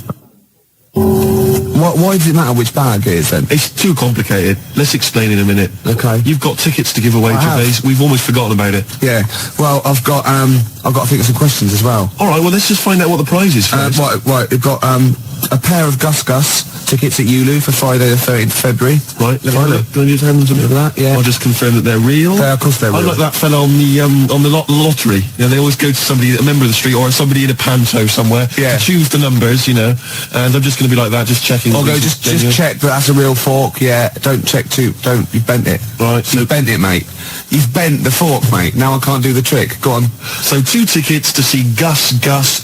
S3: Why does it matter which bag it is then?
S2: It's too complicated. Let's explain in a minute.
S3: Okay.
S2: You've got tickets to give away, Gervais. We've almost forgotten about it.
S3: Yeah. Well, I've got to think of some questions as well.
S2: All right. Well, let's just find out what the prize is first.
S3: Right. We've got a pair of Gus tickets at Ulu for Friday the 13th of February.
S2: Right. Let me look. Can I just hand them to me?
S3: That, yeah.
S2: I'll just confirm that they're real.
S3: Yeah, of course they're real.
S2: I like that fellow on the lottery. They always go to somebody, a member of the street, or somebody in a panto somewhere.
S3: Yeah.
S2: To choose the numbers, And I'm just going to be like that, just checking.
S3: I'll go just check that that's a real fork. Yeah. Don't check you've bent it.
S2: Right.
S3: You've bent it, mate. You've bent the fork, mate. Now I can't do the trick. Go on.
S2: So 2 tickets to see Gus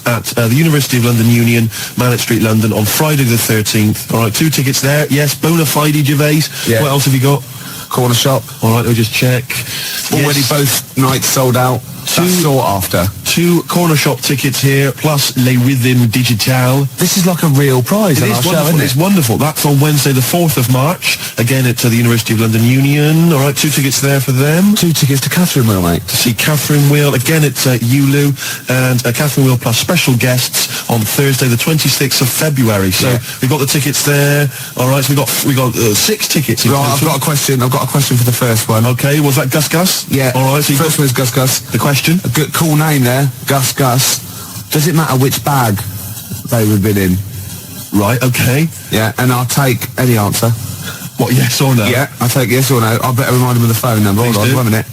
S2: at the University of London Union, Mallet Street, London, on Friday the 13th. All right, 2 tickets there. Yes, bona fide, Gervais.
S3: Yeah.
S2: What else have you got?
S3: Corner shop.
S2: All right, we'll just check.
S3: Already both nights sold out. 2 sought after.
S2: 2 corner shop tickets here, plus Les Rhythm Digital.
S3: This is like a real prize on our show, isn't it?
S2: It's wonderful. That's on Wednesday the 4th of March. Again, at the University of London Union. All right, 2 tickets there for them.
S3: 2 tickets to Catherine Wheel, mate.
S2: To see Catherine Wheel. Again, it's ULU. And Catherine Wheel plus special guests on Thursday the 26th of February. So we've got the tickets there. All right, so we got 6 tickets.
S3: Right, I've got a question for the first one.
S2: Okay, was that Gus?
S3: Yeah.
S2: All right, so
S3: first one is Gus.
S2: The question?
S3: A good cool name there, Gus. Does it matter which bag they would have been in?
S2: Right, okay.
S3: Yeah, and I'll take any answer.
S2: What, yes or no?
S3: Yeah, I'll take yes or no. I better remind him of the phone number.
S2: Please
S3: Hold on, 1 minute.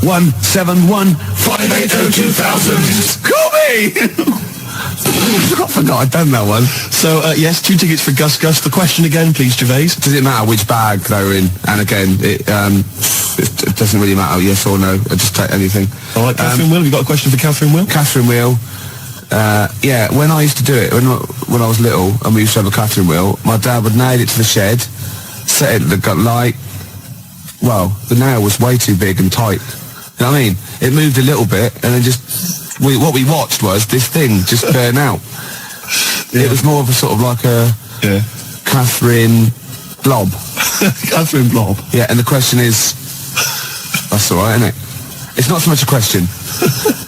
S3: 0171 580 2000. Call me! I forgot I'd done that one.
S2: So, yes, 2 tickets for Gus Gus. The question again, please, Gervais.
S3: Does it matter which bag they're in? And again, it doesn't really matter, yes or no. I just take anything.
S2: All right, Catherine Will, have you got a question for Catherine Will?
S3: Catherine Will. Yeah, when I used to do it, when I was little, and we used to have a Catherine wheel, my dad would nail it to the shed, set it at the light. Well, the nail was way too big and tight. You know what I mean? It moved a little bit, and then just what we watched was this thing just burn out. It was more of a sort of like a Catherine blob.
S2: Catherine blob.
S3: Yeah, and the question is, that's all right, isn't it? It's not so much a question.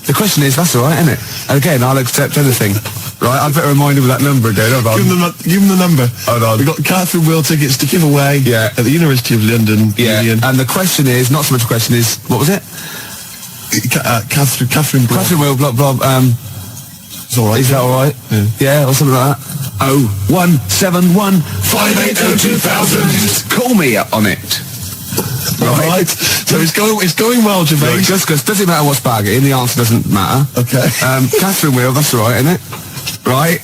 S3: The question is, that's all right, isn't it? And again, I'll accept anything. Right, I'd better remind him of that number again. Hold on.
S2: Give him the number.
S3: Hold on.
S2: We've got Catherine Will tickets to give away at the University of London.
S3: Yeah, and the question is, not so much a question is, what was it?
S2: Catherine Blob.
S3: Catherine Will, blob.
S2: It's all right.
S3: Is that all right? Yeah, or something like that. 0171 580 2000. Call me up on it.
S2: Right. So it's going well, Gervais.
S3: Just because doesn't matter what's bag it in, the answer doesn't matter.
S2: Okay.
S3: Catherine Wheel, that's all right, isn't it? Right.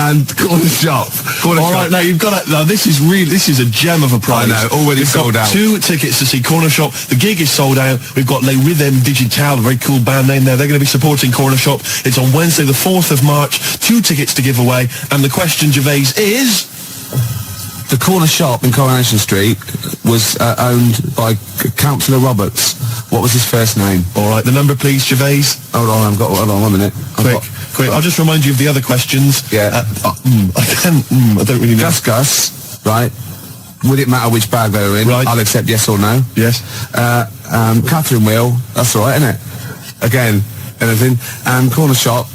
S3: And corner shop.
S2: All right, now you've got it. Now this is a gem of a prize.
S3: I know, already sold out.
S2: 2 tickets to see Corner Shop. The gig is sold out. We've got Les Rhythm Digital, a very cool band name there. They're going to be supporting Corner Shop. It's on Wednesday, the 4th of March. 2 tickets to give away. And the question, Gervais, is...
S3: The corner shop in Coronation Street was owned by Councillor Roberts. What was his first name?
S2: All right, the number, please, Gervais.
S3: Hold on, 1 minute.
S2: Quick. I'll just remind you of the other questions.
S3: Yeah.
S2: I don't really know.
S3: Gus, right? Would it matter which bag they were in?
S2: Right.
S3: I'll accept yes or no.
S2: Yes.
S3: Catherine Wheel, that's all right, isn't it? Again, anything. And corner shop.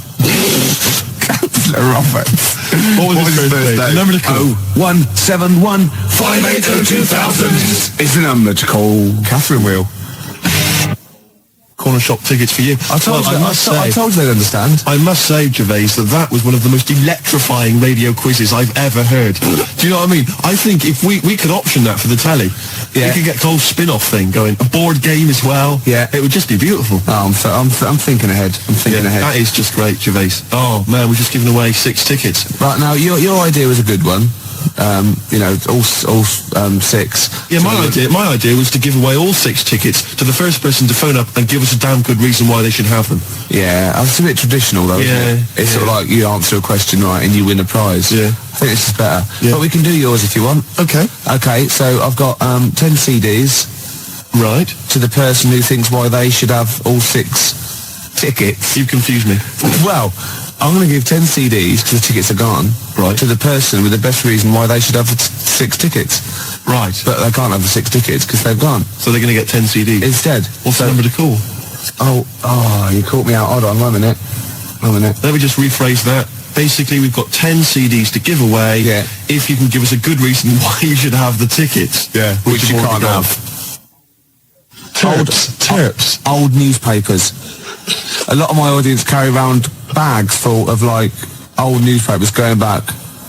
S3: Councillor Roberts.
S2: What was his first name? Number to call.
S3: 0171 580 2000 is the number to call. Catherine Wheel.
S2: Corner Shop tickets for you.
S3: I told you they'd understand.
S2: I must say, Gervais, that was one of the most electrifying radio quizzes I've ever heard. Do you know what I mean? I think if we could option that for the telly, we could get a whole spin-off thing going, a board game as well.
S3: Yeah,
S2: it would just be beautiful.
S3: Oh, I'm thinking ahead. Ahead.
S2: That is just great, Gervais. Oh man, we're just giving away 6 tickets.
S3: Right now, your idea was a good one. All 6.
S2: Yeah, my idea was to give away all 6 tickets to the first person to phone up and give us a damn good reason why they should have them.
S3: Yeah, it's a bit traditional though, isn't it? It's sort of like you answer a question right and you win a prize.
S2: Yeah.
S3: I think this is better.
S2: Yeah.
S3: But we can do yours if you want.
S2: Okay.
S3: Okay, so I've got 10 CDs.
S2: Right.
S3: To the person who thinks why they should have all 6 tickets.
S2: You confuse me.
S3: Well, I'm going to give 10 CDs because the tickets are gone.
S2: Right.
S3: To the person with the best reason why they should have 6 tickets.
S2: Right.
S3: But they can't have the 6 tickets because they've gone.
S2: So they're going to get 10 CDs?
S3: Instead.
S2: What's the number to call?
S3: Oh, you caught me out. Hold on, 1 minute.
S2: Let me just rephrase that. Basically, we've got 10 CDs to give away.
S3: Yeah.
S2: If you can give us a good reason why you should have the tickets.
S3: Yeah. Which you can't have.
S2: Terps.
S3: Old newspapers. A lot of my audience carry around bags full of like old newspapers going back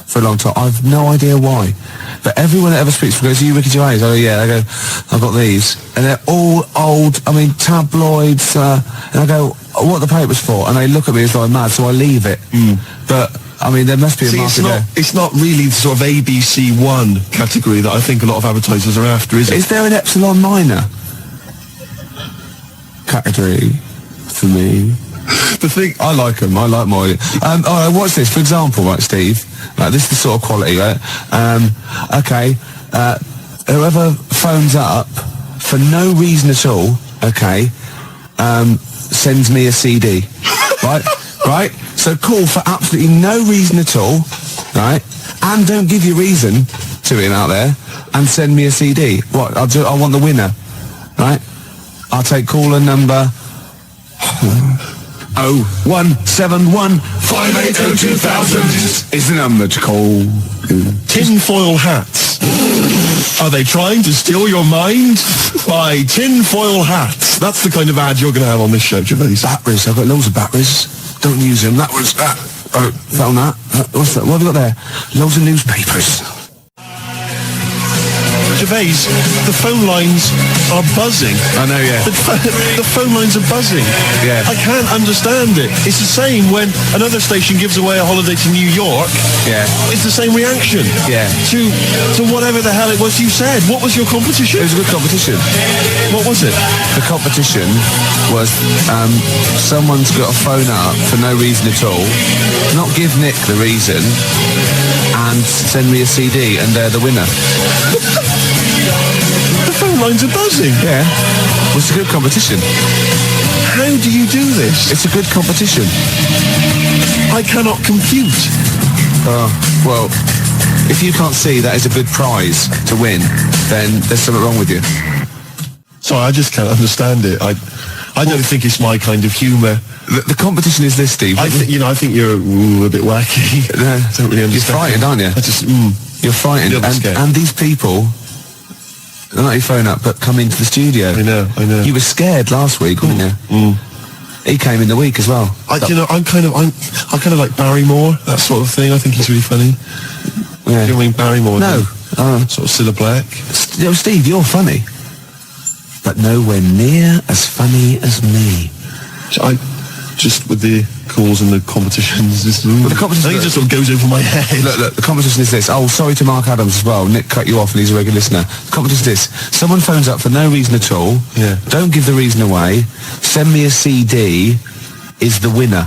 S3: for a long time. I've no idea why, but everyone that ever speaks to me goes, "Are you Ricky Gervais?" Oh yeah. I go, "I've got these," and they're all old. I mean, tabloids. And I go, "What are the papers for?" And they look at me as though I'm mad, so I leave it. But I mean, there must be a market there.
S2: It's not really the sort of ABC1 category that I think a lot of advertisers are after, is it?
S3: Is there an Epsilon Minor category for me?
S2: The thing,
S3: I like them. I like my. All right, what's this? For example, right, Steve. Like, this is the sort of quality, right? Okay. Whoever phones up for no reason at all, okay, sends me a CD, right? Right. So call for absolutely no reason at all, right? And don't give your reason to him out there, and send me a CD. What? I want the winner, right? I'll take caller number 0171 580 2000 is the number to call.
S2: Tinfoil hats. Are they trying to steal your mind? Buy tinfoil hats. That's the kind of ad you're going to have on this show, Gervais.
S3: Batteries. I've got loads of batteries. Don't use them. That was that. Found that. What's that? What have we got there? Loads of newspapers.
S2: Gervais, the phone lines are buzzing.
S3: I know, yeah.
S2: The phone lines are buzzing.
S3: Yeah.
S2: I can't understand it. It's the same when another station gives away a holiday to New York.
S3: Yeah.
S2: It's the same reaction.
S3: Yeah.
S2: To whatever the hell it was you said. What was your competition?
S3: It was a good competition.
S2: What was it?
S3: The competition was someone's got to phone up for no reason at all, not give Nick the reason, and send me a CD, and they're the winner.
S2: The phone lines are buzzing.
S3: Yeah. Well, it's a good competition.
S2: How do you do this?
S3: It's a good competition.
S2: I cannot compute.
S3: Well, if you can't see that is a good prize to win, then there's something wrong with you.
S2: Sorry, I just can't understand it. I don't think it's my kind of humour.
S3: The competition is this, Steve.
S2: I think you're a bit wacky.
S3: No,
S2: don't really understand.
S3: You're frightened, aren't you? You're frightened, and these people, they're not your phone up, but come into the studio.
S2: I know.
S3: You were scared last week, weren't you? He came in the week as well.
S2: I kind of like Barrymore, that sort of thing. I think he's really funny.
S3: Yeah.
S2: Do you mean Barrymore?
S3: No.
S2: Sort of Cilla Black.
S3: Steve, you're funny, but nowhere near as funny as me.
S2: Just with the calls and the competitions, I think it just sort of goes over my head.
S3: Look, the competition is this. Oh, sorry to Mark Adams as well. Nick cut you off and he's a regular listener. The competition is this. Someone phones up for no reason at all.
S2: Yeah.
S3: Don't give the reason away. Send me a CD is the winner.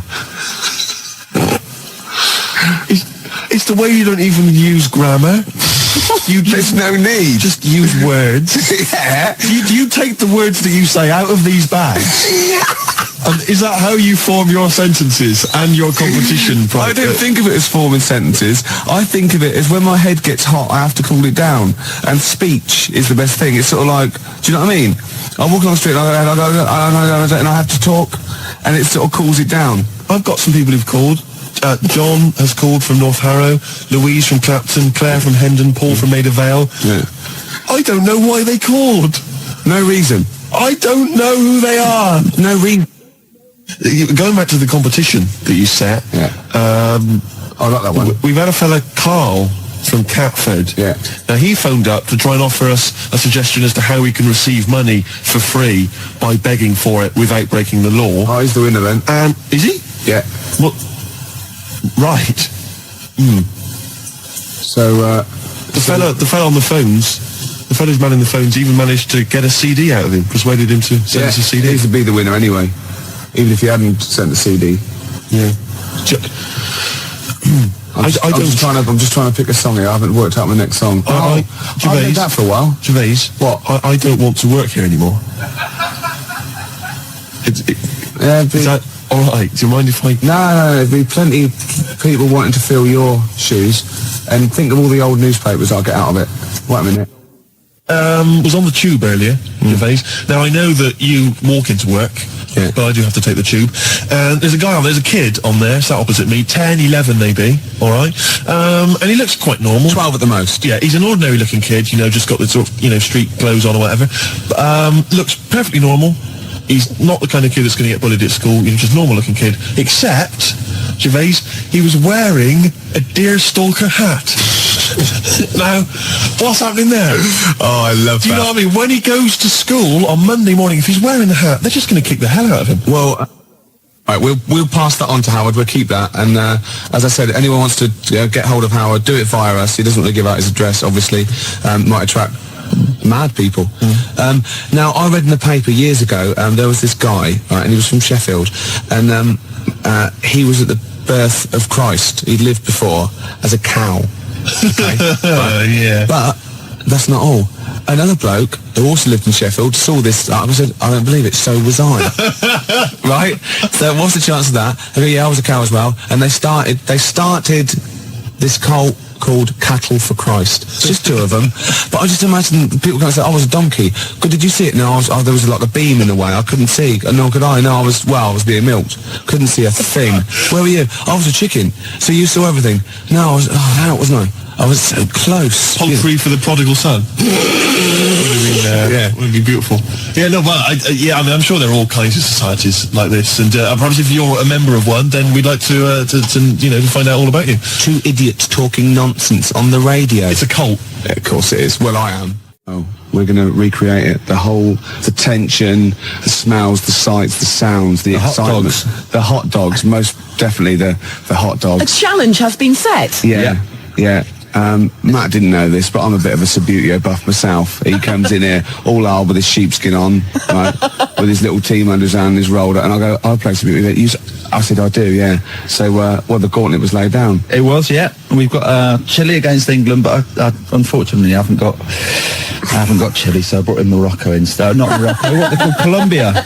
S2: It's the way you don't even use grammar.
S3: There's no need.
S2: Just use words.
S3: Yeah.
S2: Do you take the words that you say out of these bags? And is that how you form your sentences and your competition?
S3: I don't think of it as forming sentences. I think of it as when my head gets hot, I have to cool it down. And speech is the best thing. It's sort of like, do you know what I mean? I walk along the street and I have to talk, and it sort of cools it down.
S2: I've got some people who've called. John has called from North Harrow, Louise from Clapton, Claire from Hendon, Paul from Maida Vale.
S3: Yeah.
S2: I don't know why they called.
S3: No reason.
S2: I don't know who they are.
S3: No reason.
S2: Going back to the competition that you set,
S3: I like that one.
S2: We've had a fella, Karl, from Catford.
S3: Yeah.
S2: Now, he phoned up to try and offer us a suggestion as to how we can receive money for free by begging for it without breaking the law.
S3: Oh, he's the winner then.
S2: And is he?
S3: Yeah.
S2: Well, right.
S3: So,
S2: the fella on the phones, the fella's manning the phones, even managed to get a CD out of him, persuaded him to send us a CD.
S3: He needs to be the winner anyway, even if he hadn't sent the CD.
S2: Yeah.
S3: I'm just trying to pick a song here. I haven't worked out my next song.
S2: Gervais,
S3: I've done that for a while.
S2: Gervais,
S3: what?
S2: I don't want to work here anymore. Is that all right? Do you mind if I...
S3: No, there'd be plenty of people wanting to fill your shoes. And think of all the old newspapers I'll get out of it. Wait a minute.
S2: Was on the tube earlier, Gervais. Now, I know that you walk into work, but I do have to take the tube. And there's a kid on there, sat opposite me, 10, 11 maybe, all right? And he looks quite normal.
S3: 12 at the most.
S2: Yeah, he's an ordinary looking kid, just got the sort of, street clothes on or whatever. Looks perfectly normal. He's not the kind of kid that's going to get bullied at school, just normal looking kid. Except, Gervais, he was wearing a deerstalker hat. Now, what's happening there?
S3: Oh, I love that.
S2: Do you know what I mean? When he goes to school on Monday morning, if he's wearing the hat, they're just going to kick the hell out of him.
S3: Well, right, we'll pass that on to Howard. We'll keep that. And as I said, anyone wants to get hold of Howard, do it via us. He doesn't want to give out his address, obviously. Might attract mad people. Now, I read in the paper years ago, there was this guy, right, and he was from Sheffield, and he was at the birth of Christ. He'd lived before as a cow. Okay, right.
S2: Yeah.
S3: But that's not all. Another bloke who also lived in Sheffield saw this article and said, I don't believe it, so was I. Right? So what's the chance of that? I go, yeah, I was a cow as well. And they started this cult called Cattle for Christ. It's just two of them. But I just imagine people going to say, I was a donkey. Good, did you see it? No, there was like a beam in the way. I couldn't see. Nor could I. No, I was being milked. Couldn't see a thing. Where were you? I was a chicken. So you saw everything. No, I was out, wasn't I? I was so close.
S2: Poultry for the prodigal son. Would be beautiful. Yeah, no, but I'm sure there are all kinds of societies like this, and perhaps if you're a member of one, then we'd like to find out all about you.
S3: Two idiots talking nonsense on the radio.
S2: It's a cult.
S3: Yeah, of course it is. Well, I am. Oh, we're going to recreate it. The tension, the smells, the sights, the sounds, the excitement. The hot dogs, most definitely the hot dogs.
S11: A challenge has been set.
S3: Yeah. Matt didn't know this, but I'm a bit of a Subbuteo buff myself. He comes in here all hard with his sheepskin on, right, with his little team under his hand, his roller, and I go, I'll play Subbuteo. I said, I do, yeah. So, the gauntlet was laid down.
S12: It was, yeah. We've got Chile against England, but I unfortunately haven't got Chile, so I brought in Morocco instead. Not Morocco, what they call Colombia,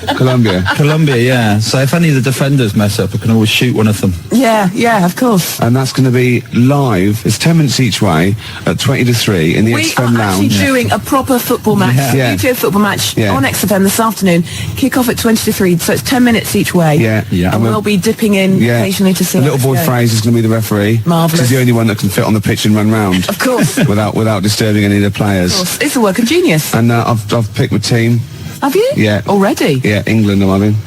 S12: yeah. So if any of the defenders mess up, I can always shoot one of them.
S11: Yeah, of course.
S3: And that's going to be live. It's 10 minutes each way at 20 to 3 in the XFM Lounge.
S11: We are actually doing a proper football match, Subbuteo football match on XFM this afternoon. Kick off at 20 to 3, so it's 10 minutes each way.
S3: Yeah.
S11: And we'll be dipping in occasionally to see.
S3: The little boy Fraser is going to be the referee.
S11: Marvellous.
S3: He's the only one that can fit on the pitch and run round.
S11: Of course.
S3: without disturbing any of the players.
S11: Of course. It's a work of genius.
S3: And I've picked my team.
S11: Have you?
S3: Yeah.
S11: Already?
S3: Yeah, England, I'm having.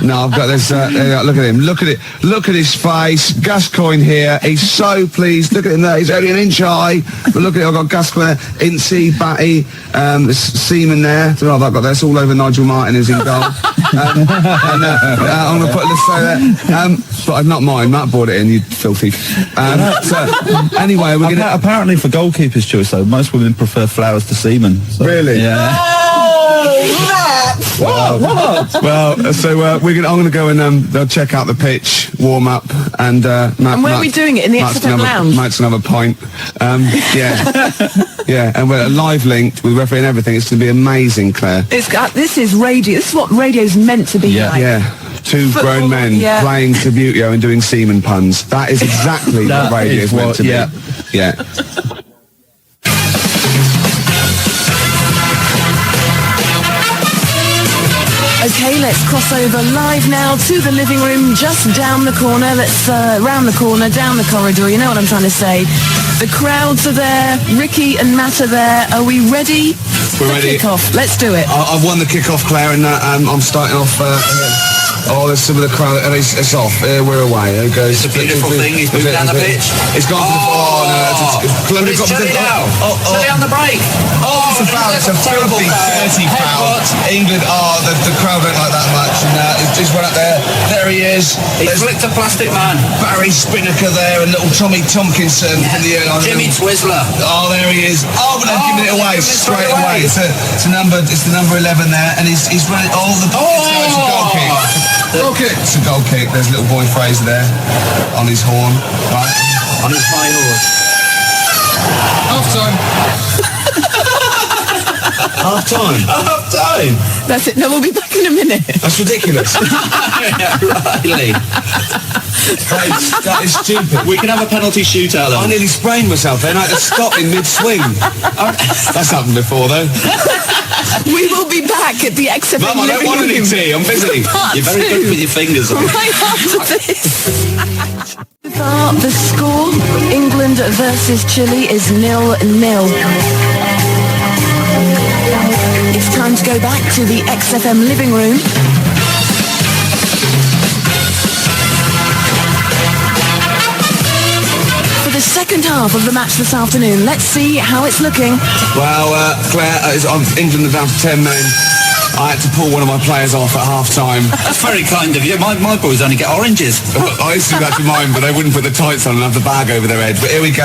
S3: No, I've got this. Look at him. Look at it. Look at his face. Gascoigne here. He's so pleased. Look at him there. He's only an inch high. But look at it. I've got Gascoigne there. Incy, Batty, there's Seaman there. So I've got this all over Nigel Martin, who's in goal. I'm going to put Lissow there. But not mine. Matt bought it in, you filthy. So, anyway, we're going to...
S12: Apparently for goalkeeper's choice, though, most women prefer Flowers to Seaman. So.
S3: Really?
S12: Yeah.
S3: What? Well, so I'm going to go and they'll check out the pitch, warm up, and Matt.
S11: And where are we doing it? In the XFM Lounge?
S3: Matt's going to have a pint. Yeah, and we're live linked with referee and everything. It's going to be amazing, Claire.
S11: This is radio. This is what radio's meant to be like.
S3: Yeah. Two grown men playing Subbuteo and doing semen puns. That is exactly what radio is meant to be. Yeah.
S11: Okay, let's cross over live now to the living room just down the corner. Let's round the corner, down the corridor. You know what I'm trying to say. The crowds are there. Ricky and Matt are there. Are we ready?
S3: We're ready.
S11: Kick-off. Let's do it.
S3: I've won the kick-off, Claire, and I'm starting off... there's some of the crowd, and it's off. We're away. It goes.
S15: It's a beautiful thing. He's moved down the pitch.
S3: It's gone to the...
S15: It's Chile now. Chile on the break.
S3: It's a foul. It's a filthy, dirty foul. England, the crowd don't like that much. And he's run up there. There he is.
S15: He flicked a plastic man.
S3: Barry Spinnaker there, and little Tommy Tompkinson from the airline.
S15: Jimmy Twizzler.
S3: Oh, there he is. Oh, but they've given it away straight away. It's the number 11 there, and he's running. It's a goal kick. It's a goal kick. There's little boy Fraser there on his horn, right?
S15: On his high horse.
S3: Half time. Half time.
S11: That's it. No, we'll be back in a minute.
S3: That's ridiculous.
S15: Really?
S3: That is stupid.
S15: We can have a penalty shootout though.
S3: I nearly sprained myself then. I had to stop in mid-swing. That's happened before though.
S11: We will be back at the XFM
S3: Mum, I don't want any tea. I'm busy.
S15: You're very good with your fingers.
S11: Right after this. The score, England versus Chile, is 0-0. It's time to go back to the XFM living room. For the second half of the match this afternoon, let's see how it's looking.
S3: Well, Claire, England are down to 10 men. I had to pull one of my players off at half-time.
S15: That's very kind of you. My boys only get oranges.
S3: I used to do that to mine, but they wouldn't put the tights on and have the bag over their head. But here we go.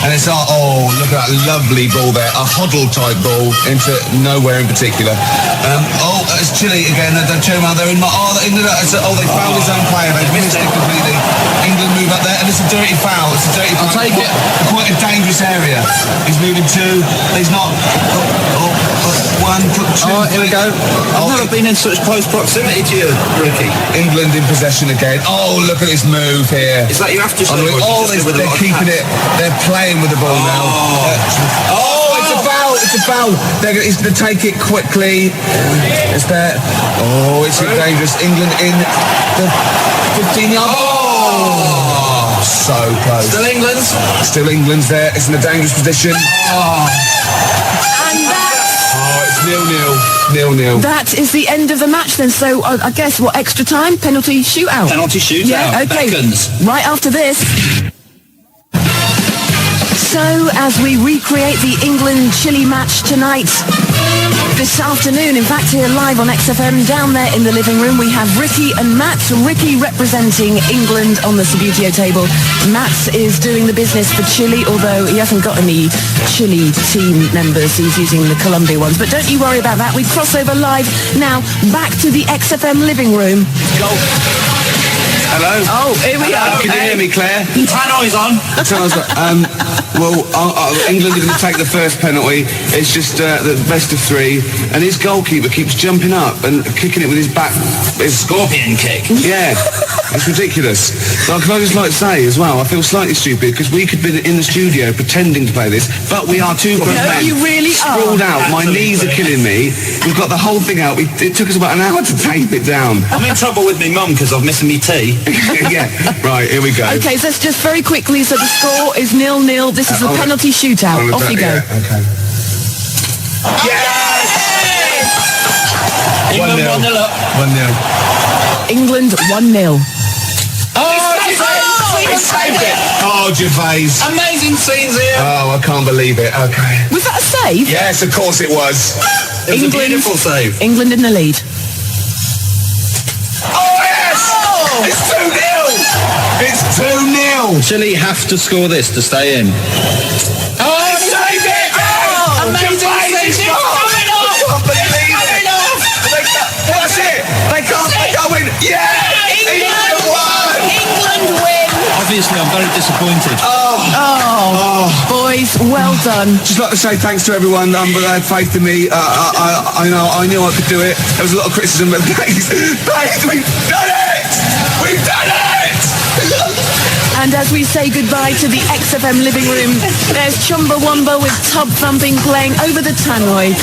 S3: And it's look at that lovely ball there. A Hoddle-type ball into nowhere in particular. It's Chile again. They're in England. They fouled his own player. They've missed it completely. England move up there, and it's a dirty foul.
S15: I'll take it.
S3: Quite a dangerous area. He's moving two. He's not... one, two.
S15: Here we go. I've never been in such close proximity to you, Ricky.
S3: England in possession again. Oh, look at this move here.
S15: Is that your after show?
S3: They're keeping it. They're playing with the ball now. It's a foul. He's going to take it quickly. It's there. Oh, it's dangerous. England in the 15-yard. Oh, so close. Still England's there. It's in a dangerous position. It's 0-0.
S11: That is the end of the match then. So I guess extra time? Penalty shootout.
S15: Yeah,
S11: okay.
S15: Beckons.
S11: Right after this. So, as we recreate the England-Chile match tonight, this afternoon, in fact, here live on XFM, down there in the living room, we have Ricky and Matt. Ricky representing England on the Subbuteo table. Matt is doing the business for Chile, although he hasn't got any Chile team members. He's using the Colombia ones. But don't you worry about that. We cross over live now, back to the XFM living room.
S3: Go. Hello?
S11: Oh, here we go.
S3: Can you hear me, Claire?
S15: Tannoy's on.
S3: England are going to take the first penalty. It's just the best of three. And his goalkeeper keeps jumping up and kicking it with his back. His
S15: Scorpion kick.
S3: Yeah. It's ridiculous. So can I just like say as well, I feel slightly stupid because we could be in the studio pretending to play this, but we are two grown men.
S11: You really
S3: sprawled out. My knees are killing me. We've got the whole thing out. It took us about an hour to tape it down.
S15: I'm in trouble with me mum because I've missed me tea.
S3: Yeah. Right, here we go.
S11: Okay, so let's just very quickly, so the score is 0-0. This is the penalty shootout. Off you go.
S3: Yeah, okay.
S15: England 1-0 up.
S2: 1-0.
S11: England 1-0.
S3: He saved it! Oh, Gervais.
S15: Amazing scenes here.
S3: Oh, I can't believe it. Okay.
S11: Was that a save?
S3: Yes, of course it was.
S15: It was a beautiful save.
S11: England in the lead.
S3: Oh, yes! Oh. It's 2-0! It's 2-0!
S12: Chile have to score this to stay in.
S3: Oh, he saved it! Oh,
S15: amazing
S3: Gervais
S15: save.
S3: is gone! That's it! They can't win! Yeah! England won!
S11: England win!
S12: Obviously, I'm very disappointed.
S11: Boys, well done.
S3: Just like to say thanks to everyone that had faith in me. I knew I could do it. There was a lot of criticism, but thanks, we've done it! We've done it!
S11: And as we say goodbye to the XFM living room, there's Chumbawamba with Tub Thumping playing over the tannoy.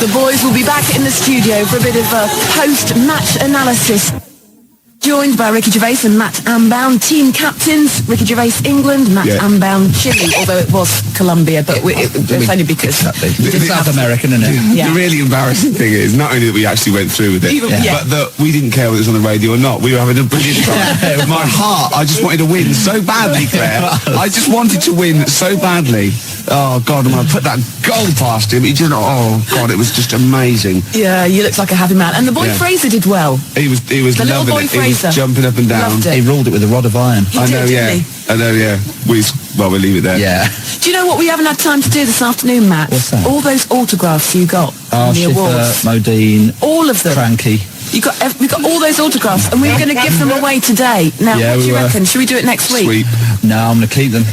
S11: The boys will be back in the studio for a bit of a post-match analysis. Joined by Ricky Gervais and Matt Ambound, team captains. Ricky Gervais, England, Matt Ambound, Chile, although it was Colombia, but it's only because...
S12: It's South American, isn't it?
S11: Yeah.
S3: The really embarrassing thing is not only that we actually went through with it, but that we didn't care whether it was on the radio or not. We were having a brilliant time. My heart, I just wanted to win so badly, Claire. I just wanted to win so badly. Oh, God, and when I put that goal past him, it was just amazing.
S11: Yeah, you looked like a happy man. And the boy Fraser did well.
S3: He was
S11: the
S3: loving
S11: little boy
S3: it.
S11: Fraser.
S3: He was jumping up and down.
S12: He ruled it with a rod of iron.
S3: I know, yeah. We'll leave it there.
S12: Yeah.
S11: Do you know what we haven't had time to do this afternoon, Matt?
S12: What's that?
S11: All those autographs you got in the awards.
S12: Modine.
S11: All of them.
S12: Cranky.
S11: We got all those autographs, and we were going to give them away today. Now, what do you reckon? Should we do it next week?
S3: Sweet.
S12: No, I'm going to keep them.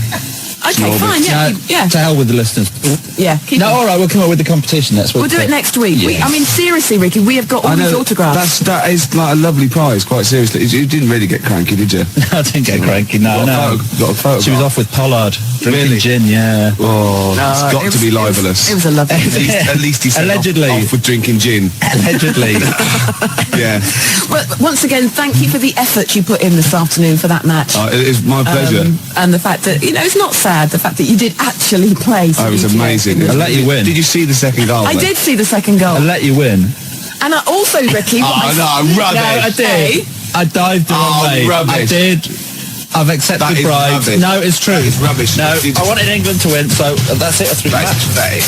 S11: Okay, fine, yeah.
S12: To hell with the listeners.
S11: Yeah,
S12: all right, we'll come up with the competition next week.
S11: We'll do it next week.
S12: Yes.
S11: I mean, seriously, Ricky, we have got all these autographs.
S3: That is like a lovely prize, quite seriously. You didn't really get cranky, did you?
S12: I didn't get cranky, no.
S3: Got a photo.
S12: She was off with Pollard, drinking gin, yeah.
S3: Oh, it's got to be libelous.
S11: It was a lovely
S3: At least he said
S12: allegedly
S3: off with drinking gin.
S12: Allegedly.
S3: Yeah.
S11: Well, once again, thank you for the effort you put in this afternoon for that match.
S3: It is my pleasure.
S11: And the fact that, it's not sad, the fact that you did actually play.
S3: It was amazing.
S12: I'll let you win.
S3: Did you see the second goal?
S11: I did see the second goal.
S12: I'll let you win.
S11: And I also, Ricky...
S3: rubbish.
S12: No, I did. I dived the wrong way.
S3: Rubbish.
S12: I did. I've accepted the prize. No, it's true.
S3: That is rubbish.
S12: No, I wanted England to win, so that's it.
S3: That is